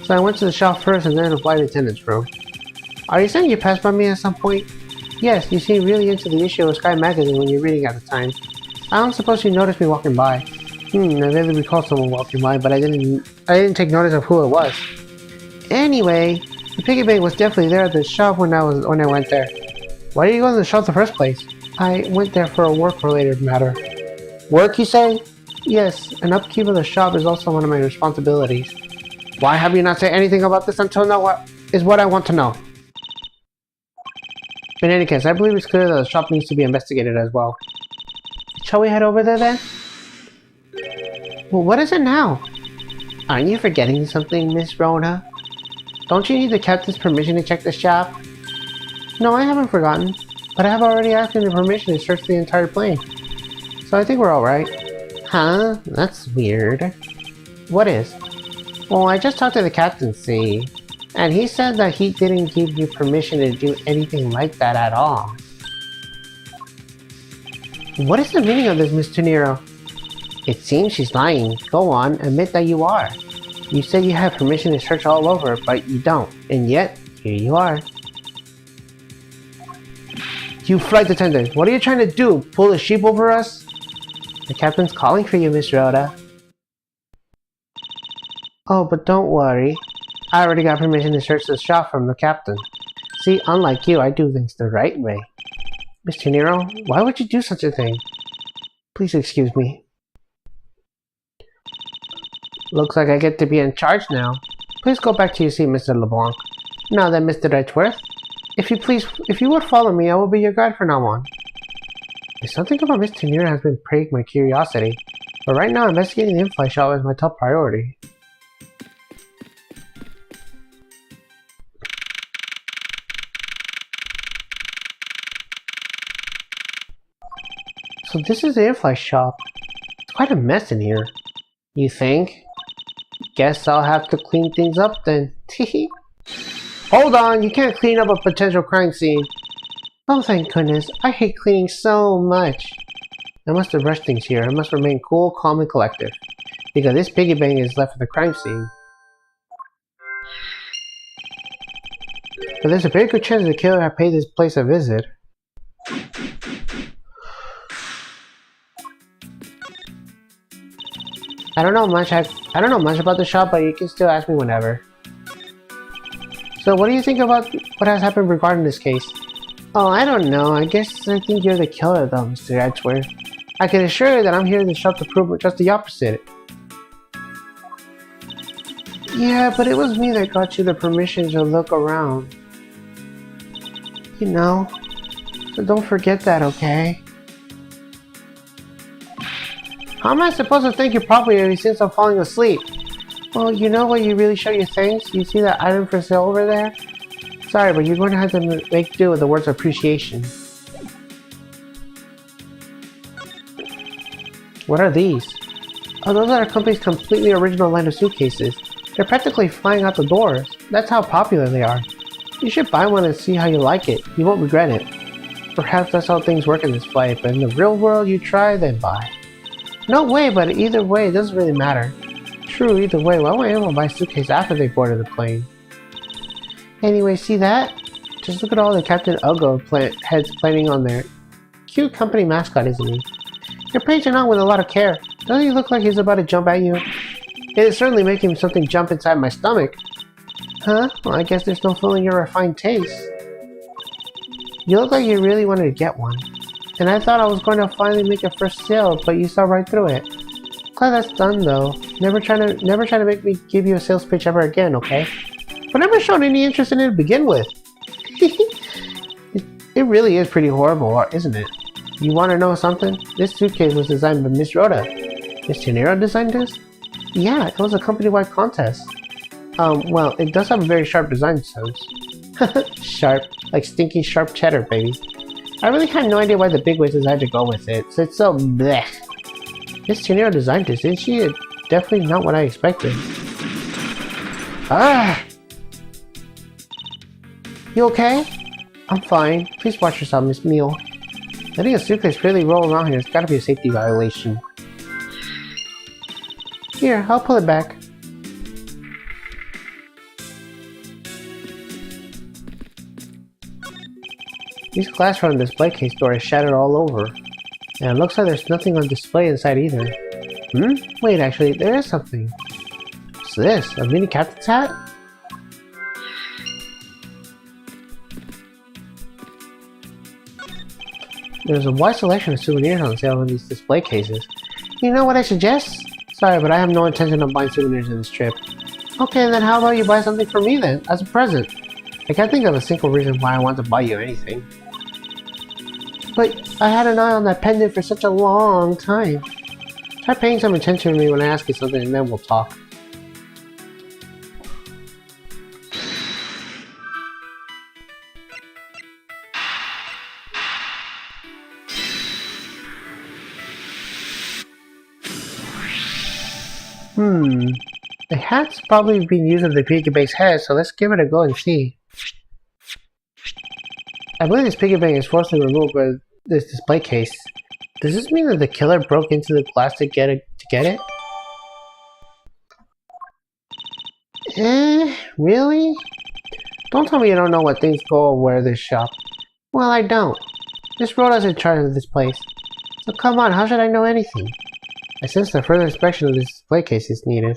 So I went to the shop first and then the flight attendant's room. Are you saying you passed by me at some point? Yes, you seemed really into the issue of Sky Magazine when you were reading at the time. I don't suppose you noticed me walking by. I really recall someone walking by, but I didn't take notice of who it was. Anyway, the piggy bank was definitely there at the shop when I went there. Why did you go to the shop in the first place? I went there for a work-related matter. Work, you say? Yes, and upkeep of the shop is also one of my responsibilities. Why have you not said anything about this until now? What is what I want to know. In any case, I believe it's clear that the shop needs to be investigated as well. Shall we head over there then? Well, what is it now? Aren't you forgetting something, Miss Rona? Don't you need the captain's permission to check the shop? No, I haven't forgotten, but I have already asked him the permission to search the entire plane. So I think we're alright. Huh? That's weird. What is? Well, I just talked to the captain, see, and he said that he didn't give you permission to do anything like that at all. What is the meaning of this, Miss Tunero? It seems she's lying. Go on, admit that you are. You said you have permission to search all over, but you don't, and yet, here you are. You flight attendant, what are you trying to do? Pull the sheep over us? The captain's calling for you, Miss Rhoda. Oh, but don't worry. I already got permission to search the shop from the captain. See, unlike you, I do things the right way. Miss Tunero, why would you do such a thing? Please excuse me. Looks like I get to be in charge now. Please go back to your seat, Mr. LeBlanc. Now then, Mr. Edgeworth. If you would follow me, I will be your guide from now on. There's something about Miss Tunero has been plaguing my curiosity, but right now investigating the in-flight shop is my top priority. So this is the in-flight shop. It's quite a mess in here. You think? Guess I'll have to clean things up then. Teehee. Hold on, you can't clean up a potential crime scene. Oh, thank goodness. I hate cleaning so much. I must have rushed things here. I must remain cool, calm, and collective. Because this piggy bank is left for the crime scene. But there's a very good chance the killer had paid this place a visit. I don't know much about the shop, but you can still ask me whenever. So what do you think about what has happened regarding this case? Oh, I don't know. I think you're the killer though, Mr. Edgeworth. I can assure you that I'm here in the shop to prove just the opposite. Yeah, but it was me that got you the permission to look around. You know, so don't forget that, okay? How am I supposed to thank you properly since I'm falling asleep? Well, you know what you really show your thanks? You see that item for sale over there? Sorry, but you're going to have to make do with the words of appreciation. What are these? Oh, those are our company's completely original line of suitcases. They're practically flying out the doors. That's how popular they are. You should buy one and see how you like it. You won't regret it. Perhaps that's how things work in this flight, but in the real world you try, then buy. No way, but either way, it doesn't really matter. True, either way, why would anyone buy a suitcase after they boarded the plane? Anyway, see that? Just look at all the Captain Ugo heads planning on there. Cute company mascot, isn't he? You're paging on with a lot of care. Doesn't he look like he's about to jump at you? It is certainly making something jump inside my stomach. Huh? Well, I guess there's no fooling your refined taste. You look like you really wanted to get one. And I thought I was going to finally make a first sale, but you saw right through it. Glad that's done though. Never try to make me give you a sales pitch ever again, okay? But never shown any interest in it to begin with. It really is pretty horrible, isn't it? You want to know something? This suitcase was designed by Miss Rhoda. Miss Tunero designed this? Yeah, it was a company-wide contest. Well, it does have a very sharp design sense. Sharp, like stinky sharp cheddar, baby. I really had no idea why the bigwigs decided to go with it, so it's so bleh. Miss Tunero designed this, isn't she? Definitely not what I expected. Ah! You okay? I'm fine. Please watch yourself, Miss Meal. Letting a suitcase really roll around here has gotta be a safety violation. Here, I'll pull it back. These glass from the display case door is shattered all over, and it looks like there's nothing on display inside either. Wait, actually, there is something. What's this? A mini captain's hat? There's a wide selection of souvenirs on sale in these display cases. You know what I suggest? Sorry, but I have no intention of buying souvenirs in this trip. Okay, then how about you buy something for me then, as a present? I can't think of a single reason why I want to buy you anything. But I had an eye on that pendant for such a long time. Try paying some attention to me when I ask you something and then we'll talk. The hat's probably been used with the piggy bank's head, so let's give it a go and see. I believe this piggy bank is forcibly removed by this display case. Does this mean that the killer broke into the glass to get it? Really? Don't tell me you don't know what things go over at this shop. Well, I don't. Miss Rhoda's in charge of this place. So come on, how should I know anything? I sense that further inspection of this display case is needed.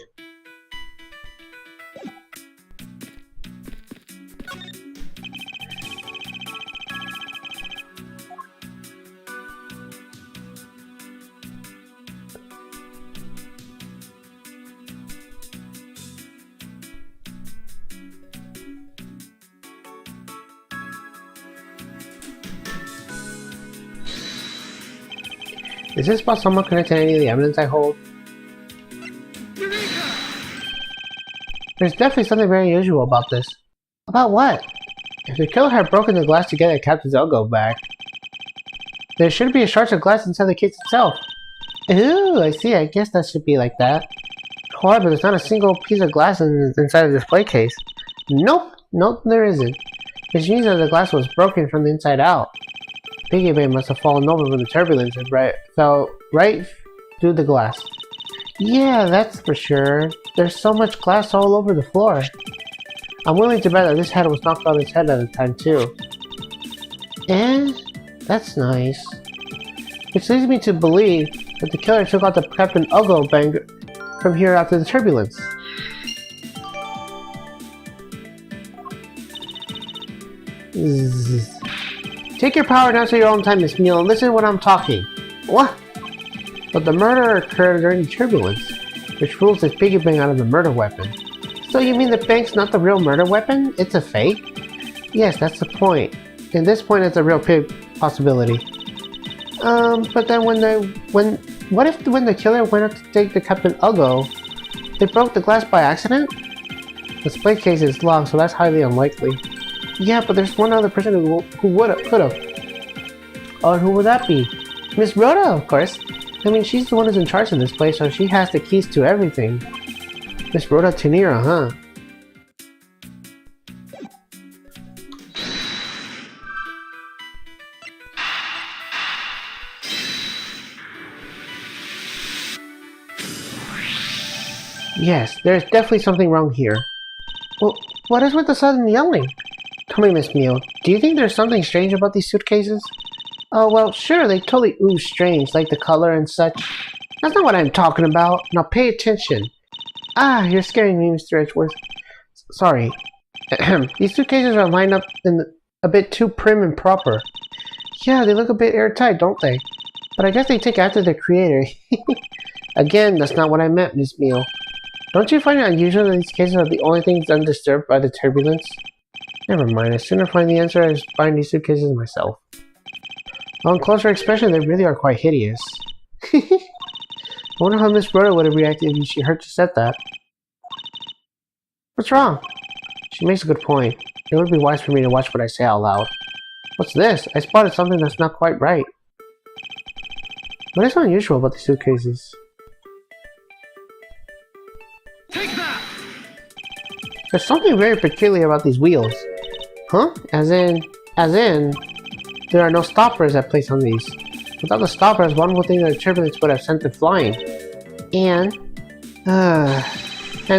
Is this spot somewhat connected to any of the evidence I hold? There's definitely something very unusual about this. About what? If the killer had broken the glass to get the Captain's Elgo back, there should be a shards of glass inside the case itself. Ooh, I see. I guess that should be like that. Why, but there's not a single piece of glass inside the display case. Nope, there isn't. Which means that the glass was broken from the inside out. Piggy bank must have fallen over from the turbulence and fell right through the glass. Yeah, that's for sure. There's so much glass all over the floor. I'm willing to bet that this head was knocked on its head at the time too. That's nice. Which leads me to believe that the killer took out the Captain Ugo bank from here after the turbulence. Zzz. Take your power down to your own time, Miss Neal, and listen when I'm talking. What? But the murder occurred during the turbulence, which rules this piggy bank out of the murder weapon. So you mean the bank's not the real murder weapon? It's a fake? Yes, that's the point. In this point, it's a real possibility. But then when the killer went up to take the Captain Ugo, they broke the glass by accident? The display case is locked, so that's highly unlikely. Yeah, but there's one other person who could have. Oh, who would that be? Miss Rhoda, of course. I mean, she's the one who's in charge of this place, so she has the keys to everything. Miss Rhoda Tenera, huh? Yes, there's definitely something wrong here. Well, what is with the sudden yelling? Tell me, Miss Neal, do you think there's something strange about these suitcases? Oh, well, sure, they totally ooze strange, like the color and such. That's not what I'm talking about. Now pay attention. Ah, you're scaring me, Mr. Edgeworth. Sorry. These suitcases are lined up a bit too prim and proper. Yeah, they look a bit airtight, don't they? But I guess they take after their creator. Again, that's not what I meant, Miss Neal. Don't you find it unusual that these cases are the only things undisturbed by the turbulence? Never mind, I'd sooner find the answer as buying these suitcases myself. On closer inspection, they really are quite hideous. I wonder how Miss Rhoda would have reacted if she heard you said that. What's wrong? She makes a good point. It would be wise for me to watch what I say out loud. What's this? I spotted something that's not quite right. What is so unusual about these suitcases? Take that! There's something very peculiar about these wheels. Huh? As in, there are no stoppers at place on these. Without the stoppers, one would think that the turbulence would have sent it flying. And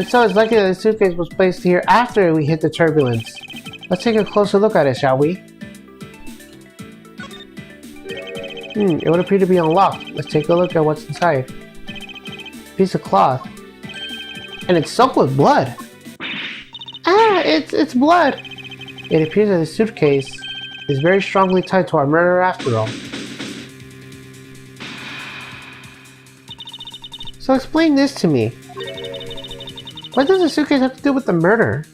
so it's likely that the suitcase was placed here after we hit the turbulence. Let's take a closer look at it, shall we? It would appear to be unlocked. Let's take a look at what's inside. piece of cloth. And it's soaked with blood. Ah, it's blood. It appears that the suitcase is very strongly tied to our murder after all. So explain this to me. What does the suitcase have to do with the murder?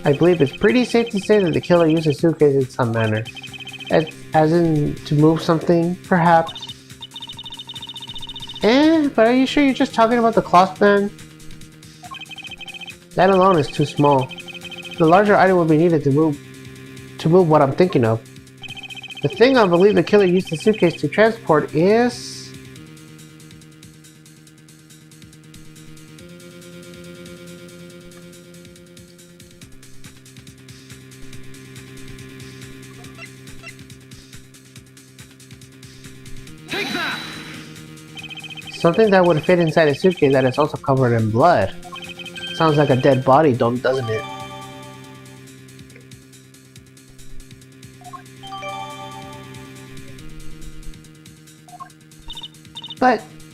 I believe it's pretty safe to say that the killer used the suitcase in some manner. As in, to move something, perhaps. But are you sure you're just talking about the cloth then? That alone is too small. The larger item would be needed to move what I'm thinking of. The thing I believe the killer used the suitcase to transport is... Take that! something that would fit inside a suitcase that is also covered in blood. Sounds like a dead body, doesn't it?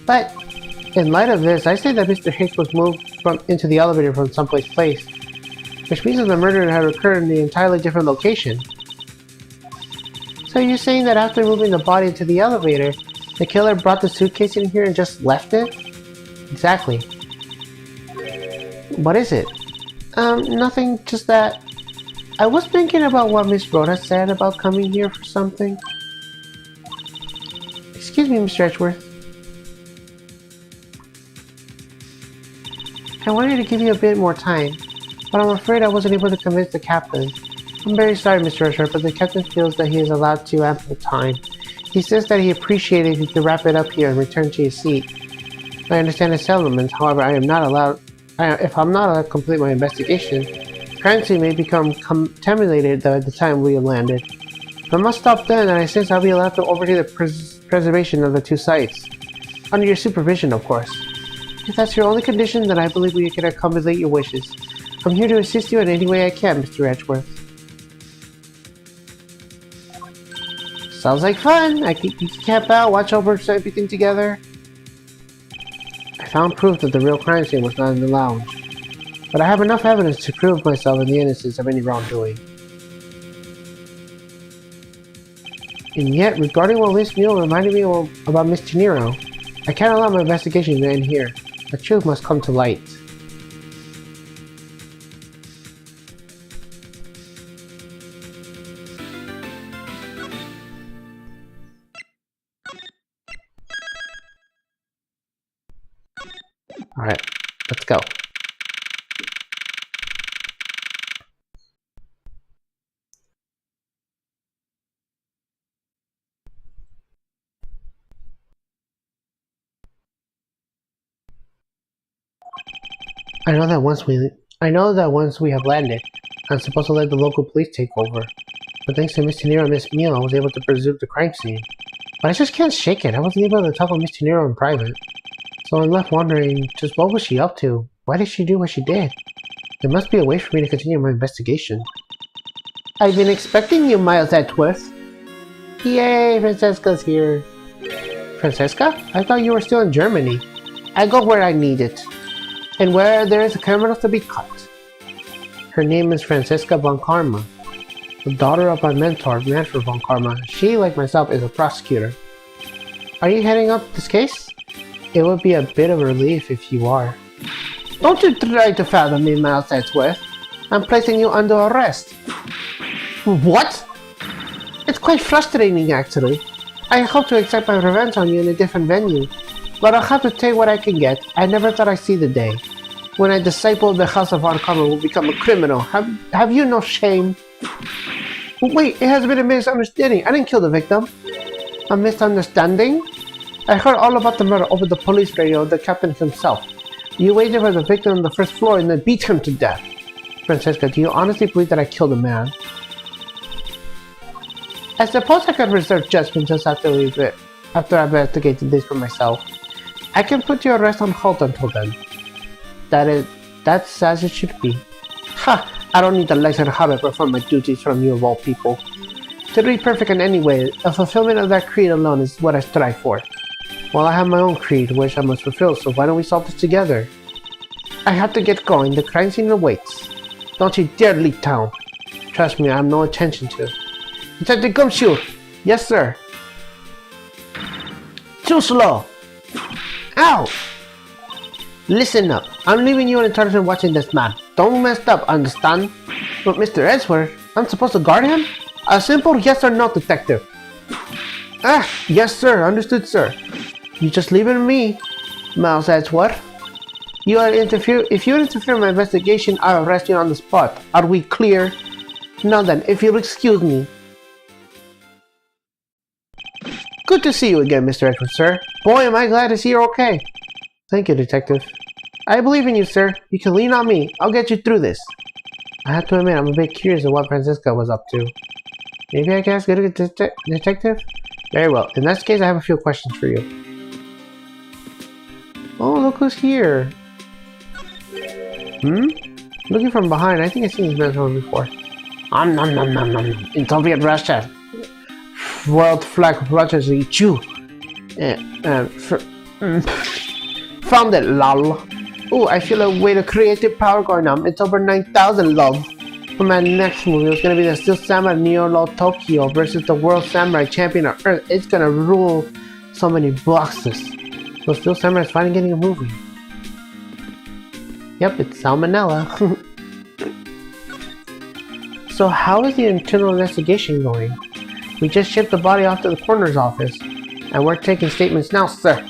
But, in light of this, I say that Mr. Hicks was moved into the elevator from someplace place, which means that the murder had occurred in an entirely different location. So you're saying that after moving the body into the elevator, the killer brought the suitcase in here and just left it? Exactly. What is it? Nothing, just that... I was thinking about what Miss Rhoda said about coming here for something. Excuse me, Mr. Edgeworth. I wanted to give you a bit more time, but I'm afraid I wasn't able to convince the captain. I'm very sorry, Mr. Edgeworth, but the captain feels that he is allowed to ample time. He says that he appreciated if you could wrap it up here and return to his seat. I understand his sentiments, however, if I'm not allowed to complete my investigation, crime scene may become contaminated by the time we have landed. If I must stop then, and I sense I'll be allowed to oversee the preservation of the two sites. Under your supervision, of course. If that's your only condition, then I believe we can accommodate your wishes. I'm here to assist you in any way I can, Mr. Edgeworth. Sounds like fun! You can camp out, watch over everything together. I found proof that the real crime scene was not in the lounge, but I have enough evidence to prove myself in the innocence of any wrongdoing. And yet, regarding what Miss Mule reminded me about Miss Gennaro, I can't allow my investigation to end here. The truth must come to light. Alright, let's go. I know that once we have landed, I'm supposed to let the local police take over. But thanks to Miss Gennaro and Miss Mule, I was able to preserve the crime scene. But I just can't shake it. I wasn't able to talk with Miss Gennaro in private. So I'm left wondering, just what was she up to? Why did she do what she did? There must be a way for me to continue my investigation. I've been expecting you, Miles Edgeworth. Yay, Francesca's here. Francesca? I thought you were still in Germany. I go where I need it. And where there is a criminal to be caught. Her name is Francesca von Karma, the daughter of my mentor, Manfred von Karma. She, like myself, is a prosecutor. Are you heading up this case? It would be a bit of a relief if you are. Don't you try to fathom me, Miles Edgeworth. I'm placing you under arrest. What? It's quite frustrating, actually. I hope to accept my revenge on you in a different venue. But I'll have to take what I can get. I never thought I'd see the day when a disciple of the House of Von Karma will become a criminal. Have you no shame? Wait, it has been a misunderstanding. I didn't kill the victim. A misunderstanding? I heard all about the murder over the police radio of the captain himself. You waited for the victim on the first floor and then beat him to death. Francesca, do you honestly believe that I killed a man? I suppose I could reserve judgment just after I investigated this for myself. I can put your arrest on hold until then. That's as it should be. Ha! I don't need the lesson how to perform my duties from you of all people. To be perfect in any way, a fulfillment of that creed alone is what I strive for. Well, I have my own creed, which I must fulfill, so why don't we solve this together? I have to get going. The crime scene awaits. Don't you dare leave town. Trust me, I have no intention to. Detective Gumshoe! Yes, sir. Too slow! Ow! Listen up. I'm leaving you in charge of watching this man. Don't mess up, understand? But Mr. Edgeworth, I'm supposed to guard him? A simple yes or no, detective. Ah, yes, sir. Understood, sir. You just leave it to me, Miles Edgeworth. If you interfere in my investigation, I'll arrest you on the spot. Are we clear? Now then, if you'll excuse me. Good to see you again, Mr. Edgeworth, sir. Boy, am I glad to see you're okay. Thank you, detective. I believe in you, sir. You can lean on me. I'll get you through this. I have to admit, I'm a bit curious of what Francisca was up to. Maybe I can ask a detective? Very well. In that case, I have a few questions for you. Oh, look who's here. Looking from behind, I think I've seen this man from before. Nom nom nom nom. In Soviet Russia. World flag Russians eat you. Found it, lol. Ooh, I feel a weight of creative power going on. It's over 9,000, lol. For my next movie, it's gonna be the Steel Samurai Neo Tokyo versus the World Samurai Champion of Earth. It's gonna rule so many boxes. So Steel Samurai is finally getting a movie. Yep, it's salmonella. So how is the internal investigation going? We just shipped the body off to the coroner's office, and we're taking statements now, sir.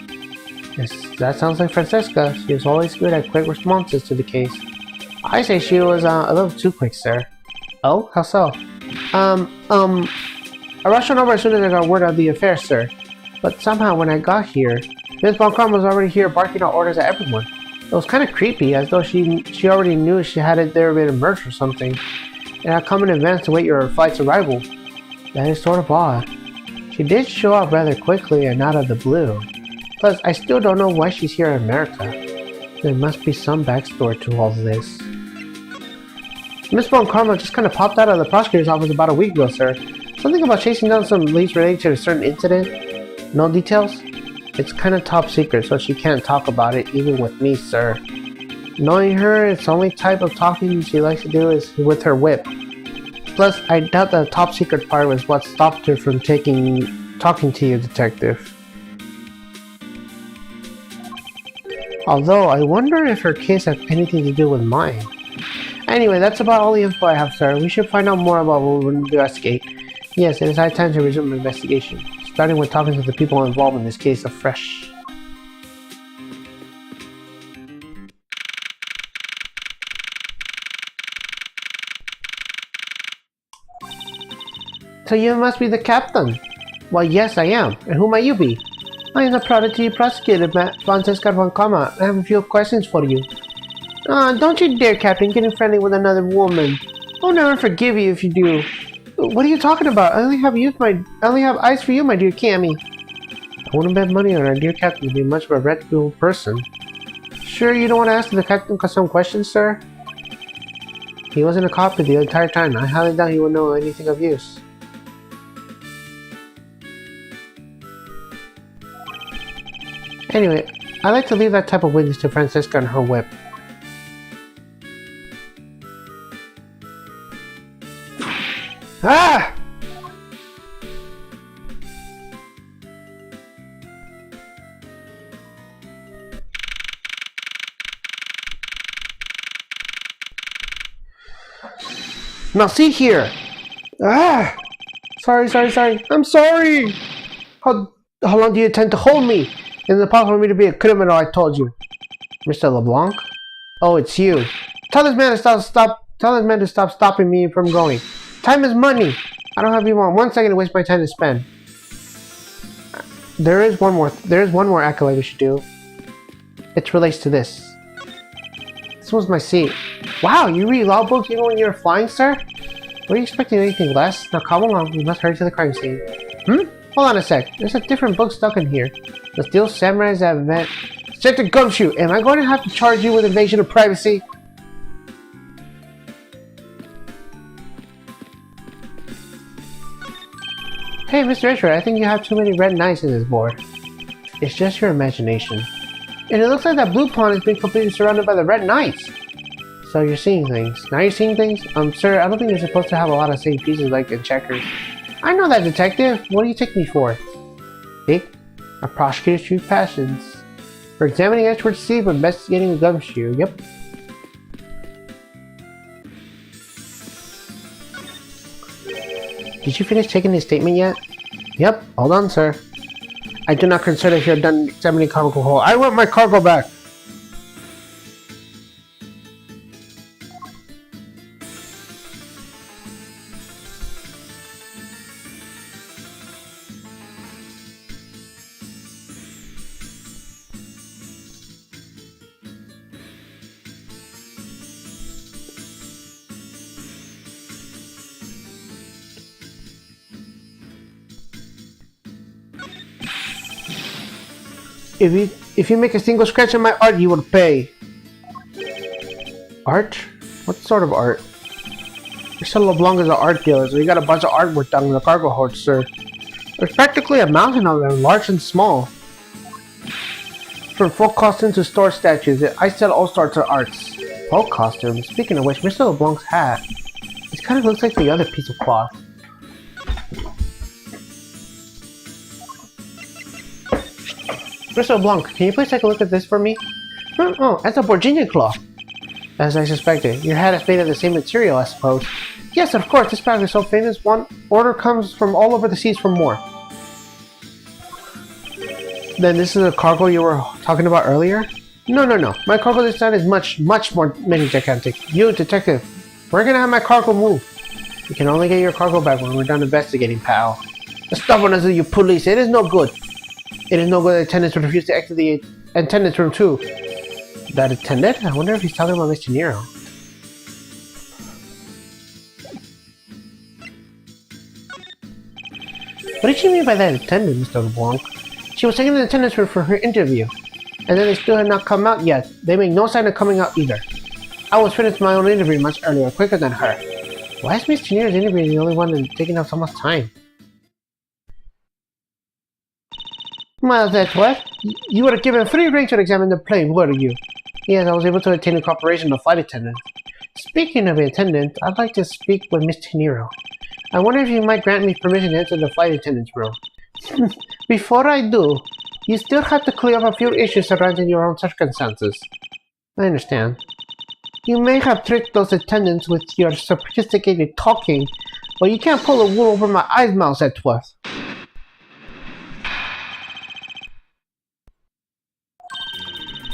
Yes, that sounds like Francisca. She is always good at quick responses to the case. I say she was a little too quick, sir. Oh, how so? I rushed on over as soon as I got word of the affair, sir. But somehow when I got here, Miss Von Kron was already here barking out orders at everyone. It was kind of creepy, as though she already knew she had there been a murder or something, and had come in advance to wait your flight's arrival. That is sort of odd. She did show up rather quickly and out of the blue. Plus, I still don't know why she's here in America. There must be some backstory to all this. Miss Von Karma just kind of popped out of the prosecutor's office about a week ago, sir. Something about chasing down some leads related to a certain incident. No details? It's kind of top secret, so she can't talk about it even with me, sir. Knowing her, it's the only type of talking she likes to do is with her whip. Plus, I doubt the top secret part was what stopped her from talking to you, detective. Although, I wonder if her case has anything to do with mine. Anyway, that's about all the info I have, sir. We should find out more about what we'll investigate. Yes, it is high time to resume the investigation, starting with talking to the people involved in this case afresh. So you must be the captain? Why, yes, I am. And who might you be? I am the prodigy prosecutor, Francisca Von Kama. I have a few questions for you. Don't you dare, Captain, getting friendly with another woman. I'll never forgive you if you do. What are you talking about? I only have eyes for you, my dear Cammy. I wouldn't bet money on our dear Captain to be much of a reputable person. Sure you don't want to ask the Captain some questions, sir? He wasn't a cop the entire time. I highly doubt he would know anything of use. Anyway, I like to leave that type of witness to Francisca and her whip. Ah! Now see here! Ah! Sorry. I'm sorry! How long do you intend to hold me? Is it possible for me to be a criminal, I told you? Mr. LeBlanc? Oh, it's you. Tell this man to stop stopping me from going. Time is money. I don't have even 1 second to waste my time to spend. There is one more accolade we should do. It relates to this. This was my seat. Wow, you read law books even when you're flying, sir? Were you expecting anything less? Now come along, we must hurry to the crime scene. Hold on a sec. There's a different book stuck in here. The Steel Samurai's event. Check the gumshoe. Am I going to have to charge you with invasion of privacy? Hey, Mr. Edgeworth, I think you have too many red knights in this board. It's just your imagination. And it looks like that blue pond has been completely surrounded by the red knights. So you're seeing things. Now you're seeing things? Sir, I don't think you're supposed to have a lot of same pieces like in checkers. I know that, detective. What do you take me for? See? A prosecutor's true passions. For examining Edgeworth's seed for investigating a gumshoe. Yep. Did you finish taking his statement yet? Yep. Hold on, sir. I do not consider you have done examining cargo hold. I want my cargo back! If you make a single scratch on my art, you will pay. Art? What sort of art? Mr. LeBlanc is an art dealer, so he got a bunch of artwork done in the cargo hold, sir. There's practically a mountain of them, large and small. From folk costumes to store statues, I sell all sorts of arts. Folk costumes? Speaking of which, Mr. LeBlanc's hat. It kind of looks like the other piece of cloth. Mr. LeBlanc, can you please take a look at this for me? Oh, that's a Borginian cloth. As I suspected, your hat is made of the same material, I suppose. Yes, of course, this bag is so famous, one order comes from all over the seas for more. Then this is the cargo you were talking about earlier? No. My cargo this time is much more many gigantic. You, detective, we're gonna have my cargo moved. You can only get your cargo back when we're done investigating, pal. The stubbornness of you police, it is no good. It is no good that attendants would refuse to exit the attendance room too. That attendant? I wonder if he's talking about Mr. Nero. What did she mean by that attendant, Mr. LeBlanc? She was taking the attendance room for her interview. And then they still had not come out yet. They make no sign of coming out either. I was finished my own interview much earlier, quicker than her. Why is Mr. Nero's interview the only one taking up so much time? Miles Edgeworth, you were given free rein to examine the plane, were you? Yes, I was able to obtain the cooperation of the flight attendant. Speaking of the attendant, I'd like to speak with Mr. Nero. I wonder if you might grant me permission to enter the flight attendant's room. Before I do, you still have to clear up a few issues surrounding your own circumstances. I understand. You may have tricked those attendants with your sophisticated talking, but you can't pull the wool over my eyes, Miles Edgeworth.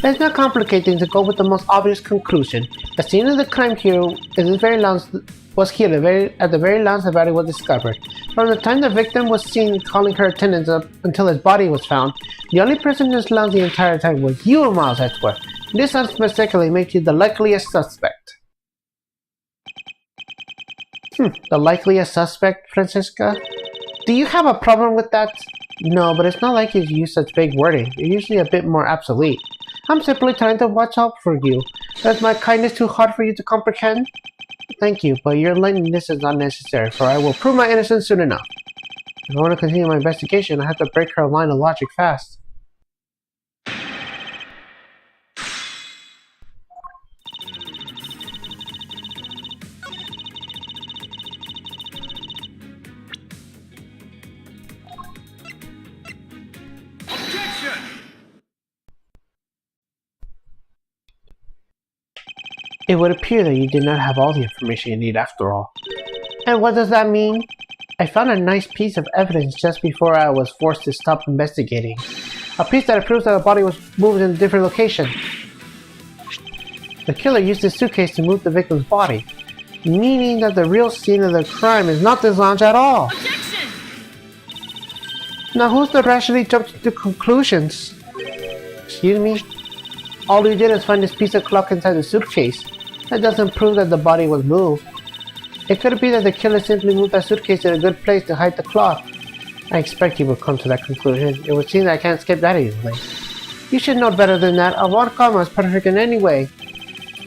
Let's not complicate things and go with the most obvious conclusion. The scene of the crime here is the very lounge at the very lounge the body was discovered. From the time the victim was seen calling her attendants up until his body was found, the only person in this lounge the entire time was you, Miles Edgeworth. This unmistakably makes you the likeliest suspect. The likeliest suspect, Francisca? Do you have a problem with that? No, but it's not like you use such big wording. You're usually a bit more obsolete. I'm simply trying to watch out for you. Is my kindness too hard for you to comprehend? Thank you, but your lightness is not necessary, for I will prove my innocence soon enough. If I want to continue my investigation, I have to break her line of logic fast. It would appear that you did not have all the information you need after all. And what does that mean? I found a nice piece of evidence just before I was forced to stop investigating. A piece that proves that the body was moved in a different location. The killer used his suitcase to move the victim's body, meaning that the real scene of the crime is not this lounge at all. Objection! Now who's the rationally jumped to conclusions? Excuse me? All you did is find this piece of cloth inside the suitcase. That doesn't prove that the body was moved. It could be that the killer simply moved that suitcase in a good place to hide the cloth. I expect you will come to that conclusion. It would seem that I can't skip that easily. You should know better than that. A one karma is perfect in any way.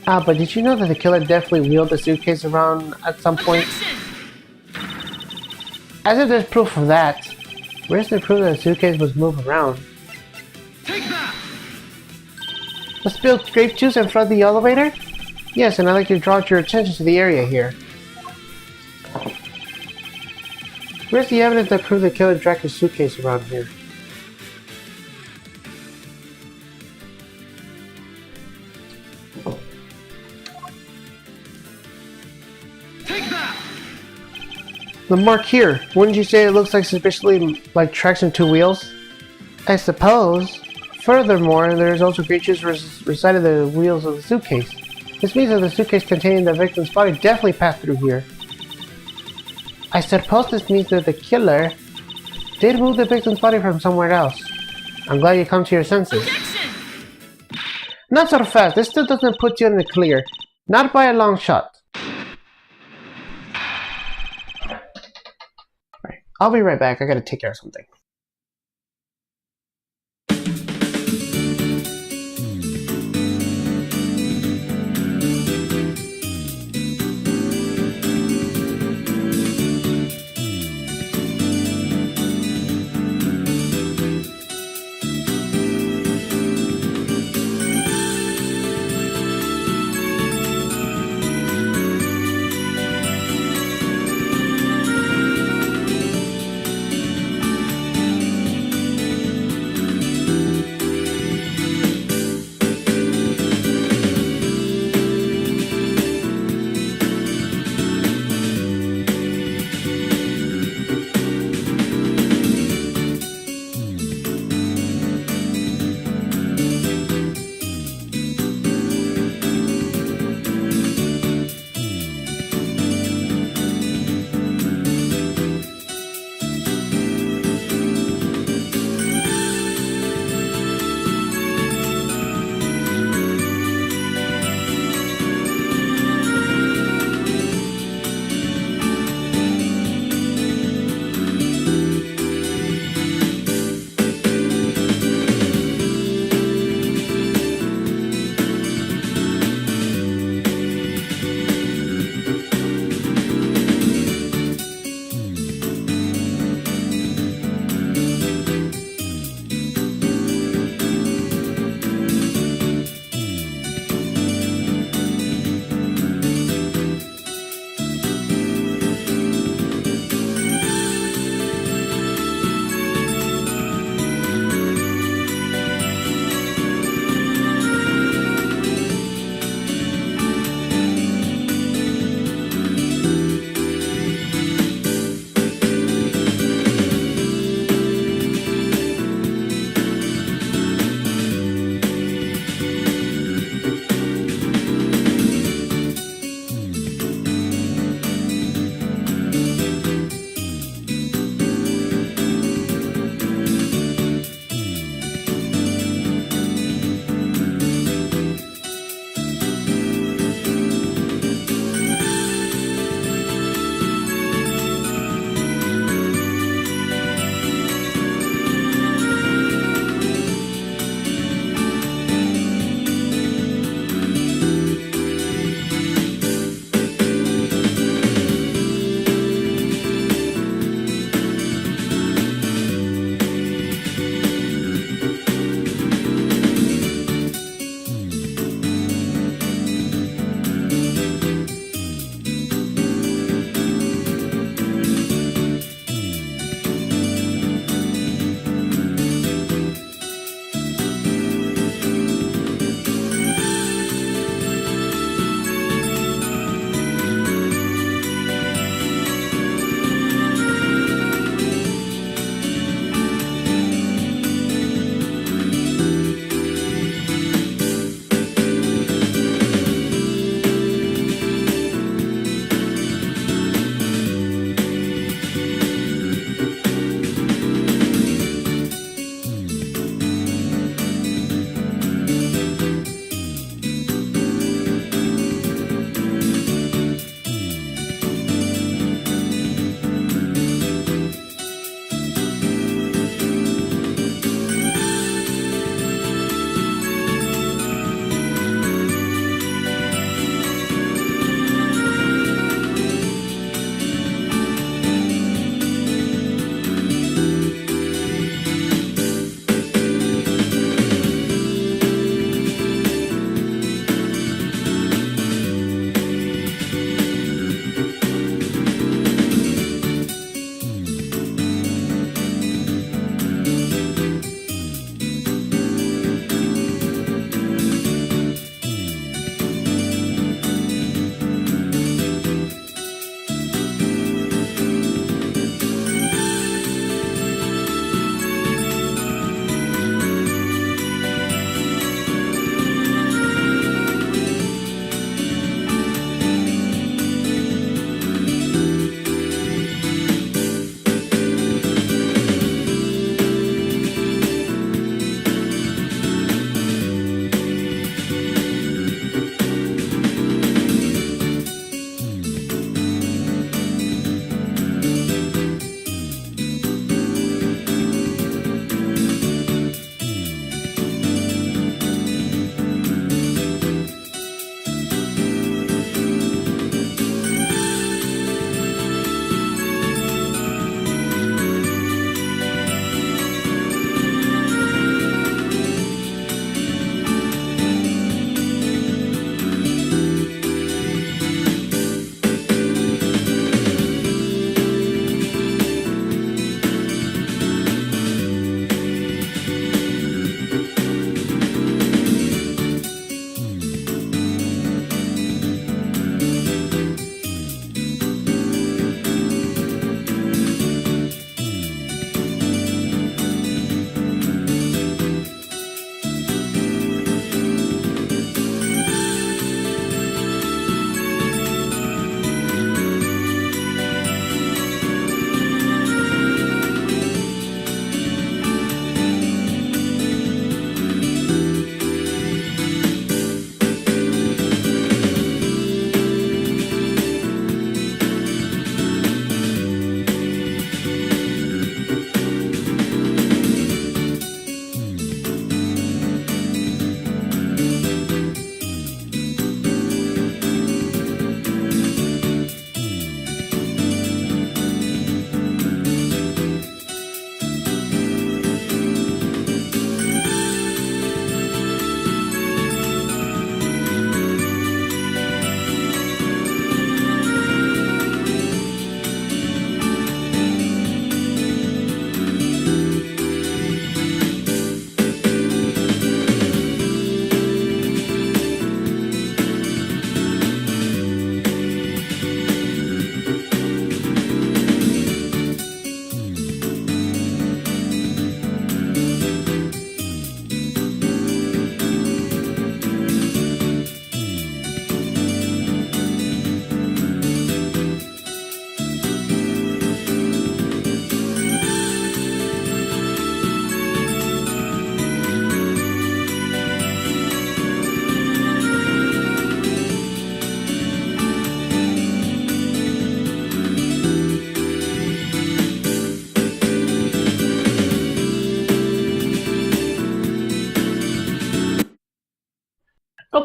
But did you know that the killer definitely wheeled the suitcase around at some point? As if there's proof of that. Where's the proof that the suitcase was moved around? The spilled grape juice in front of the elevator? Yes, and I'd like to draw your attention to the area here. Where's the evidence that proves the killer dragged his suitcase around here? Take that! The mark here. Wouldn't you say it looks like suspiciously like tracks and two wheels? I suppose. Furthermore, there is also grape juice recited the wheels of the suitcase. This means that the suitcase containing the victim's body definitely passed through here. I suppose this means that the killer did move the victim's body from somewhere else. I'm glad you come to your senses. Objection! Not so fast. This still doesn't put you in the clear. Not by a long shot. Alright, I'll be right back. I gotta take care of something.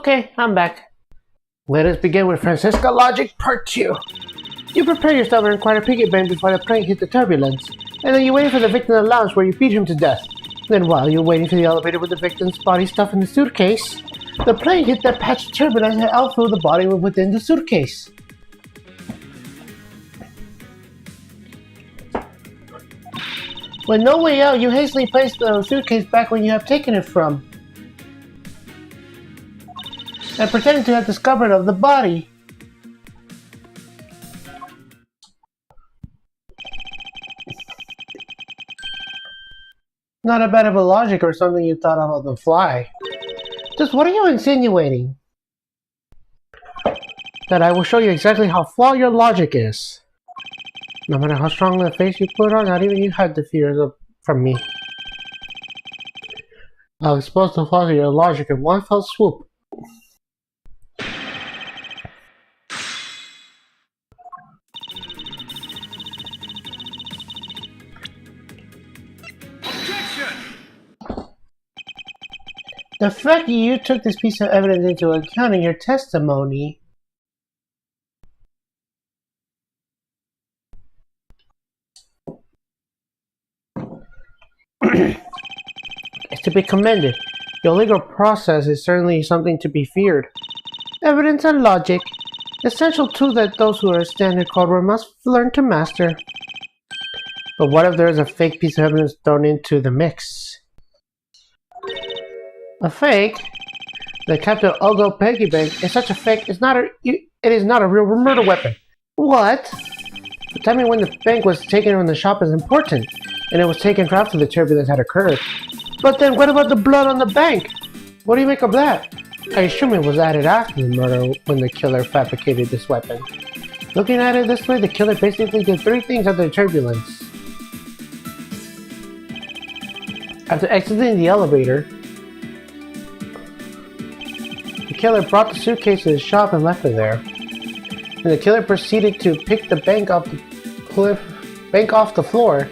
Okay, I'm back. Let us begin with Francisca Logic Part 2. You prepare yourself and require a piggy bank before the plane hit the turbulence, and then you wait for the victim in the lounge where you beat him to death. Then while you're waiting for the elevator with the victim's body stuffed in the suitcase, the plane hit that patch of turbulence and outflew the body within the suitcase. With no way out, you hastily place the suitcase back where you have taken it from, and pretending to have discovered of the body. Not a bit of a logic or something you thought of on the fly. Just what are you insinuating? That I will show you exactly how flawed your logic is. No matter how strong the face you put on, not even you hide the fears from me. I'll expose the flaws of your logic in one fell swoop. The fact that you took this piece of evidence into account in your testimony is to be commended. Your legal process is certainly something to be feared. Evidence and logic, essential tools that those who are standard courtroom must learn to master. But what if there is a fake piece of evidence thrown into the mix? A fake? The Captain Ogo Peggy Bank is such a fake. It is not a real murder weapon. What? The timing when the bank was taken from the shop is important, and it was taken after the turbulence had occurred. But then what about the blood on the bank? What do you make of that? I assume it was added after the murder when the killer fabricated this weapon. Looking at it this way, the killer basically did three things after the turbulence. After exiting the elevator, the killer brought the suitcase to the shop and left it there. And the killer proceeded to pick the bank off the floor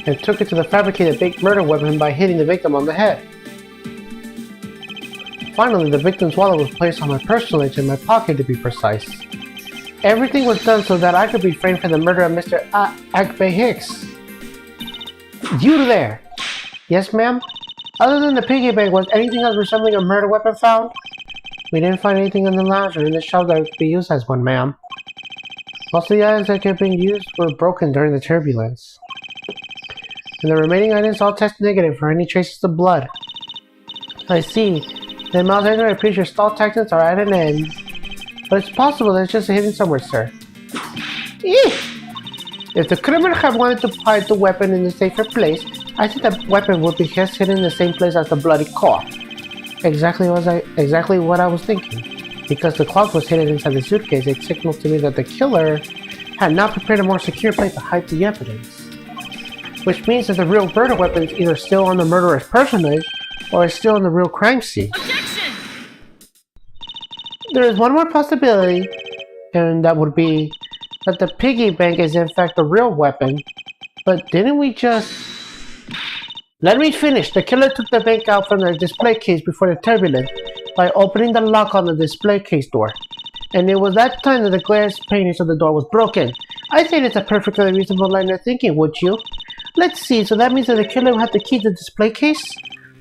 and took it to the fabricated fake murder weapon by hitting the victim on the head. Finally, the victim's wallet was placed on my personal in my pocket, to be precise. Everything was done so that I could be framed for the murder of Mr. Akbe Hicks. You there! Yes, ma'am? Other than the piggy bank, was anything else resembling a murder weapon found? We didn't find anything in the lounge or in the shop that could be used as one, ma'am. Most of the items that could have been used were broken during the turbulence. And the remaining items all tested negative for any traces of blood. I see. The amounts I appreciate your stall tactics are at an end. But it's possible that it's just hidden somewhere, sir. Eek! If the criminal had wanted to hide the weapon in a safer place, I think the weapon would be just hidden in the same place as the bloody cloth. Exactly what I was thinking. Because the cloth was hidden inside the suitcase, it signals to me that the killer had not prepared a more secure place to hide the evidence. Which means that the real murder weapon is either still on the murderer's personage, or is still in the real crime scene. Objection! There is one more possibility, and that would be that the piggy bank is in fact the real weapon. But didn't we just... Let me finish. The killer took the bank out from the display case before the turbulence by opening the lock on the display case door. And it was that time that the glass paintings of the door was broken. I think it's a perfectly reasonable line of thinking, would you? Let's see, so that means that the killer had the key to the display case?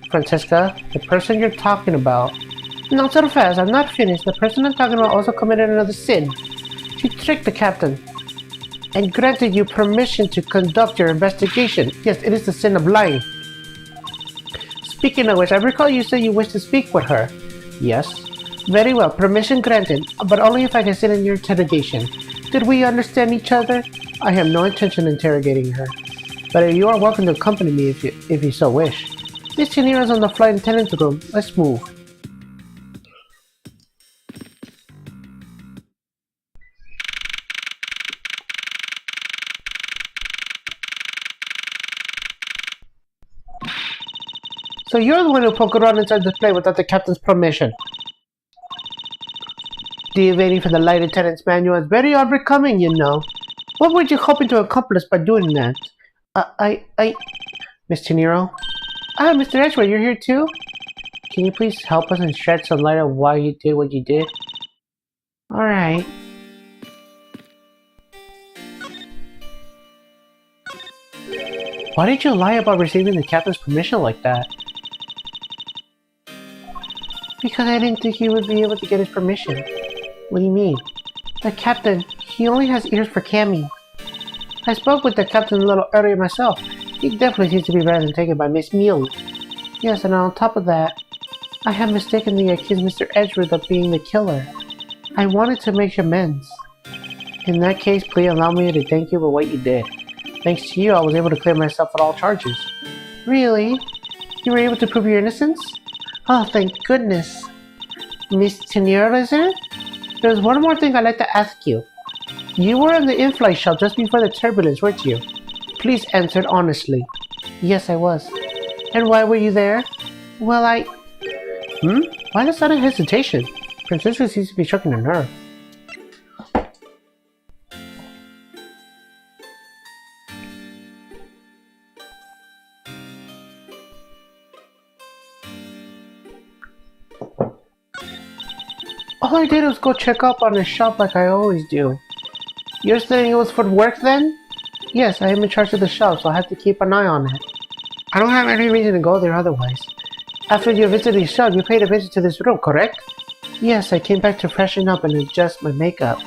Francesca, the person you're talking about... Not so fast, I'm not finished. The person I'm talking about also committed another sin. She tricked the captain and granted you permission to conduct your investigation. Yes, it is the sin of lying. Speaking of which, I recall you said you wish to speak with her. Yes. Very well, permission granted, but only if I can sit in your interrogation. Did we understand each other? I have no intention of interrogating her, but you are welcome to accompany me if you so wish. This senior is on the flight attendant's room. Let's move. So you're the one who poked around inside the plane without the captain's permission. Deviating from the light attendant's manual is very unbecoming, you know. What were you hoping to accomplish by doing that? Mr. Nero? Ah, Mr. Edgeworth, you're here too? Can you please help us and shed some light on why you did what you did? Alright. Why did you lie about receiving the captain's permission like that? Because I didn't think you would be able to get his permission. What do you mean? The captain, he only has ears for Cammy. I spoke with the captain a little earlier myself. He definitely seems to be better than taken by Miss Mealy. Yes, and on top of that, I have mistakenly accused Mr. Edgeworth of being the killer. I wanted to make amends. In that case, please allow me to thank you for what you did. Thanks to you, I was able to clear myself of all charges. Really? You were able to prove your innocence? Oh, thank goodness. Miss Tenera, isn't it? There's one more thing I'd like to ask you. You were in the in-flight shop just before the turbulence, weren't you? Please answer it honestly. Yes, I was. And why were you there? Well, Why the sudden hesitation? Francisco seems to be struck in a nerve. All I did was go check up on the shop like I always do. You're saying it was for work then? Yes, I am in charge of the shop, so I have to keep an eye on it. I don't have any reason to go there otherwise. After you visited the shop, you paid a visit to this room, correct? Yes, I came back to freshen up and adjust my makeup.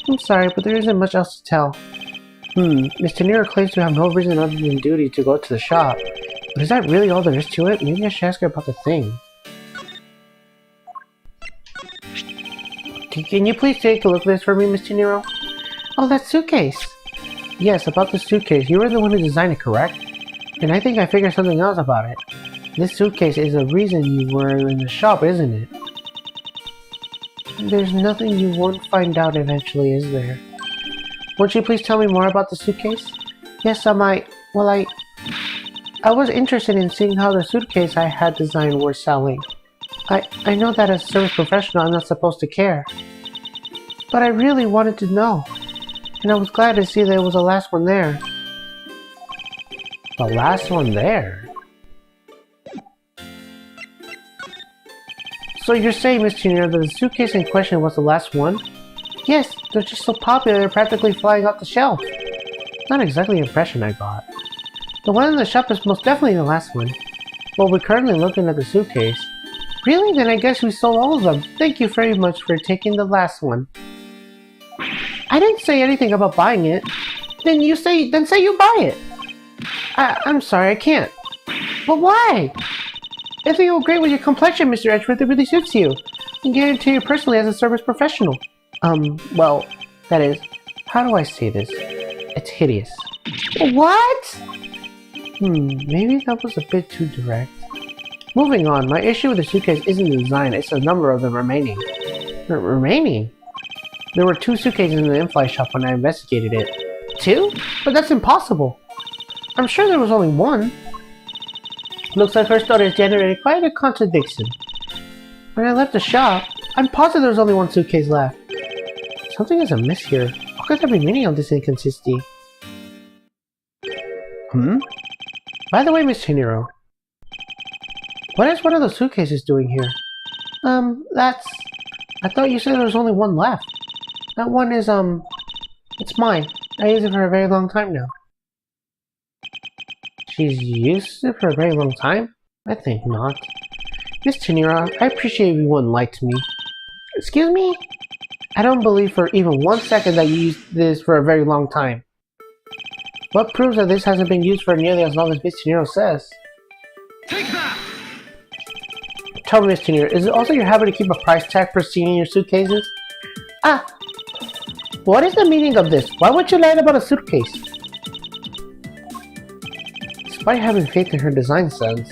I'm sorry, but there isn't much else to tell. Mr. Nero claims to have no reason other than duty to go to the shop. But is that really all there is to it? Maybe I should ask her about the thing. Can you please take a look at this for me, Mr. Nero? Oh, that suitcase! Yes, about the suitcase. You were the one who designed it, correct? And I think I figured something else about it. This suitcase is the reason you were in the shop, isn't it? There's nothing you won't find out eventually, is there? Won't you please tell me more about the suitcase? Yes, I might. Well, I was interested in seeing how the suitcase I had designed were selling. I know that as a service professional I'm not supposed to care. But I really wanted to know. And I was glad to see that it was the last one there. The last one there? So you're saying, Mr. Nero, that the suitcase in question was the last one? Yes, they're just so popular they're practically flying off the shelf. Not exactly the impression I got. The one in the shop is most definitely the last one. Well, we're currently looking at the suitcase. Really? Then I guess we sold all of them. Thank you very much for taking the last one. I didn't say anything about buying it. Then say you buy it. I'm sorry, I can't. But why? I think it will great with your complexion, Mr. Edgeworth. It really suits you. I guarantee you personally as a service professional. Well, that is, how do I say this? It's hideous. What? Maybe that was a bit too direct. Moving on, my issue with the suitcase isn't the design, it's the number of them remaining. Remaining? There were 2 suitcases in the in-flight shop when I investigated it. 2? But that's impossible. I'm sure there was only 1. Looks like her story has generated quite a contradiction. When I left the shop, I'm positive there was only 1 suitcase left. Something is amiss here. What could there be meaning of this inconsistency? By the way, Miss Nero, what is one of those suitcases doing here? I thought you said there was only 1 left. That one is, it's mine. I used it for a very long time now. She's used it for a very long time? I think not. Miss Tenera, I appreciate you wouldn't lie to me. Excuse me? I don't believe for even 1 second that you used this for a very long time. What proves that this hasn't been used for nearly as long as Miss Tenera says? Take that! Tell me, Miss Tenera, is it also your habit to keep a price tag for seeing in your suitcases? What is the meaning of this? Why would you lie about a suitcase? Despite having faith in her design sense,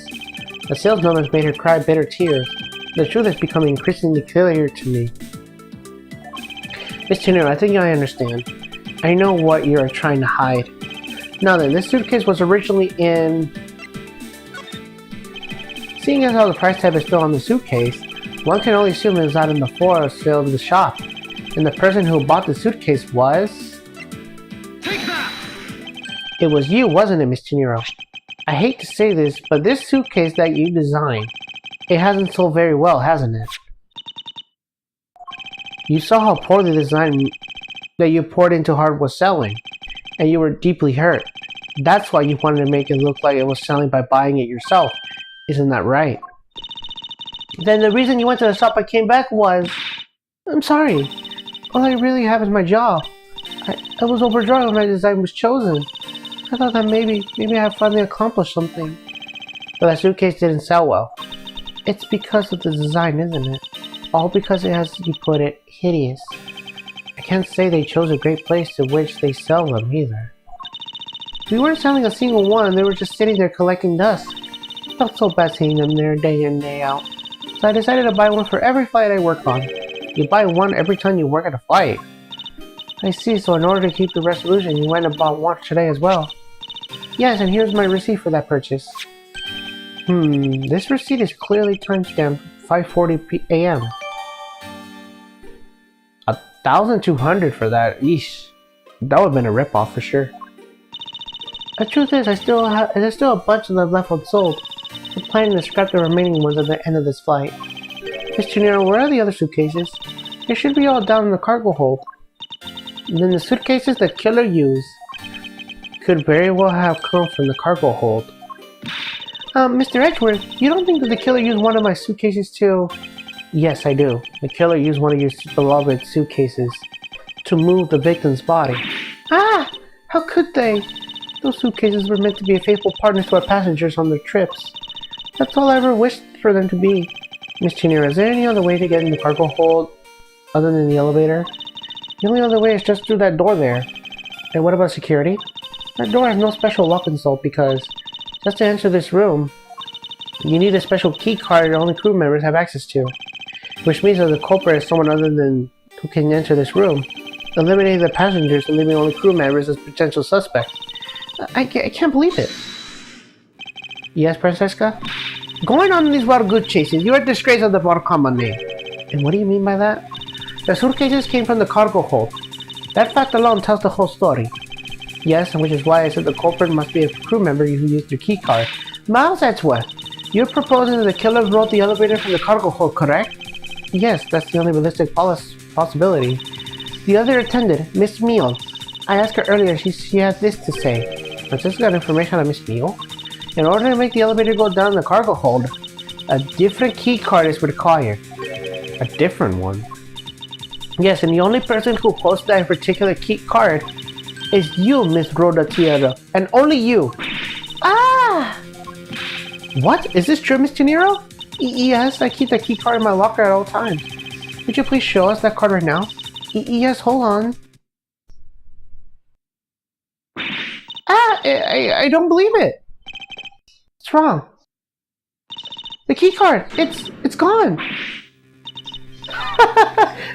the sales numbers made her cry bitter tears. The truth is becoming increasingly clear to me. Miss Tenera, I think I understand. I know what you are trying to hide. Now then, this suitcase was originally in... Seeing as how the price tag is still on the suitcase, one can only assume it was out in the floor sale of the shop. And the person who bought the suitcase was... Take that! It was you, wasn't it, Miss Tenero? I hate to say this, but this suitcase that you designed, It hasn't sold very well, hasn't it? You saw how poorly the design that you poured into hard was selling, and you were deeply hurt. That's why you wanted to make it look like it was selling by buying it yourself. Isn't that right? Then the reason you went to the shop I came back was... I'm sorry. All I really have is my jaw. I was overjoyed when my design was chosen. I thought that maybe I have finally accomplished something. But that suitcase didn't sell well. It's because of the design, isn't it? All because it has, you put it, hideous. I can't say they chose a great place to which they sell them either. We weren't selling a single one, they were just sitting there collecting dust. I felt so bad seeing them there day in, day out. So I decided to buy one for every flight I work on. You buy one every time you work at a flight. I see, so in order to keep the resolution, you went and bought one today as well. Yes, and here's my receipt for that purchase. This receipt is clearly timestamped 5:40 a.m. 1,200 for that, eesh. That would have been a ripoff for sure. The truth is, there's still a bunch of them left unsold. I'm planning to scrap the remaining ones at the end of this flight. Mr. Nero, where are the other suitcases? They should be all down in the cargo hold. And then the suitcases the killer used could very well have come from the cargo hold. Mr. Edgeworth, you don't think that the killer used one of my suitcases to... Yes, I do. The killer used one of your beloved suitcases to move the victim's body. Ah! How could they? Those suitcases were meant to be a faithful partner to our passengers on their trips. That's all I ever wished for them to be. Mr. Nero, is there any other way to get in the cargo hold other than the elevator? The only other way is just through that door there. And what about security? That door has no special lock insult because just to enter this room, you need a special key card that only crew members have access to. Which means that the culprit is someone other than who can enter this room, eliminating the passengers and leaving only crew members as potential suspects. I can't believe it. Yes, Francesca? Going on these wild goose chases, you are a disgrace of the Morcombe name. And what do you mean by that? The suitcases came from the cargo hold. That fact alone tells the whole story. Yes, and which is why I said the culprit must be a crew member who used their key card. Miles Edgeworth, you're proposing that the killer rode the elevator from the cargo hold, correct? Yes, that's the only realistic possibility. The other attendant, Miss Meal. I asked her earlier, she had this to say. I just got information on Miss Meal. In order to make the elevator go down the cargo hold, a different key card is required. A different one? Yes, and the only person who holds that particular key card is you, Miss Rhoda Tierra, and only you. Ah! What? Is this true, Mr. Nero? Yes, I keep the key card in my locker at all times. Would you please show us that card right now? Yes, hold on. Ah! I don't believe it. What's wrong? The key card! It's gone!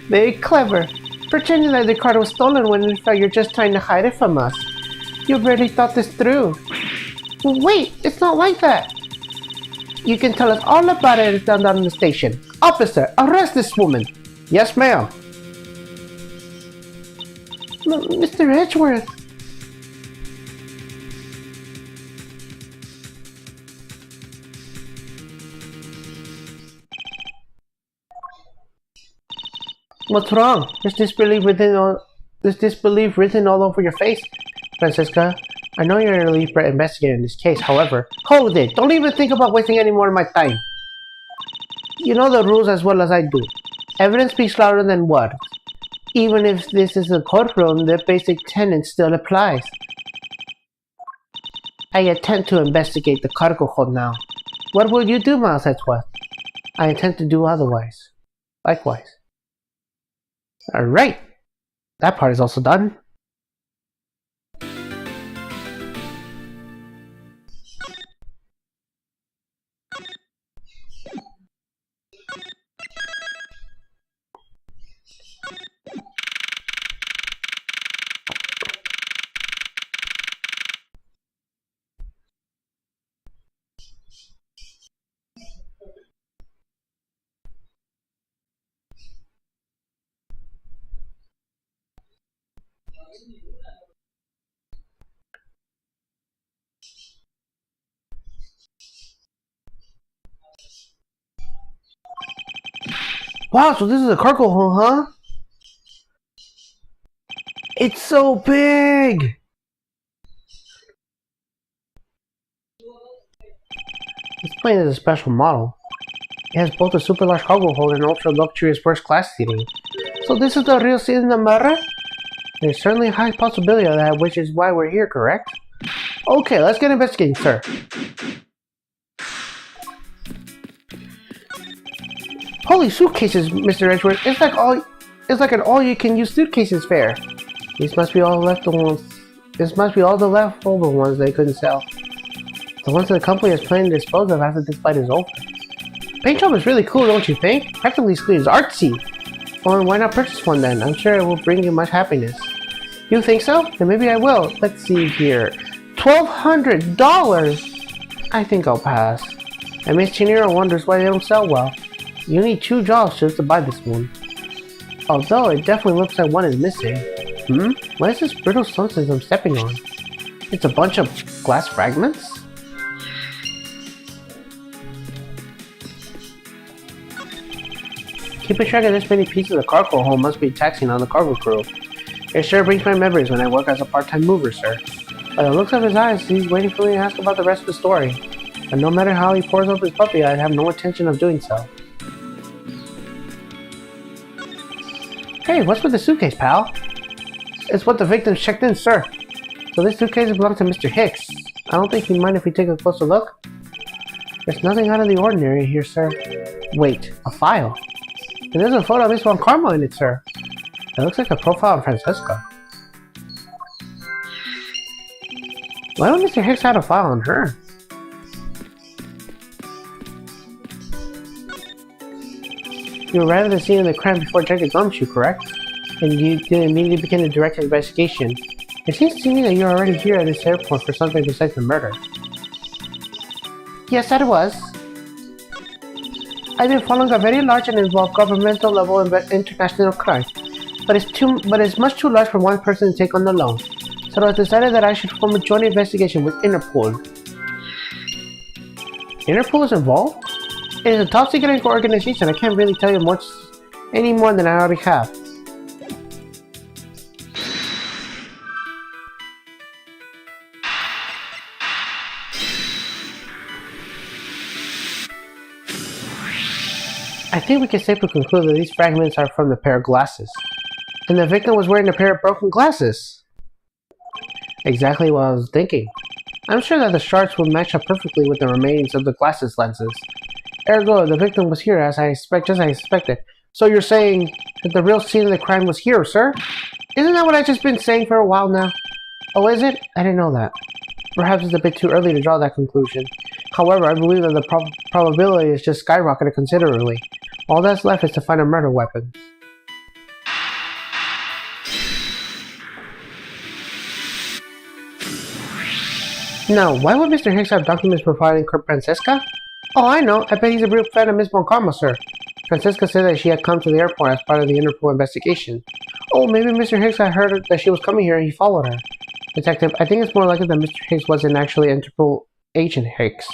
Very clever. Pretending that the card was stolen when in fact you're just trying to hide it from us. You really thought this through. Wait, it's not like that. You can tell us all about it down in the station. Officer, arrest this woman. Yes, ma'am. Mr. Edgeworth. What's wrong? There's disbelief written all over your face. Francesca, I know you're a lead investigator in this case, however... Hold it! Don't even think about wasting any more of my time. You know the rules as well as I do. Evidence speaks louder than words. Even if this is a courtroom, the basic tenet still applies. I intend to investigate the cargo hold now. What will you do, Miles Edgeworth? I intend to do otherwise. Likewise. Alright! That part is also done. Wow, so this is a cargo hold, huh? It's so big! This plane is a special model. It has both a super large cargo hold and ultra luxurious first class seating. So this is the real scene in the murder? There's certainly a high possibility of that, which is why we're here, correct? Okay, let's get investigating, sir. Holy suitcases, Mr. Edgeworth. It's like an all-you-can-use suitcases fair. These must be all leftover ones. This must be all the leftover ones they couldn't sell. The ones that the company is planning to dispose of after this fight is over. Paint job is really cool, don't you think? Practically screams artsy. Well, why not purchase one then? I'm sure it will bring you much happiness. You think so? Then maybe I will. Let's see here. $1,200! I think I'll pass. And Miss Chinero wonders why they don't sell well. You need 2 jobs just to buy this one. Although it definitely looks like one is missing. What is this brittle substance I'm stepping on? It's a bunch of glass fragments? Keeping track of this many pieces of cargo hold must be taxing on the cargo crew. It sure brings my memories when I work as a part-time mover, sir. By the looks of his eyes, he's waiting for me to ask about the rest of the story. And no matter how he pours up his puppy, I'd have no intention of doing so. Hey, what's with the suitcase, pal? It's what the victims checked in, sir. So this suitcase belongs to Mr. Hicks. I don't think he'd mind if we take a closer look. There's nothing out of the ordinary here, sir. Wait, a file? And there's a photo of Miss Von Karma in it, sir. It looks like a profile of Francesca. Why would Mr. Hicks have a file on her? You were rather than seeing the crime before Jenkins armed you, correct? And you didn't immediately begin a direct investigation. It seems to me that you're already here at this airport for something besides the murder. Yes, that was. I've been following a very large and involved governmental level international crime, but it's much too large for one person to take on alone. So I decided that I should form a joint investigation with Interpol. Interpol is involved? It is a top secret organization. I can't really tell you any more than I already have. I think we can safely conclude that these fragments are from the pair of glasses. And the victim was wearing a pair of broken glasses. Exactly what I was thinking. I'm sure that the shards would match up perfectly with the remains of the glasses lenses. Ergo, the victim was here just as I expected. So you're saying that the real scene of the crime was here, sir? Isn't that what I've just been saying for a while now? Oh, is it? I didn't know that. Perhaps it's a bit too early to draw that conclusion. However, I believe that the probability is just skyrocketed considerably. All that's left is to find a murder weapon. Now, why would Mr. Hicks have documents providing Francesca? Oh, I know. I bet he's a real fan of Miss Von Karma, sir. Francesca said that she had come to the airport as part of the Interpol investigation. Oh, maybe Mr. Hicks had heard that she was coming here and he followed her. Detective, I think it's more likely that Mr. Hicks wasn't actually Interpol agent Hicks.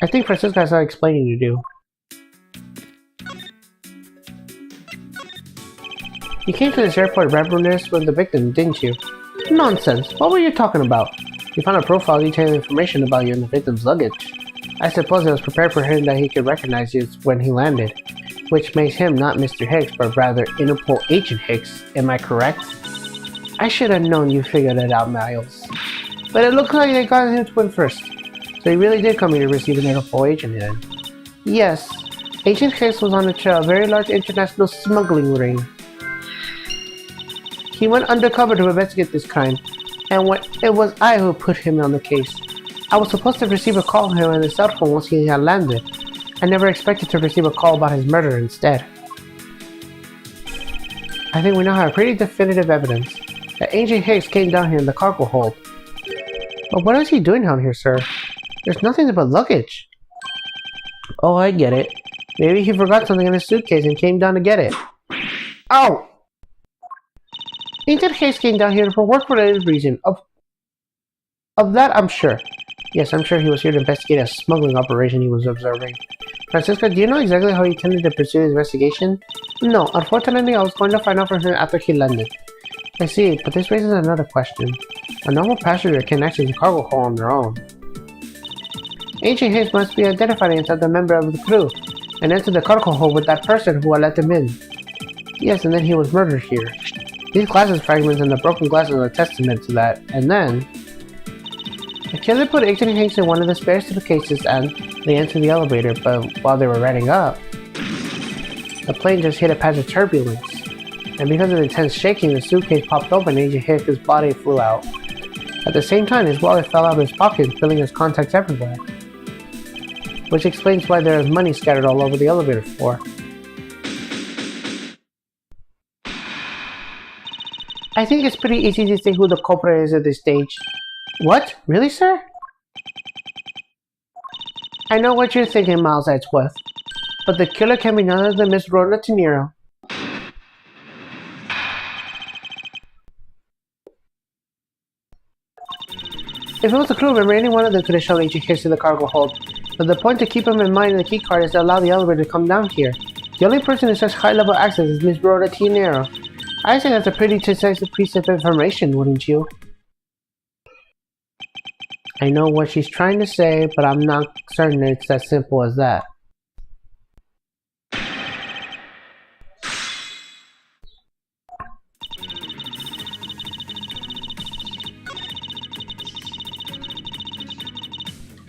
I think Francesca has some explaining to do. You came to this airport reminiscent with the victim, didn't you? Nonsense. What were you talking about? You found a profile detailing information about you in the victim's luggage. I suppose it was prepared for him that he could recognize you when he landed, which makes him not Mr. Hicks, but rather Interpol agent Hicks. Am I correct? I should have known you figured it out, Miles. But it looks like they got him to win first. So he really did come here to receive an Interpol agent then. Yes. Agent Hicks was on the trail of a very large international smuggling ring. He went undercover to investigate this crime, and it was I who put him on the case. I was supposed to receive a call from him on his cell phone once he had landed. I never expected to receive a call about his murder instead. I think we now have pretty definitive evidence that Agent Hicks came down here in the cargo hold. But what is he doing down here, sir? There's nothing but luggage. Oh, I get it. Maybe he forgot something in his suitcase and came down to get it. Ow! Agent Hicks came down here for work-related reason. Of that, I'm sure. Yes, I'm sure he was here to investigate a smuggling operation he was observing. Francisca, do you know exactly how he intended to pursue his investigation? No, unfortunately I was going to find out from him after he landed. I see, but this raises another question. A normal passenger can access the cargo hold on their own. Agent Hicks must be identified inside the member of the crew, and enter the cargo hold with that person who had let him in. Yes, and then he was murdered here. These glasses fragments and the broken glasses are a testament to that, and then... The killer put Agent Hicks in one of the spare suitcases and they entered the elevator, but while they were riding up, the plane just hit a patch of turbulence. And because of the intense shaking, the suitcase popped open and Agent Hicks' body flew out. At the same time, his wallet fell out of his pocket, filling his contacts everywhere. Which explains why there is money scattered all over the elevator floor. I think it's pretty easy to say who the culprit is at this stage. What? Really, sir? I know what you're thinking, Miles Edgeworth, but the killer can be none other than Miss Rhoda Tenero. If it was a crew member, any one of them could have shown Agent Hicks to the cargo hold, but the point to keep him in mind in the keycard is to allow the elevator to come down here. The only person with such high-level access is Miss Rhoda Tenero. I think that's a pretty decisive piece of information, wouldn't you? I know what she's trying to say, but I'm not certain it's as simple as that.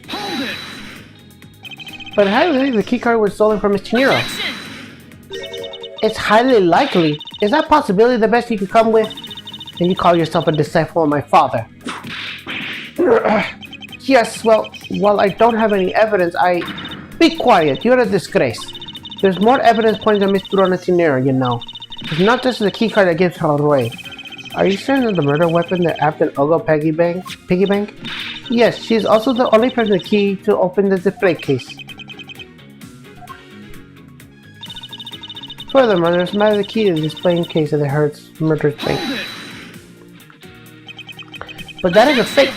Hold it! But highly the keycard was stolen from Miss Tenero. It's highly likely. Is that possibility the best you could come with? And you call yourself a disciple of my father? Yes, well, while I don't have any evidence, Be quiet, you're a disgrace. There's more evidence pointing to Miss Rhoda Tenero, you know. It's not just the keycard that gives her away. Are you certain that the murder weapon that Captain Ogo piggy bank? Yes, she's also the only person with the key to open the display case. Furthermore, there's a matter of the key to the displaying case of the Hertz murder's bank. But that is a fake.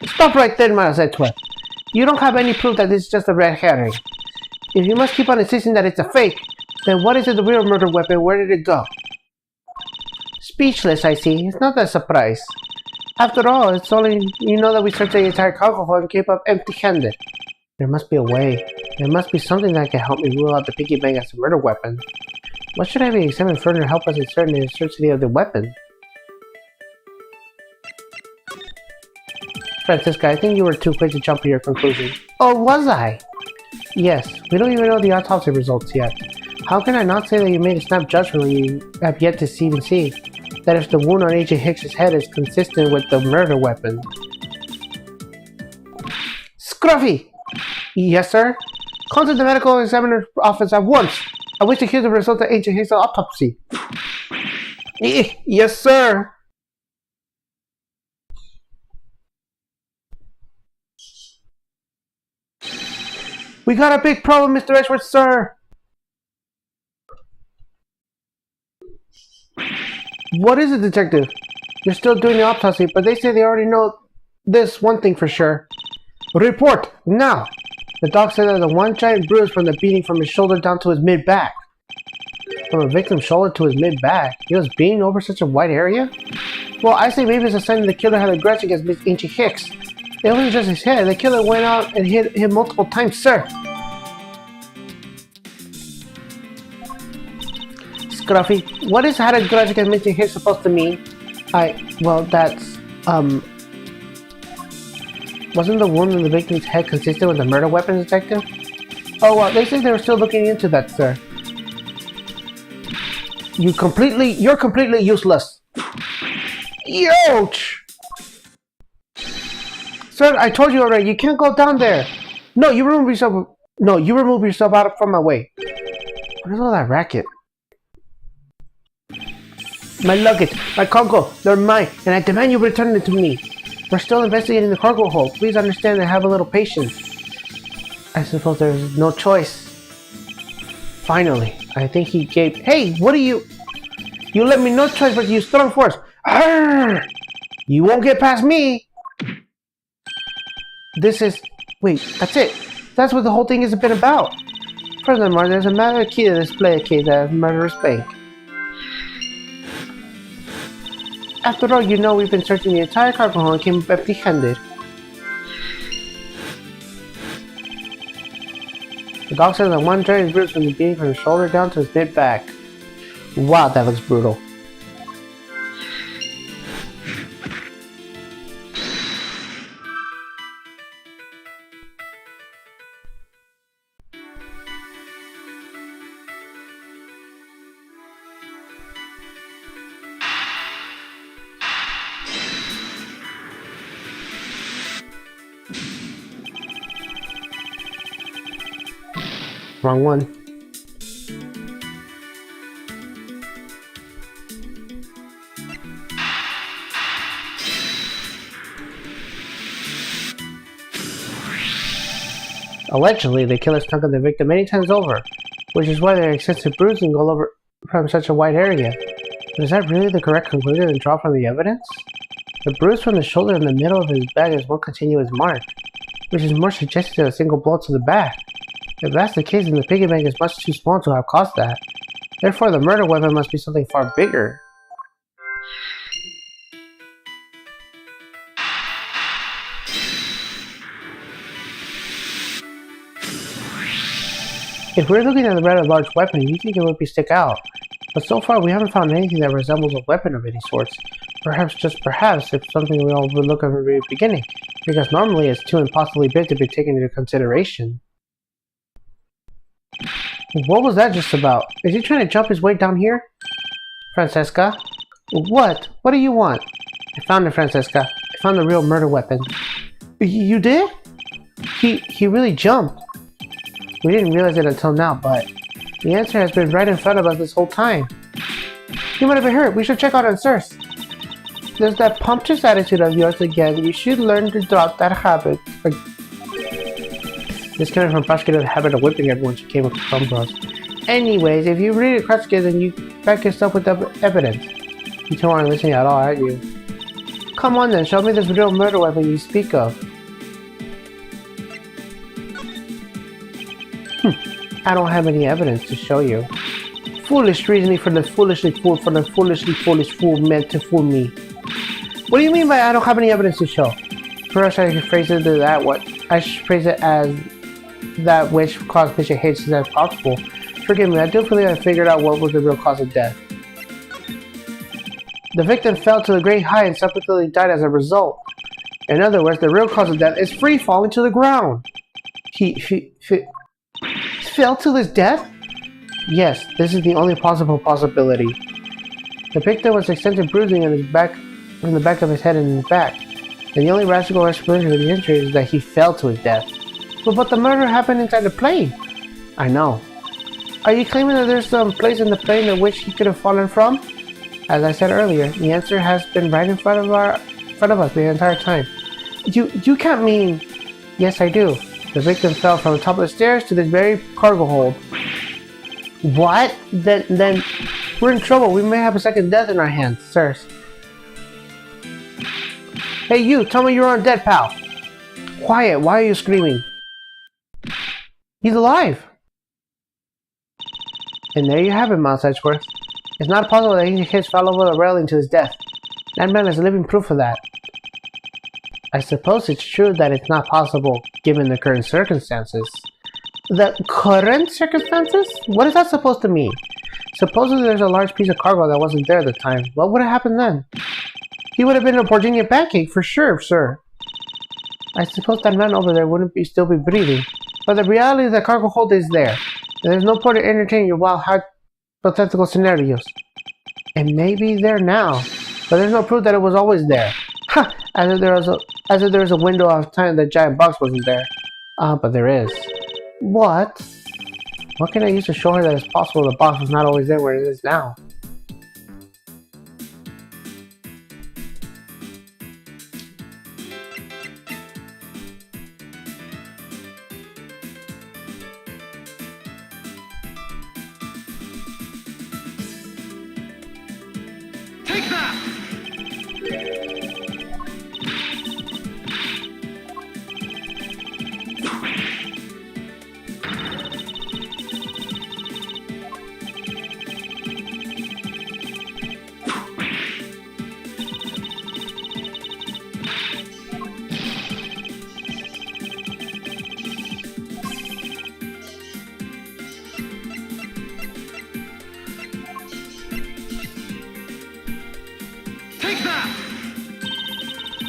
Stop right there, Miles Edgeworth. You don't have any proof that this is just a red herring. If you must keep on insisting that it's a fake, then what is the real murder weapon? Where did it go? Speechless, I see. It's not a surprise. After all, it's only you know that we searched the entire cargo hold and came up empty-handed. There must be a way. There must be something that can help me rule out the piggy bank as a murder weapon. What should I be examined further to help us in certain the certainty of the weapon? Francisca, I think you were too quick to jump to your conclusion. Oh, was I? Yes, we don't even know the autopsy results yet. How can I not say that you made a snap judgment when you have yet to see that if the wound on Agent Hicks' head is consistent with the murder weapon? Scruffy! Yes, sir? Come to the medical examiner's office at once. I wish to hear the result of Agent Hicks' autopsy. Yes, sir! We got a big problem, Mr. Edgeworth, sir! What is it, detective? They're still doing the autopsy, but they say they already know this one thing for sure. Report, now! The doc said that the one giant bruise from the beating from his shoulder down to his mid-back. From a victim's shoulder to his mid-back? He was beating over such a wide area? Well, I say maybe it's a sign that the killer had a grudge against Miss Agent Hicks. It wasn't just his head. The killer went out and hit him multiple times, sir. Scruffy, what is had a grudge against Mr. Hicks supposed to mean? Well, that's, wasn't the wound in the victim's head consistent with the murder weapon, detective? Oh, well, they say they were still looking into that, sir. You're completely useless. Ouch! Sir, I told you already, you can't go down there. No, you remove yourself out from my way. What is all that racket? My luggage, my cargo, they're mine, and I demand you return it to me. We're still investigating the cargo hold. Please understand and have a little patience. I suppose there's no choice. Finally, I think he gave... Hey, what are you... You let me no choice but to use strong force. Arrgh! You won't get past me. This is... Wait, that's it. That's what the whole thing has been about. Furthermore, there's a matter key to display a case at a murderous bank. After all, you know we've been searching the entire cargo hold and came up empty-handed. The dog says that one giant bruise from the being from his shoulder down to his mid-back. Wow, that looks brutal. Wrong one. Allegedly, the killer stunk on the victim many times over, which is why there are extensive bruising all over from such a wide area. But is that really the correct conclusion to draw from the evidence? The bruise from the shoulder and the middle of his back is one continuous mark, which is more suggestive of a single blow to the back. If that's the case, then the piggy bank is much too small to have caused that. Therefore, the murder weapon must be something far bigger. If we're looking at a rather large weapon, you think it would stick out. But so far, we haven't found anything that resembles a weapon of any sorts. Perhaps, just perhaps, it's something we all overlook at the very beginning, because normally it's too impossibly big to be taken into consideration. What was that just about? Is he trying to jump his way down here? Francesca? What? What do you want? I found it, Francesca. I found the real murder weapon. You did? He really jumped. We didn't realize it until now, but the answer has been right in front of us this whole time. You might have been hurt. We should check out on Circe. There's that pompous attitude of yours again. You should learn to drop that habit. This coming from prosecutor the habit of whipping everyone she came across. Anyways, if you read it correctly, then you back yourself with evidence. You don't want to listen at all, aren't you? Come on then, show me this real murder weapon you speak of. I don't have any evidence to show you. Foolish reasoning for the foolishly foolish fool meant to fool me. What do you mean by I don't have any evidence to show? First, I should phrase it as that which caused Bishop hates as possible. Forgive me, I do believe I figured out what was the real cause of death. The victim fell to a great height and subsequently died as a result. In other words, the real cause of death is free falling to the ground. He fell to his death? Yes, this is the only possible possibility. The victim was extensive bruising in his back, from the back of his head and his back, and the only rational explanation for the injury is that he fell to his death. But the murder happened inside the plane. I know. Are you claiming that there's some place in the plane in which he could have fallen from? As I said earlier, the answer has been right in front of us the entire time. You can't mean... Yes, I do. The victim fell from the top of the stairs to this very cargo hold. What? Then we're in trouble. We may have a second death in our hands, sirs. Hey you, tell me you're on dead, pal. Quiet, why are you screaming? He's alive! And there you have it, Miles Edgeworth. It's not possible that he fell over the railing to his death. That man is living proof of that. I suppose it's true that it's not possible, given the current circumstances. The current circumstances? What is that supposed to mean? Supposedly there's a large piece of cargo that wasn't there at the time. What would have happened then? He would have been a Virginia pancake for sure, sir. I suppose that man over there wouldn't still be breathing. But the reality is that cargo hold is there. And there's no point in entertaining your wild hypothetical scenarios. It may be there now, but there's no proof that it was always there. Ha! As if there was a window of time that giant box wasn't there. But there is. What? What can I use to show her that it's possible the box was not always there where it is now? Take that!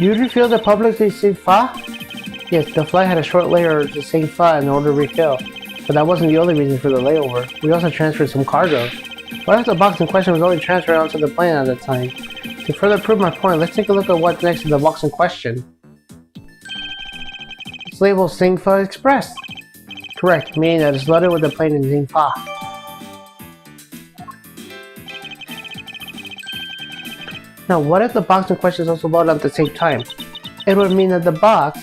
You refill the publicly St. Fa? Yes, the flight had a short layover to St. Fa in order to refill. But that wasn't the only reason for the layover. We also transferred some cargo. What if the box in question was only transferred onto the plane at the time? To further prove my point, let's take a look at what's next to the box in question. It's labeled Singfa Express. Correct, meaning that it's loaded with the plane in Singfa. Now, what if the box in question is also loaded at the same time? It would mean that the box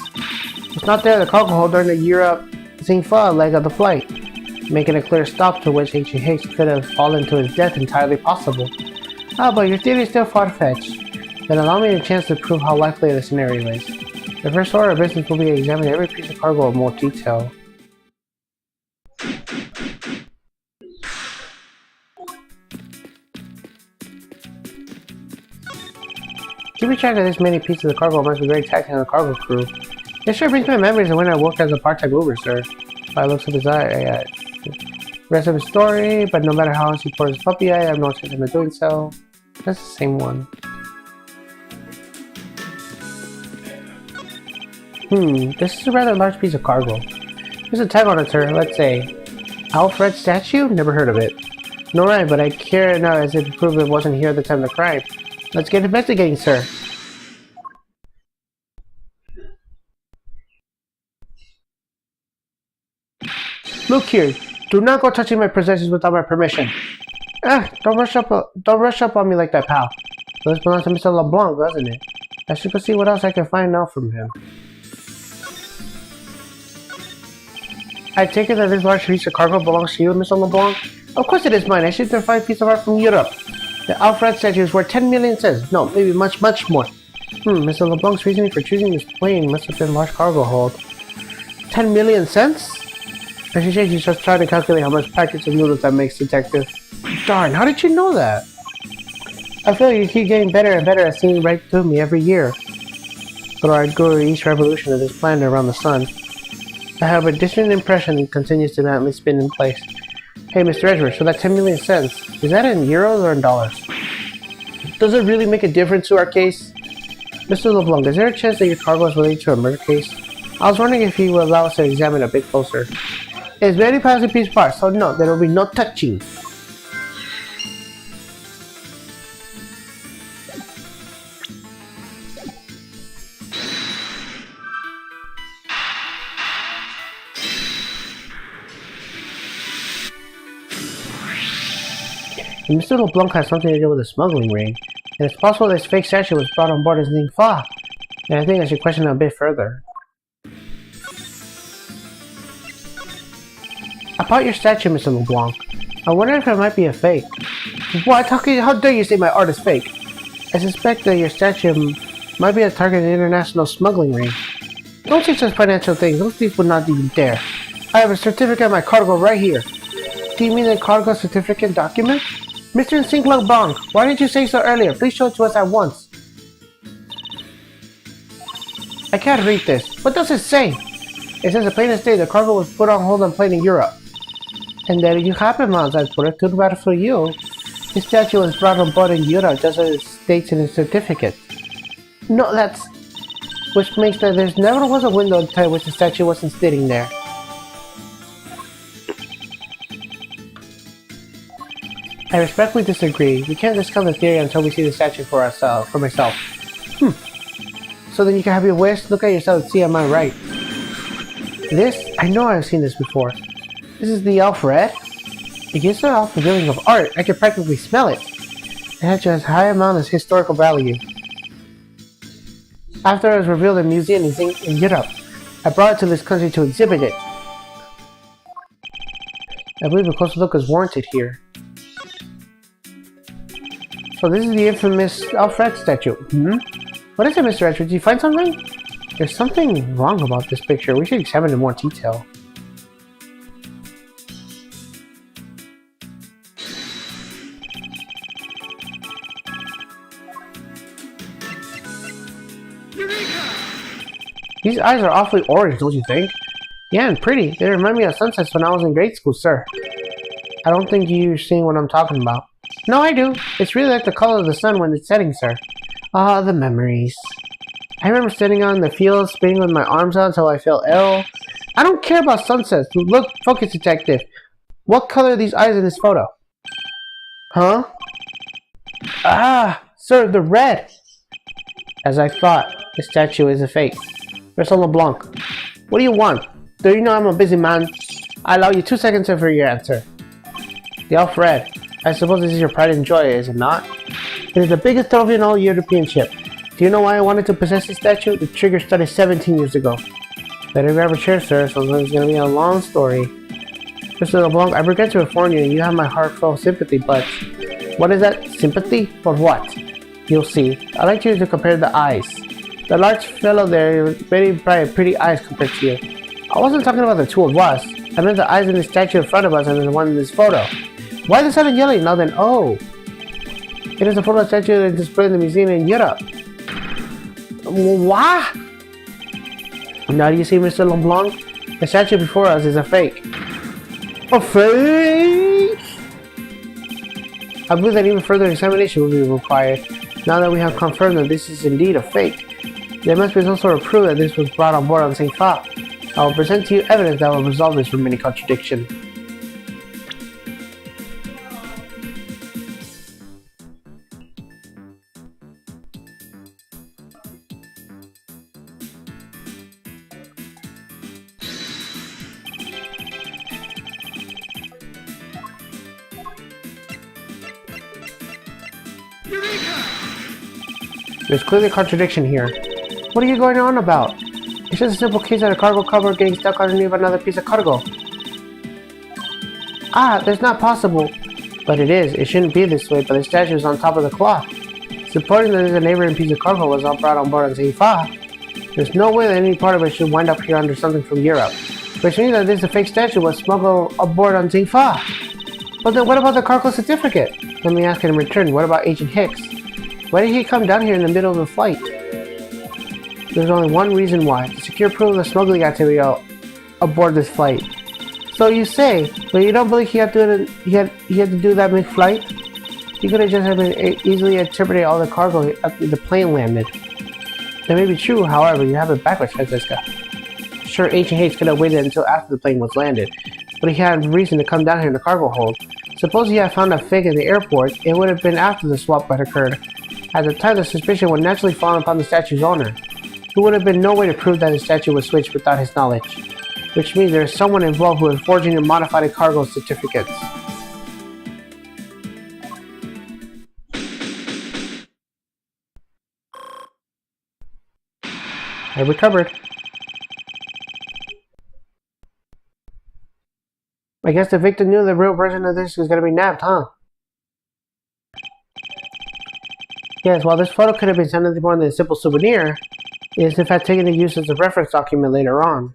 was not there at the cargo hold during the Europe-Singfa leg of the flight, making a clear stop to which H.H. could have fallen to his death entirely possible. Ah, but your theory is still far-fetched. Then allow me a chance to prove how likely the scenario is. The first order of business will be to examine every piece of cargo in more detail. Keeping track of this many pieces of cargo must be very taxing on the cargo crew. This sure brings back memories of when I worked as a part-time Uber, sir. By looks of his eye, rest of his story, but no matter how much he pours his puppy eye, I have no intention of doing so. That's the same one. This is a rather large piece of cargo. There's a tag on it, sir. Let's say Alfred statue? Never heard of it. No, right, but I care enough as if to prove it wasn't here at the time of the crime. Let's get investigating, sir. Look here. Do not go touching my possessions without my permission. Don't rush up on me like that, pal. So this belongs to Mr. LeBlanc, doesn't it? I should go see what else I can find out from him. I take it that this large piece of cargo belongs to you, Mr. LeBlanc? Of course it is mine. I shipped a fine piece of art from Europe. The Alfred statue is worth 10 million cents. No, maybe much, much more. Mr. LeBlanc's reasoning for choosing this plane must have been large cargo hold. 10 million cents? I should you just try to calculate how much packets of noodles that makes, detective. Darn, how did you know that? I feel you keep getting better and better at seeing right through me every year. Though I go each revolution of this planet around the sun, I have a distant impression it continues to madly spin in place. Hey, Mr. Edgeworth, so that 10 million cents, is that in euros or in dollars? Does it really make a difference to our case? Mr. LeBlanc, is there a chance that your cargo is related to a murder case? I was wondering if you would allow us to examine it a bit closer. It's very positive piece part, so no, there will be no touching. And Mr. LeBlanc has something to do with the smuggling ring, and it's possible this fake statue was brought on board as Ningfa, and I think I should question it a bit further. About your statue, Mr. LeBlanc, I wonder if it might be a fake. What? How dare you say my art is fake? I suspect that your statue might be a target of the international smuggling ring. Don't say such financial things, those thieves would not even dare. I have a certificate of my cargo right here. Do you mean the cargo certificate document? Mr. Sinclair Blanc, why didn't you say so earlier? Please show it to us at once. I can't read this. What does it say? It says the plane is the cargo was put on hold on plane in Europe. And there you have it, Miles. I put it too bad for you. This statue was brought on board in Europe just as it states in the certificate. No, that's... Which makes that there never was a window to tell which the statue wasn't sitting there. I respectfully disagree. We can't discuss the theory until we see the statue for myself. So then you can have your wish, look at yourself and see am I right. This? I know I've seen this before. This is the Alfred? It gives off the feeling of art. I can practically smell it. It has just high amount of historical value. After it was revealed in museums in Europe, I brought it to this country to exhibit it. I believe a closer look is warranted here. So this is the infamous Alfred statue. What is it, Mr. Edgeworth? Did you find something? There's something wrong about this picture. We should examine it in more detail. Eureka! These eyes are awfully orange, don't you think? Yeah, and pretty. They remind me of sunsets when I was in grade school, sir. I don't think you're seeing what I'm talking about. No, I do. It's really like the color of the sun when it's setting, sir. Ah, the memories. I remember standing out in the field, spinning with my arms out until I felt ill. I don't care about sunsets. Look, focus detective. What color are these eyes in this photo? Huh? Ah, sir, they're red. As I thought, the statue is a fake. Mr. LeBlanc, what do you want? Do you know I'm a busy man? I allow you 2 seconds for your answer. The elf red. I suppose this is your pride and joy, is it not? It is the biggest trophy in all European ship. Do you know why I wanted to possess this statue? The trigger started 17 years ago. Better grab a chair, sir, so it's going to be a long story. Mr. LeBlanc, I regret to inform you, you have my heartfelt sympathy, but... What is that? Sympathy? For what? You'll see. I'd like you to compare the eyes. The large fellow there is very bright, pretty eyes compared to you. I wasn't talking about the two of us. I meant the eyes in the statue in front of us and the one in this photo. Why the sudden yelling now then? Oh! It is a photo statue that is displayed in the museum in Europe. What? Now do you see, Mr. LeBlanc? The statue before us is a fake. A fake? I believe that even further examination will be required. Now that we have confirmed that this is indeed a fake, there must be some sort of proof that this was brought on board on St. Fa. I will present to you evidence that will resolve this remaining contradiction. There's clearly a contradiction here. What are you going on about? It's just a simple case of a cargo cover getting stuck underneath another piece of cargo. Ah, that's not possible. But it is. It shouldn't be this way, but the statue is on top of the cloth. Supporting that a neighboring piece of cargo was all brought on board on St. Fa. There's no way that any part of it should wind up here under something from Europe. Which means that this fake statue was smuggled aboard on St. Fa. But then what about the cargo certificate? Let me ask it in return, what about Agent Hicks? Why did he come down here in the middle of the flight? There's only one reason why, to secure proof of the smuggling activity aboard this flight. So you say, but you don't believe he had to do that mid-flight? He could have just been easily interpreted all the cargo after the plane landed. That may be true, however, you have it backwards, Francisca. Sure, Agent Hicks could have waited until after the plane was landed, but he had reason to come down here in the cargo hold. Suppose he had found a fake in the airport, it would have been after the swap had occurred. At the time, the suspicion would naturally fall upon the statue's owner. There would have been no way to prove that the statue was switched without his knowledge, which means there is someone involved who is forging and modifying cargo certificates. I recovered. I guess the victim knew the real version of this was going to be nabbed, huh? Yes, while this photo could have been something more than a simple souvenir, it is in fact taken to use as a reference document later on.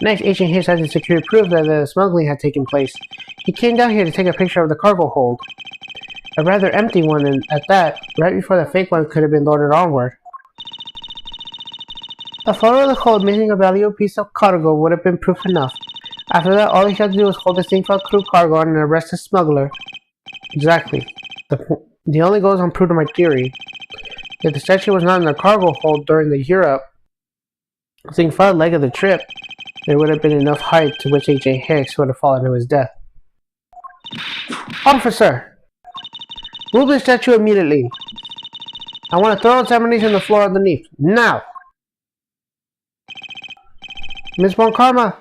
Next, Agent Hicks had to secure proof that the smuggling had taken place. He came down here to take a picture of the cargo hold. A rather empty one, and at that, right before the fake one could have been loaded onward. A photo of the hold missing a valuable piece of cargo would have been proof enough. After that, all he had to do was hold the St. Fa crew cargo and arrest the smuggler. Exactly. The only goes on proof of my theory. If the statue was not in the cargo hold during the Europe St. Fa leg of the trip, there would have been enough height to which Agent Hicks would have fallen to his death. Officer! Move the statue immediately. I want a thorough examination of the floor underneath. Now! Miss Von Karma,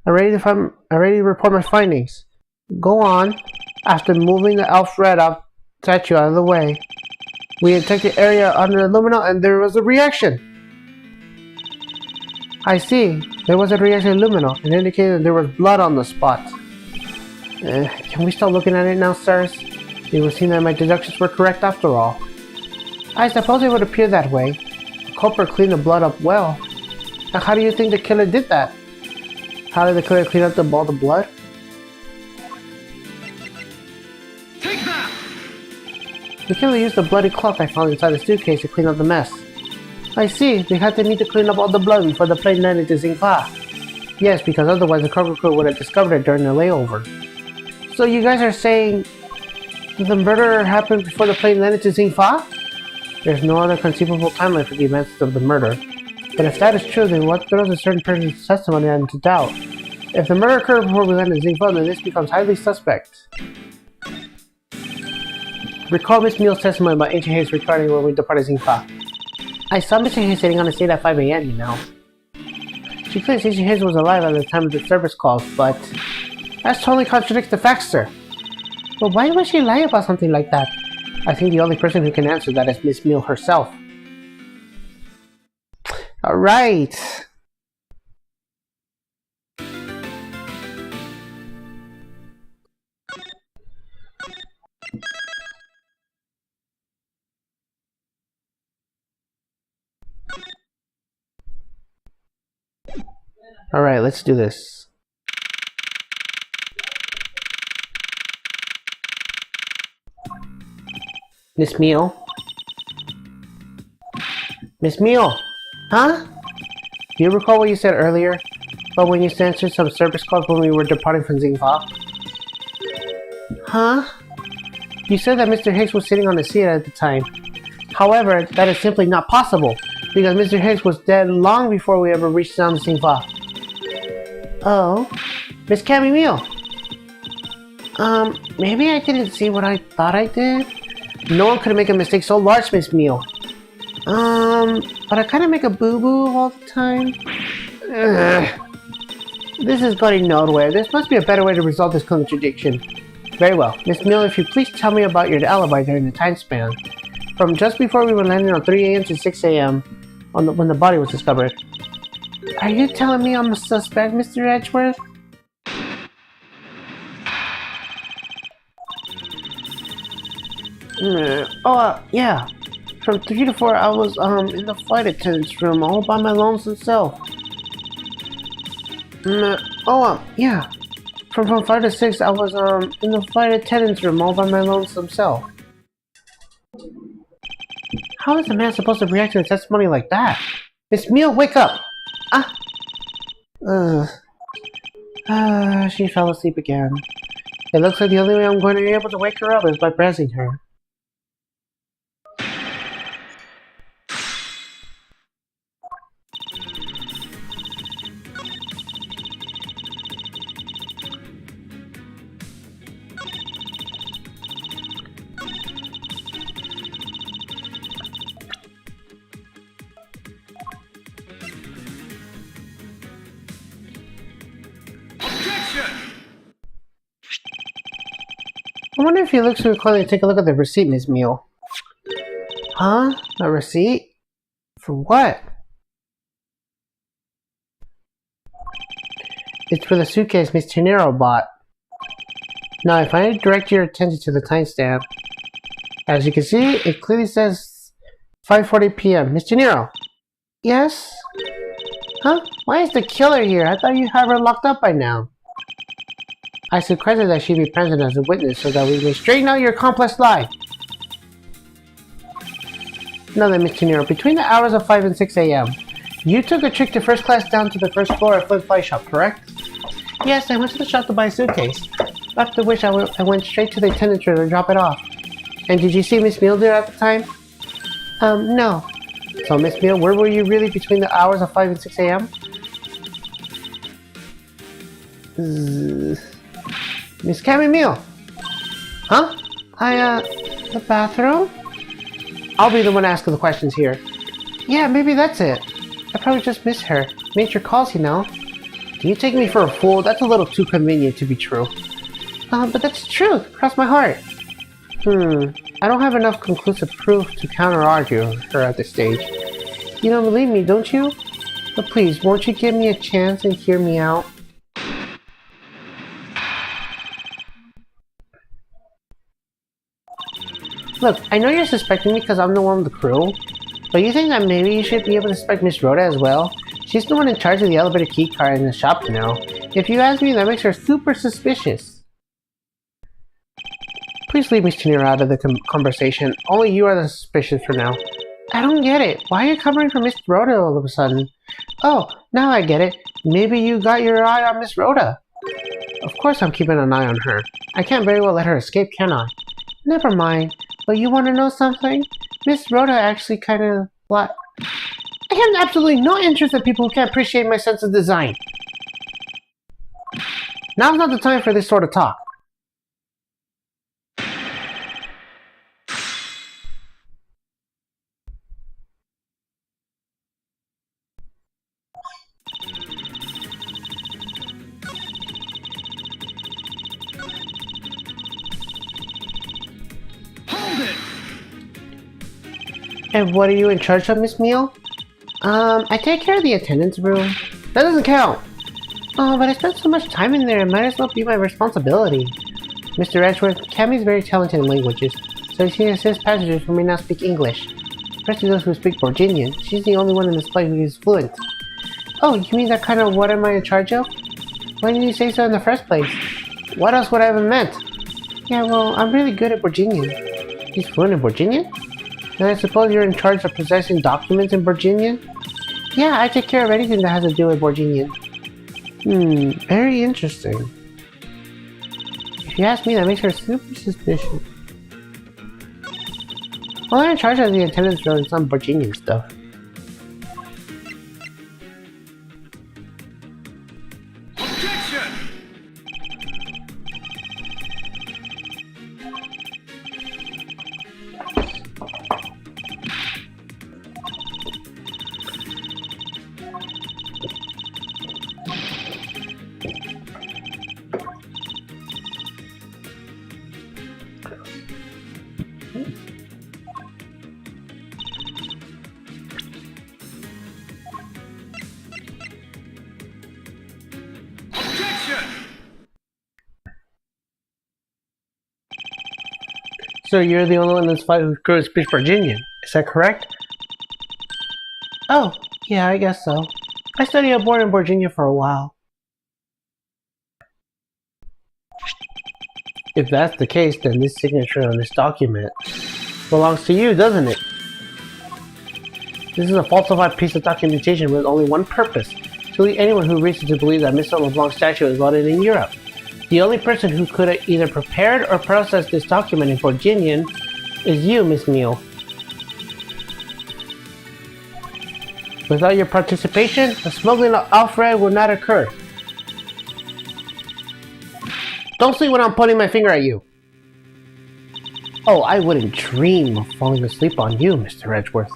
I'm ready to report my findings. Go on. After moving the elf red up statue out of the way, we detected the area under the luminol and there was a reaction. I see. There was a reaction in luminol. It indicated that there was blood on the spot. Can we start looking at it now, sirs? It would seem that my deductions were correct after all. I suppose it would appear that way. The culprit cleaned the blood up well. Now how do you think the killer did that? How did the killer clean up all the blood? Take that! The killer used the bloody cloth I found inside the suitcase to clean up the mess. I see. They had to need to clean up all the blood before the plane landed to St. Fa. Yes, because otherwise the cargo crew would have discovered it during the layover. So you guys are saying the murder happened before the plane landed to St. Fa? There's no other conceivable timeline for the events of the murder. But if that is true, then what throws a certain person's testimony into doubt? If the murder occurred before we landed in Xingfa, then this becomes highly suspect. Recall Miss Mule's testimony about Ancient Hayes regarding when we departed Xingfa. I saw Mr. Hayes sitting on the seat at 5 a.m., you know. She claims Ancient Hayes was alive at the time of the service calls, but that totally contradicts the facts, sir. But why would she lie about something like that? I think the only person who can answer that is Miss Mule herself. Alright. Alright, let's do this. Miss Mule? Miss Mule? Huh? Do you recall what you said earlier? But when you answered some service calls when we were departing from Xingfa? Huh? You said that Mr. Hicks was sitting on the seat at the time. However, that is simply not possible, because Mr. Hicks was dead long before we ever reached down to Xingfa. Oh? Miss Camille? Maybe I didn't see what I thought I did? No one could make a mistake so large, Miss Mule. But I kind of make a boo-boo all the time. Ugh. This is going nowhere. There must be a better way to resolve this contradiction. Very well. Miss Mule, if you please tell me about your alibi during the time span. From just before we were landing on 3 a.m. to 6 a.m. When the body was discovered. Are you telling me I'm a suspect, Mr. Edgeworth? Yeah. From 3 to 4, I was, in the flight attendant's room all by my lonesome self. Yeah. From 5 to 6, I was, in the flight attendant's room all by my lonesome self. How is a man supposed to react to a testimony like that? Miss Mule, wake up! She fell asleep again. It looks like the only way I'm going to be able to wake her up is by pressing her. I wonder if you look through closely and take a look at the receipt, Miss Mule. Huh? A receipt? For what? It's for the suitcase Miss Tenero bought. Now, if I direct your attention to the timestamp, as you can see, it clearly says 5:40 p.m. Miss Tenero? Yes? Huh? Why is the killer here? I thought you had her locked up by now. I suggested that she be present as a witness so that we may straighten out your complex lie. Now then, Miss Tenero, between the hours of 5 and 6 a.m., you took a trip to first class down to the first floor at Flint Fly Shop, correct? Yes, I went to the shop to buy a suitcase. After which I went straight to the attendant's room to drop it off. And did you see Miss Mule there at the time? No. So, Miss Mule, where were you really between the hours of 5 and 6 a.m.? Miss Camille? Huh? The bathroom? I'll be the one asking the questions here. Yeah, maybe that's it. I probably just missed her. Made your calls, you know. Do you take me for a fool? That's a little too convenient to be true. But that's true. Cross my heart. I don't have enough conclusive proof to counter-argue her at this stage. You don't believe me, don't you? But please, won't you give me a chance and hear me out? Look, I know you're suspecting me because I'm the one with the crew, but you think that maybe you should be able to suspect Miss Rhoda as well? She's the one in charge of the elevator key card in the shop, you know. If you ask me, that makes her super suspicious. Please leave Miss Tenero out of the conversation. Only you are the suspicious for now. I don't get it. Why are you covering for Miss Rhoda all of a sudden? Oh, now I get it. Maybe you got your eye on Miss Rhoda. Of course I'm keeping an eye on her. I can't very well let her escape, can I? Never mind. But you want to know something? Miss Rhoda actually kind of what? I have absolutely no interest in people who can't appreciate my sense of design. Now's not the time for this sort of talk. Hold it! And what are you in charge of, Miss Meal? I take care of the attendance room. That doesn't count. Oh, but I spent so much time in there, it might as well be my responsibility. Mr. Edgeworth, Cammy's very talented in languages, so she assists passengers who may not speak English. Especially those who speak Borginian. She's the only one in this flight who is fluent. Oh, you mean that kind of what am I in charge of? Why didn't you say so in the first place? What else would I have meant? Yeah, well, I'm really good at Borginian. He's fluent in Borginian? Then I suppose you're in charge of possessing documents in Borginian? Yeah, I take care of anything that has to do with Borginian. Very interesting. If you ask me, that makes her super suspicious. Well, I'm in charge of the attendance room and some Borginian stuff. Objection! Objection! So you're the only one in this flight who could speak Virginian, is that correct? Oh, yeah, I guess so. I studied abroad in Virginia for a while. If that's the case, then this signature on this document belongs to you, doesn't it? This is a falsified piece of documentation with only one purpose: to lead anyone who reads it to believe that Mr. LeBlanc's statue is loaded in Europe. The only person who could have either prepared or processed this document in Virginian is you, Miss Meal. Without your participation, the smuggling of Alfred would not occur. Don't sleep when I'm pointing my finger at you. Oh, I wouldn't dream of falling asleep on you, Mr. Edgeworth.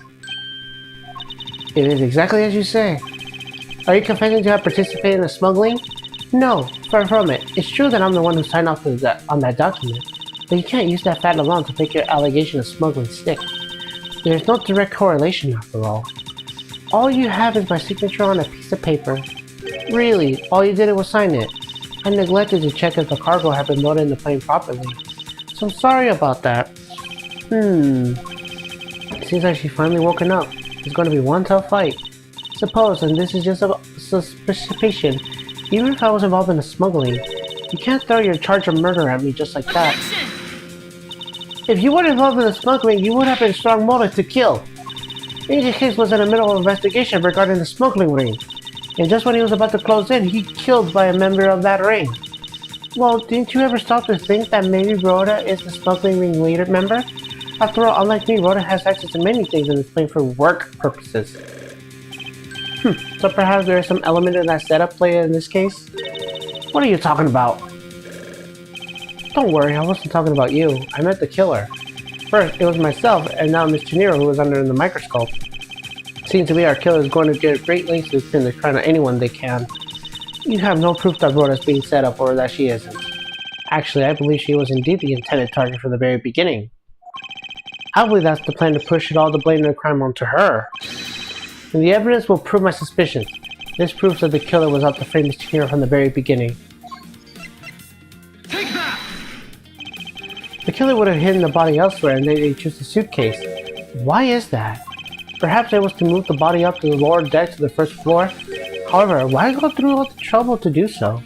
It is exactly as you say. Are you confessing to have participated in the smuggling? No, far from it. It's true that I'm the one who signed off on that document, but you can't use that fact alone to make your allegation of smuggling stick. There's no direct correlation after all. All you have is my signature on a piece of paper. Really, all you did was sign it. I neglected to check if the cargo had been loaded in the plane properly. So I'm sorry about that. It seems like she's finally woken up. It's going to be one tough fight. Suppose, and this is just a suspicion, even if I was involved in the smuggling, you can't throw your charge of murder at me just like that. If you weren't involved in the smuggling, you would have been strong motive to kill. Agent Higgs was in the middle of an investigation regarding the smuggling ring, and just when he was about to close in, he killed by a member of that ring. Well, didn't you ever stop to think that maybe Rhoda is the smuggling ring leader member? After all, unlike me, Rhoda has access to many things in this plane for work purposes. So perhaps there is some element of that setup play in this case? What are you talking about? Don't worry, I wasn't talking about you. I meant the killer. First, it was myself, and now Miss Tenero who was under the microscope. Seems to me our killer is going to get great lengths to pin the crown on anyone they can. You have no proof that Rhoda's being set up or that she isn't. Actually, I believe she was indeed the intended target from the very beginning. I believe that's the plan, to push all the blame of the crime onto her. And the evidence will prove my suspicions. This proves that the killer was out to frame Miss Tenero from the very beginning. Take that! The killer would have hidden the body elsewhere and they chose the suitcase. Why is that? Perhaps it was to move the body up to the lower deck to the first floor. However, why go through all the trouble to do so?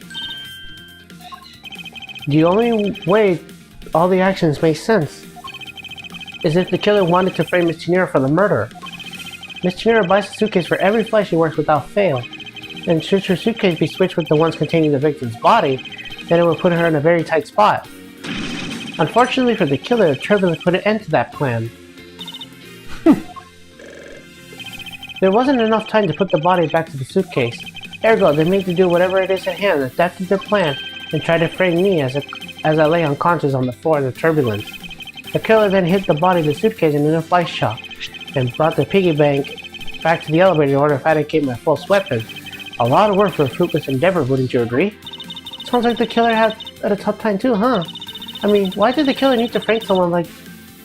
The only way all the actions make sense is if the killer wanted to frame Miss Tenero for the murder. Miss Tenero buys a suitcase for every flight she works without fail, and should her suitcase be switched with the ones containing the victim's body, then it would put her in a very tight spot. Unfortunately for the killer, turbulence put an end to that plan. There wasn't enough time to put the body back to the suitcase. Ergo, they made to do whatever it is at hand, adapted their plan, and tried to frame me as I lay unconscious on the floor in the turbulence. The killer then hid the body in the suitcase in an in-flight shop, and brought the piggy bank back to the elevator in order to fabricate my false weapon. A lot of work for a fruitless endeavor, wouldn't you agree? Sounds like the killer had a tough time too, huh? I mean, why did the killer need to frame someone like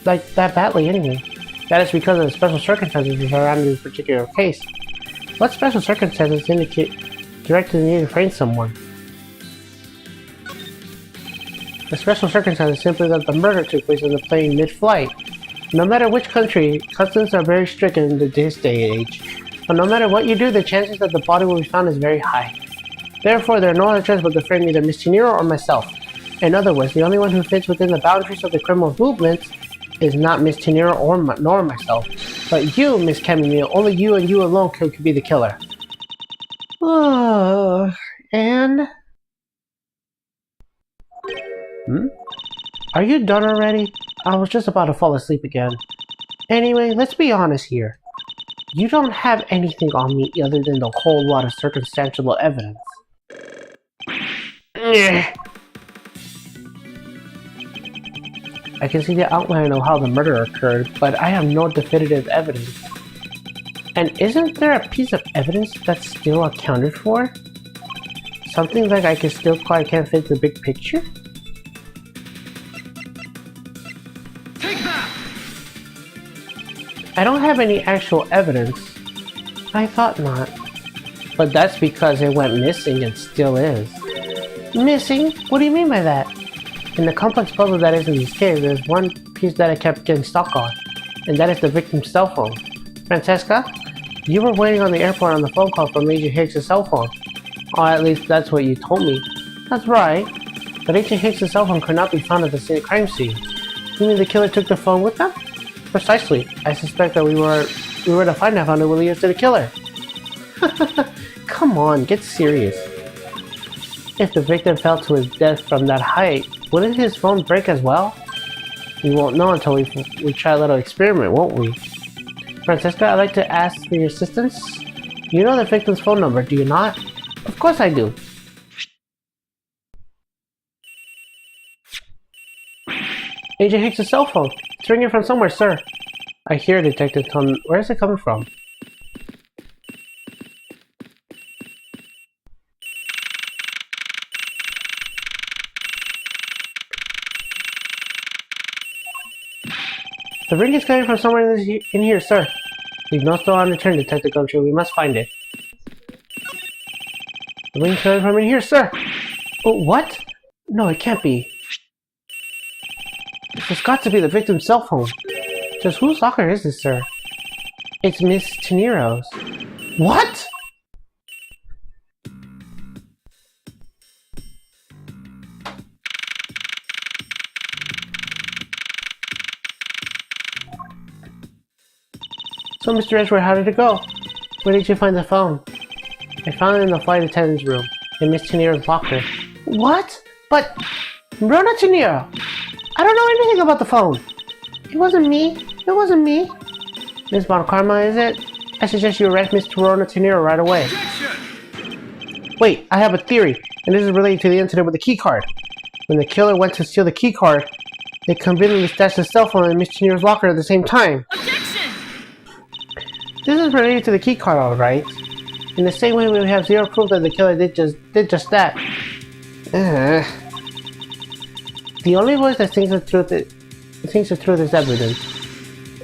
that badly anyway? That is because of the special circumstances surrounding this particular case. What special circumstances indicate directly the need to frame someone? The special circumstance is simply that the murder took place on the plane mid-flight. No matter which country, customs are very strict in this day and age. But no matter what you do, the chances that the body will be found is very high. Therefore, there are no other choice but to frame either Miss Chinero or myself. In other words, the only one who fits within the boundaries of the criminal's movements is not Miss Chinero nor myself, but you, Miss Chamomile. Only you and you alone could be the killer. And... Are you done already? I was just about to fall asleep again. Anyway, let's be honest here. You don't have anything on me other than the whole lot of circumstantial evidence. I can see the outline of how the murder occurred, but I have no definitive evidence. And isn't there a piece of evidence that's still accounted for? Something like I can't fit the big picture? Take that! I don't have any actual evidence. I thought not. But that's because it went missing and still is. Missing? What do you mean by that? In the complex puzzle that is in this case, there's one piece that I kept getting stuck on, and that is the victim's cell phone. Francesca, you were waiting on the airport on the phone call from Agent Hicks' cell phone. Or at least that's what you told me. That's right. But Agent Hicks' cell phone could not be found at the crime scene. You mean the killer took the phone with them? Precisely. I suspect that we were to find that phone that will lead us to the killer. Come on, get serious. If the victim fell to his death from that height, wouldn't his phone break as well? We won't know until we try a little experiment, won't we? Francesca, I'd like to ask for your assistance. You know the victim's phone number, do you not? Of course I do. Agent Hicks' cell phone. It's ringing from somewhere, sir. I hear Detective Tom. Where is it coming from? The ring is coming from somewhere in here, sir. Leave no stone unturned, Detective Gumshoe. We must find it. The ring is coming from in here, sir. Oh, what? No, it can't be. It's got to be the victim's cell phone. Just whose locker is this, sir? It's Miss Chinero's. What? So, Mr. Edgeworth, how did it go? Where did you find the phone? I found it in the flight attendant's room, in Miss Chinero's locker. What? But... Rona Chinero! I don't know anything about the phone! It wasn't me. It wasn't me. Miss Bonkarma, is it? I suggest you arrest Miss Rona Chinero right away. Objection! Wait, I have a theory, and this is related to the incident with the keycard. When the killer went to steal the keycard, they conveniently stashed the cell phone in Miss Chinero's locker at the same time. Objection! This is related to the keycard, alright. In the same way, we have zero proof that the killer did just that. The only voice that thinks the truth is evidence.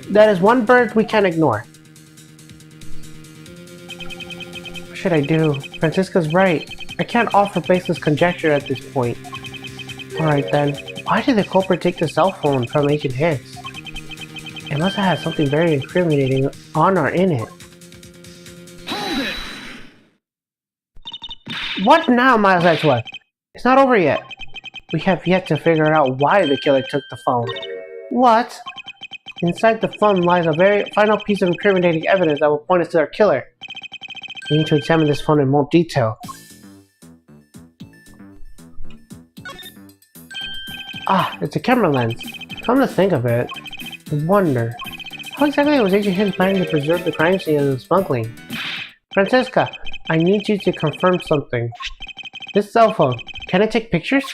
That is one bird we can't ignore. What should I do? Francisca's right. I can't offer baseless conjecture at this point. Alright then, why did the culprit take the cell phone from Agent Hicks? It must have had something very incriminating on or in it. Hold it! What now, Miles Edgeworth? It's not over yet. We have yet to figure out why the killer took the phone. What? Inside the phone lies a very final piece of incriminating evidence that will point us to our killer. We need to examine this phone in more detail. Ah, it's a camera lens. Come to think of it, I wonder, How exactly was Agent Hicks planning to preserve the crime scene and the smuggling? Francesca, I need you to confirm something. This cell phone, can it take pictures?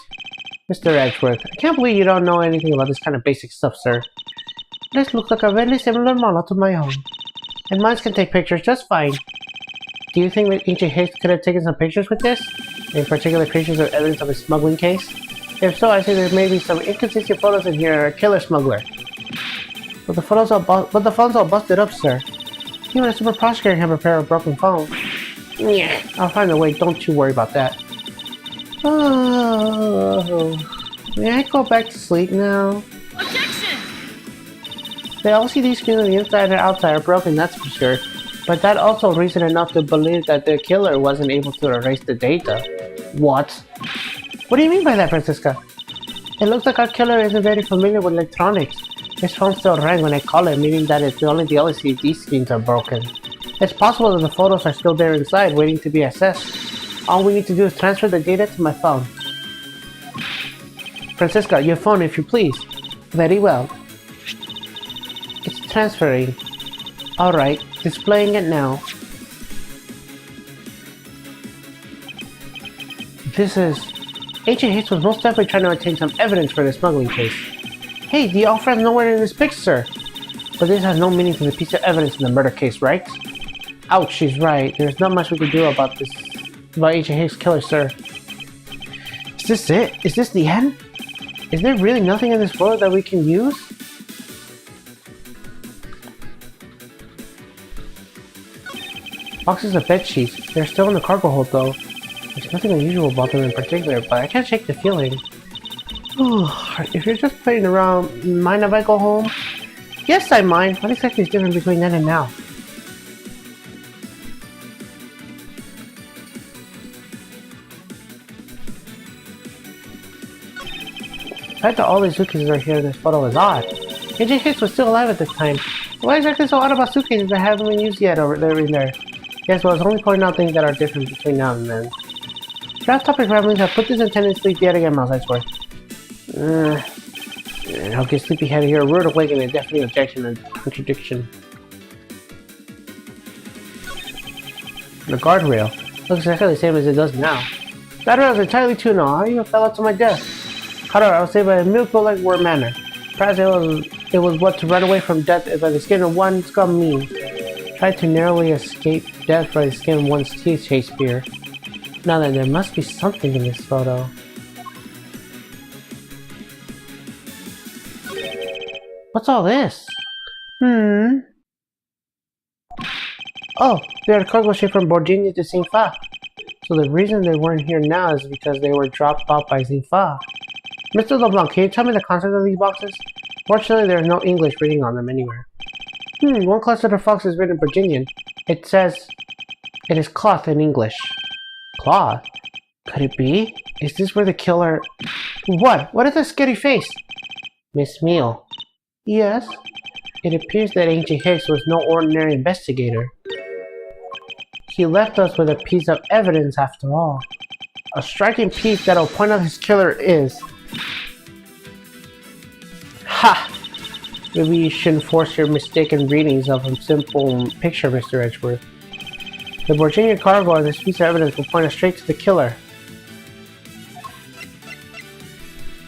Mr. Edgeworth, I can't believe you don't know anything about this kind of basic stuff, sir. This looks like a very similar model to my own. And mine can take pictures just fine. Do you think that Agent Hicks could have taken some pictures with this? In particular, pictures of evidence of a smuggling case? If so, I say there may be some inconsistent photos in here or a killer smuggler. But the phone's all busted up, sir. Even a super prosecutor can prepare a broken phone. Yeah, I'll find a way, don't you worry about that. Oh, may I go back to sleep now? Objection! The LCD screens on the inside and outside are broken, that's for sure. But that also reason enough to believe that the killer wasn't able to erase the data. What? What do you mean by that, Francisca? It looks like our killer isn't very familiar with electronics. His phone still rang when I called it, meaning that it's only the LCD screens are broken. It's possible that the photos are still there inside, waiting to be accessed. All we need to do is transfer the data to my phone. Francisca, your phone, if you please. Very well. It's transferring. Alright, displaying it now. This is... Agent Hicks was most definitely trying to obtain some evidence for the smuggling case. Hey, the Alfred's nowhere in this picture! But this has no meaning to the piece of evidence in the murder case, right? Ouch, she's right. There's not much we can do about this... about Agent Hicks' killer, sir. Is this it? Is this the end? Is there really nothing in this photo that we can use? Boxes of bed sheets. They're still in the cargo hold though. There's nothing unusual about them in particular, but I can't shake the feeling. If you're just playing around, mind if I go home? Yes, I mind. What exactly is different between then and now? The fact that all these suitcases are here in this photo is odd. Agent Hicks was still alive at this time. What exactly so odd about suitcases that haven't been used yet over there in there? Yes, well, I was only pointing out things that are different between now and then. Draft topic ramblings have put this intended sleep yet again, Miles Edgeworth. Okay, sleepyhead here, a rude awakening, a definite objection and contradiction. The guardrail looks exactly the same as it does now. That rail is entirely too now. I even fell out to my death. However, I was saved by a miracle like word manner. Perhaps it was what to run away from death by the skin of one scum means. Tried to narrowly escape death by the skin of one's teeth, Shakespeare. Now then, there must be something in this photo. What's all this? Oh, they are a cargo ship from Borgigna to St. Fa. So the reason they weren't here now is because they were dropped off by St. Fa. Mr. LeBlanc, can you tell me the content of these boxes? Fortunately, there is no English reading on them anywhere. One cluster of fox is written in Virginian. It says, it is cloth in English. Cloth? Could it be? Is this where the killer... What? What is that scary face? Miss Meal. Yes? It appears that Agent Hicks was no ordinary investigator. He left us with a piece of evidence after all. A striking piece that'll point out his killer is... Ha! Maybe you shouldn't force your mistaken readings of a simple picture, Mr. Edgeworth. The Virginia cargo and this piece of evidence will point us straight to the killer.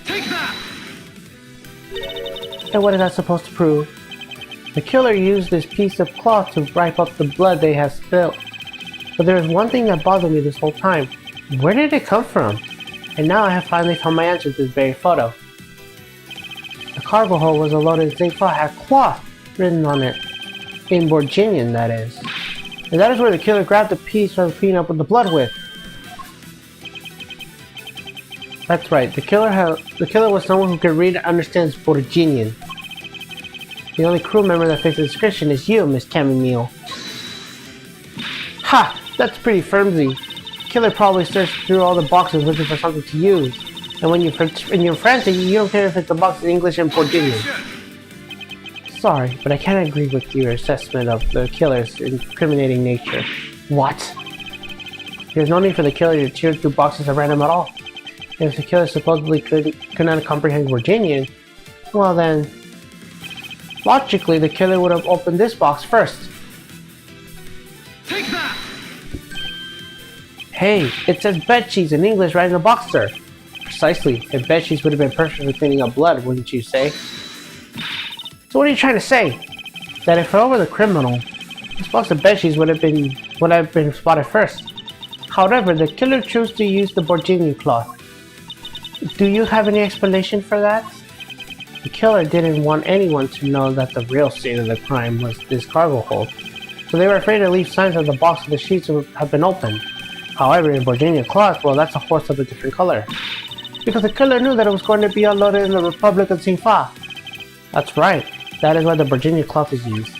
Take that! And what is that supposed to prove? The killer used this piece of cloth to wipe up the blood they have spilled. But there is one thing that bothered me this whole time. Where did it come from? And now I have finally found my answer to this very photo. The cargo hold was loaded St. Fa had cloth written on it. In Borginian, that is. And that is where the killer grabbed the piece from cleaning up with the blood with. That's right, the killer was someone who could read and understands Borginian. The only crew member that fits the description is you, Miss Chamomile. Ha! That's pretty flimsy. The killer probably searched through all the boxes looking for something to use. And when you're frantic, you don't care if it's a box in English and Borginian. Sorry, but I can't agree with your assessment of the killer's incriminating nature. What? There's no need for the killer to tear through boxes at random at all. If the killer supposedly could not comprehend Virginian, well then... Logically, the killer would have opened this box first. Take that! Hey, it says bed sheets in English right in the box, sir. Precisely, if bed sheets would have been perfect for cleaning up blood, wouldn't you say? So what are you trying to say? That if I were the criminal, this box of bed sheets would have been spotted first. However, the killer chose to use the Borgini cloth. Do you have any explanation for that? The killer didn't want anyone to know that the real scene of the crime was this cargo hold, so they were afraid to leave signs of the box of the sheets would have been opened. However, in Borgini cloth, well, that's a horse of a different color. Because the killer knew that it was going to be unloaded in the Republic of Xingfa. That's right, that is why the Borgini cloth is used.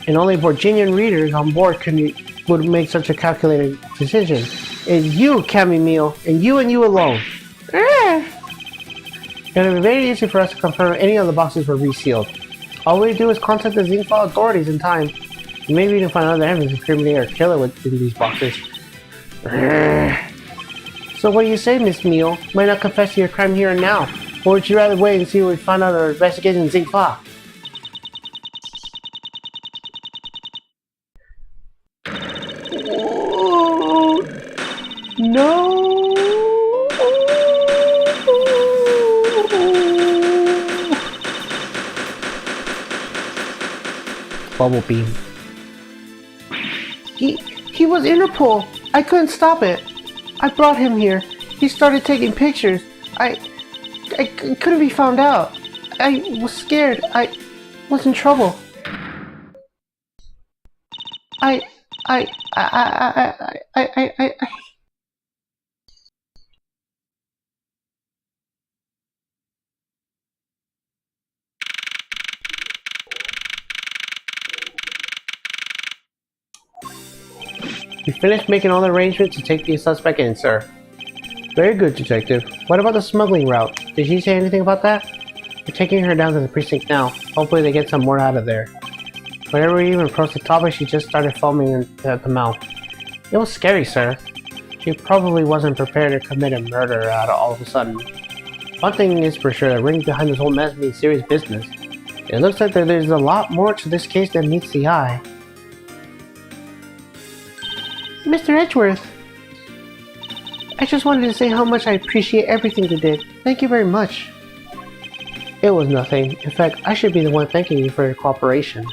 And only Borginian readers on board would make such a calculated decision. It's you, Camille, and you alone. It would be very easy for us to confirm any of the boxes were resealed. All we do is contact the Xingfa authorities in time. Maybe we can find other evidence incriminating our killer within these boxes. So what do you say, Miss Mio? Might not confess to your crime here and now, or would you rather wait and see what we find out our investigation in Xingfa? No. Bubble beam. He was Interpol. I couldn't stop it. I brought him here. He started taking pictures. I couldn't be found out. I was scared. I was in trouble. I We finished making all the arrangements to take the suspect in, sir. Very good, detective. What about the smuggling route? Did she say anything about that? We're taking her down to the precinct now. Hopefully they get some more out of there. Whenever we even approached the topic, she just started foaming at the mouth. It was scary, sir. She probably wasn't prepared to commit a murder out of all of a sudden. One thing is for sure, the ring behind this whole mess means serious business. It looks like there's a lot more to this case than meets the eye. Mr. Edgeworth, I just wanted to say how much I appreciate everything you did. Thank you very much. It was nothing. In fact, I should be the one thanking you for your cooperation.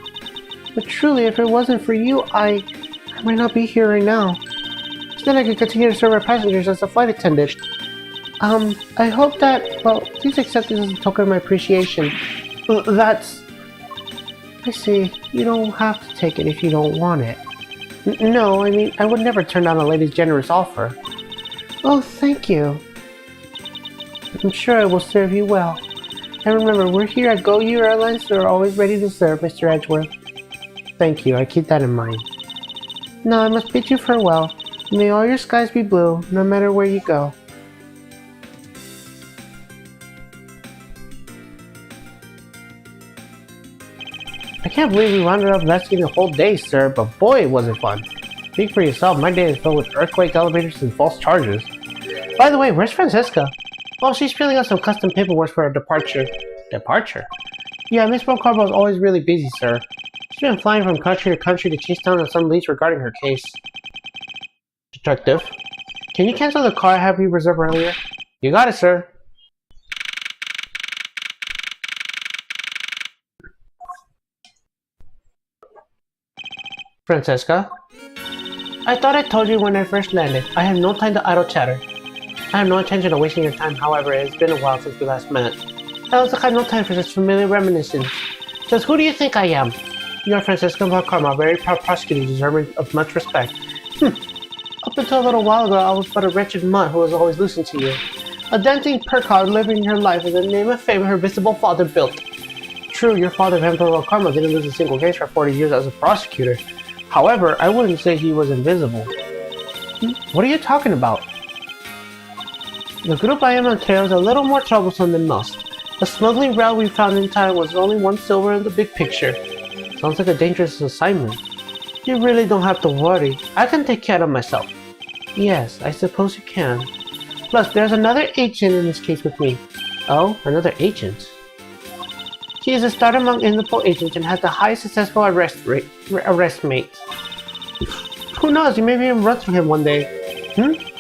But truly, if it wasn't for you, I might not be here right now. Then I could continue to serve our passengers as a flight attendant. I hope that, well, please accept this as a token of my appreciation. That's... I see. You don't have to take it if you don't want it. No, I mean, I would never turn down a lady's generous offer. Oh, thank you. I'm sure I will serve you well. And remember, we're here at Go You Airlines, so we're always ready to serve, Mr. Edgeworth. Thank you, I keep that in mind. Now I must bid you farewell. May all your skies be blue, no matter where you go. I can't believe we wound up investigating the whole day, sir, but boy, was it fun. Speak for yourself, my day is filled with earthquake elevators and false charges. By the way, where's Francesca? Well, she's filling out some custom paperwork for her departure. Departure? Yeah, Miss Boncarbo is always really busy, sir. She's been flying from country to country to chase down some leads regarding her case. Detective, can you cancel the car I have you reserved earlier? You got it, sir. Francesca? I thought I told you when I first landed. I have no time to idle chatter. I have no intention of wasting your time, however, it's been a while since we last met. I also have no time for such familiar reminiscence. Just who do you think I am? You are Francesca Valcarma, a very proud prosecutor deserving of much respect. Up until a little while ago, I was but a wretched mutt who was always listening to you. A dancing percard living her life in the name of fame her visible father built. True, your father, Emperor Valcarma, didn't lose a single case for 40 years as a prosecutor. However, I wouldn't say he was invisible. What are you talking about? The group I am on trail is a little more troublesome than most. The smuggling route we found in time was only one silver in the big picture. Sounds like a dangerous assignment. You really don't have to worry. I can take care of myself. Yes, I suppose you can. Plus, there's another agent in this case with me. Oh, another agent. He is a starter among Interpol agents and has the highest successful arrest rate. Who knows, you may even run through him one day.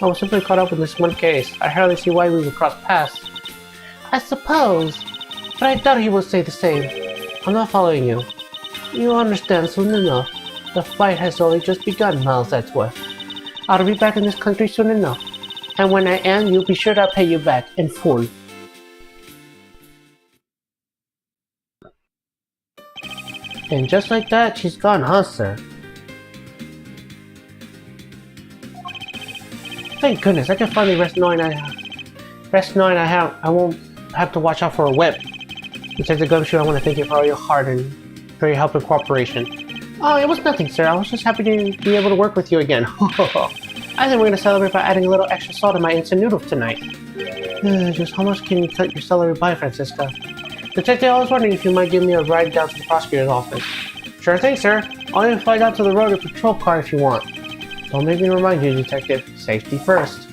I was simply caught up in this one case. I hardly see why we would cross paths. I suppose, but I doubt he will say the same. I'm not following you. You will understand soon enough. The fight has only just begun, Miles Edgeworth. I'll be back in this country soon enough. And when I am, you'll be sure to pay you back in full. And just like that, she's gone, huh, sir? Thank goodness, I can finally rest knowing I won't have to watch out for a whip. Detective Gumshoe, I want to thank you for all your heart and for your help and cooperation. Oh, it was nothing, sir. I was just happy to be able to work with you again. I think we're going to celebrate by adding a little extra salt in my instant noodles tonight. Just how much can you cut your celery by, Francisca? Detective, I was wondering if you might give me a ride down to the prosecutor's office. Sure thing, sir. I'll even fly down to the road or patrol car if you want. Don't make me remind you, Detective. Safety first.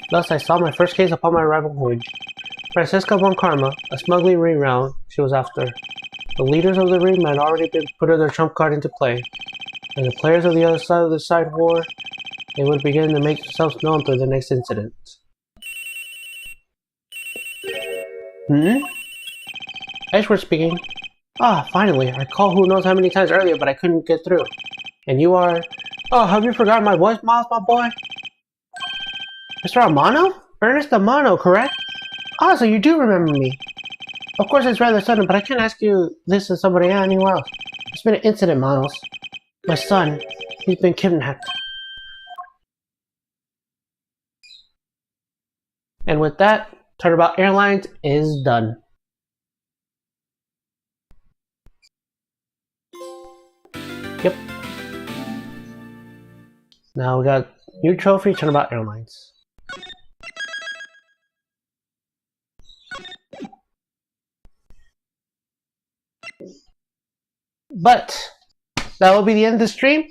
Thus, I saw my first case upon my arrival home. Francisca von Karma, a smuggling ring round she was after. The leaders of the ring had already been putting their trump card into play. And the players of the other side of the side war, they would begin to make themselves known through the next incident. Edgeworth speaking. Ah, finally. I called who knows how many times earlier, but I couldn't get through. And you are... Oh, have you forgotten my voice, Miles, my boy? Mr. Amano? Ernest Amano, correct? Ah, so you do remember me. Of course, it's rather sudden, but I can't ask you this as somebody anyone else. It's been an incident, Miles. My son, he's been kidnapped. And with that, Turnabout Airlines is done. Yep. Now we got new trophy, Turnabout Airlines. But that will be the end of the stream.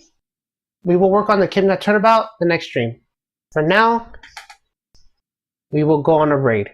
We will work on the Kidnap Turnabout the next stream. For now, we will go on a raid.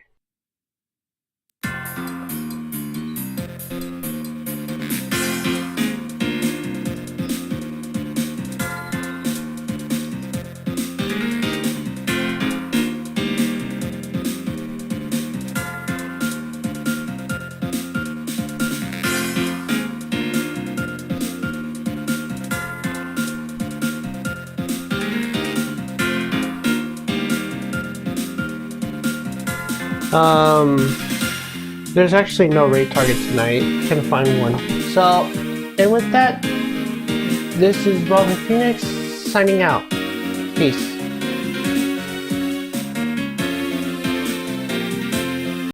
There's actually no raid target tonight. Can't find one. So, and with that, this is Robin Phoenix signing out. Peace.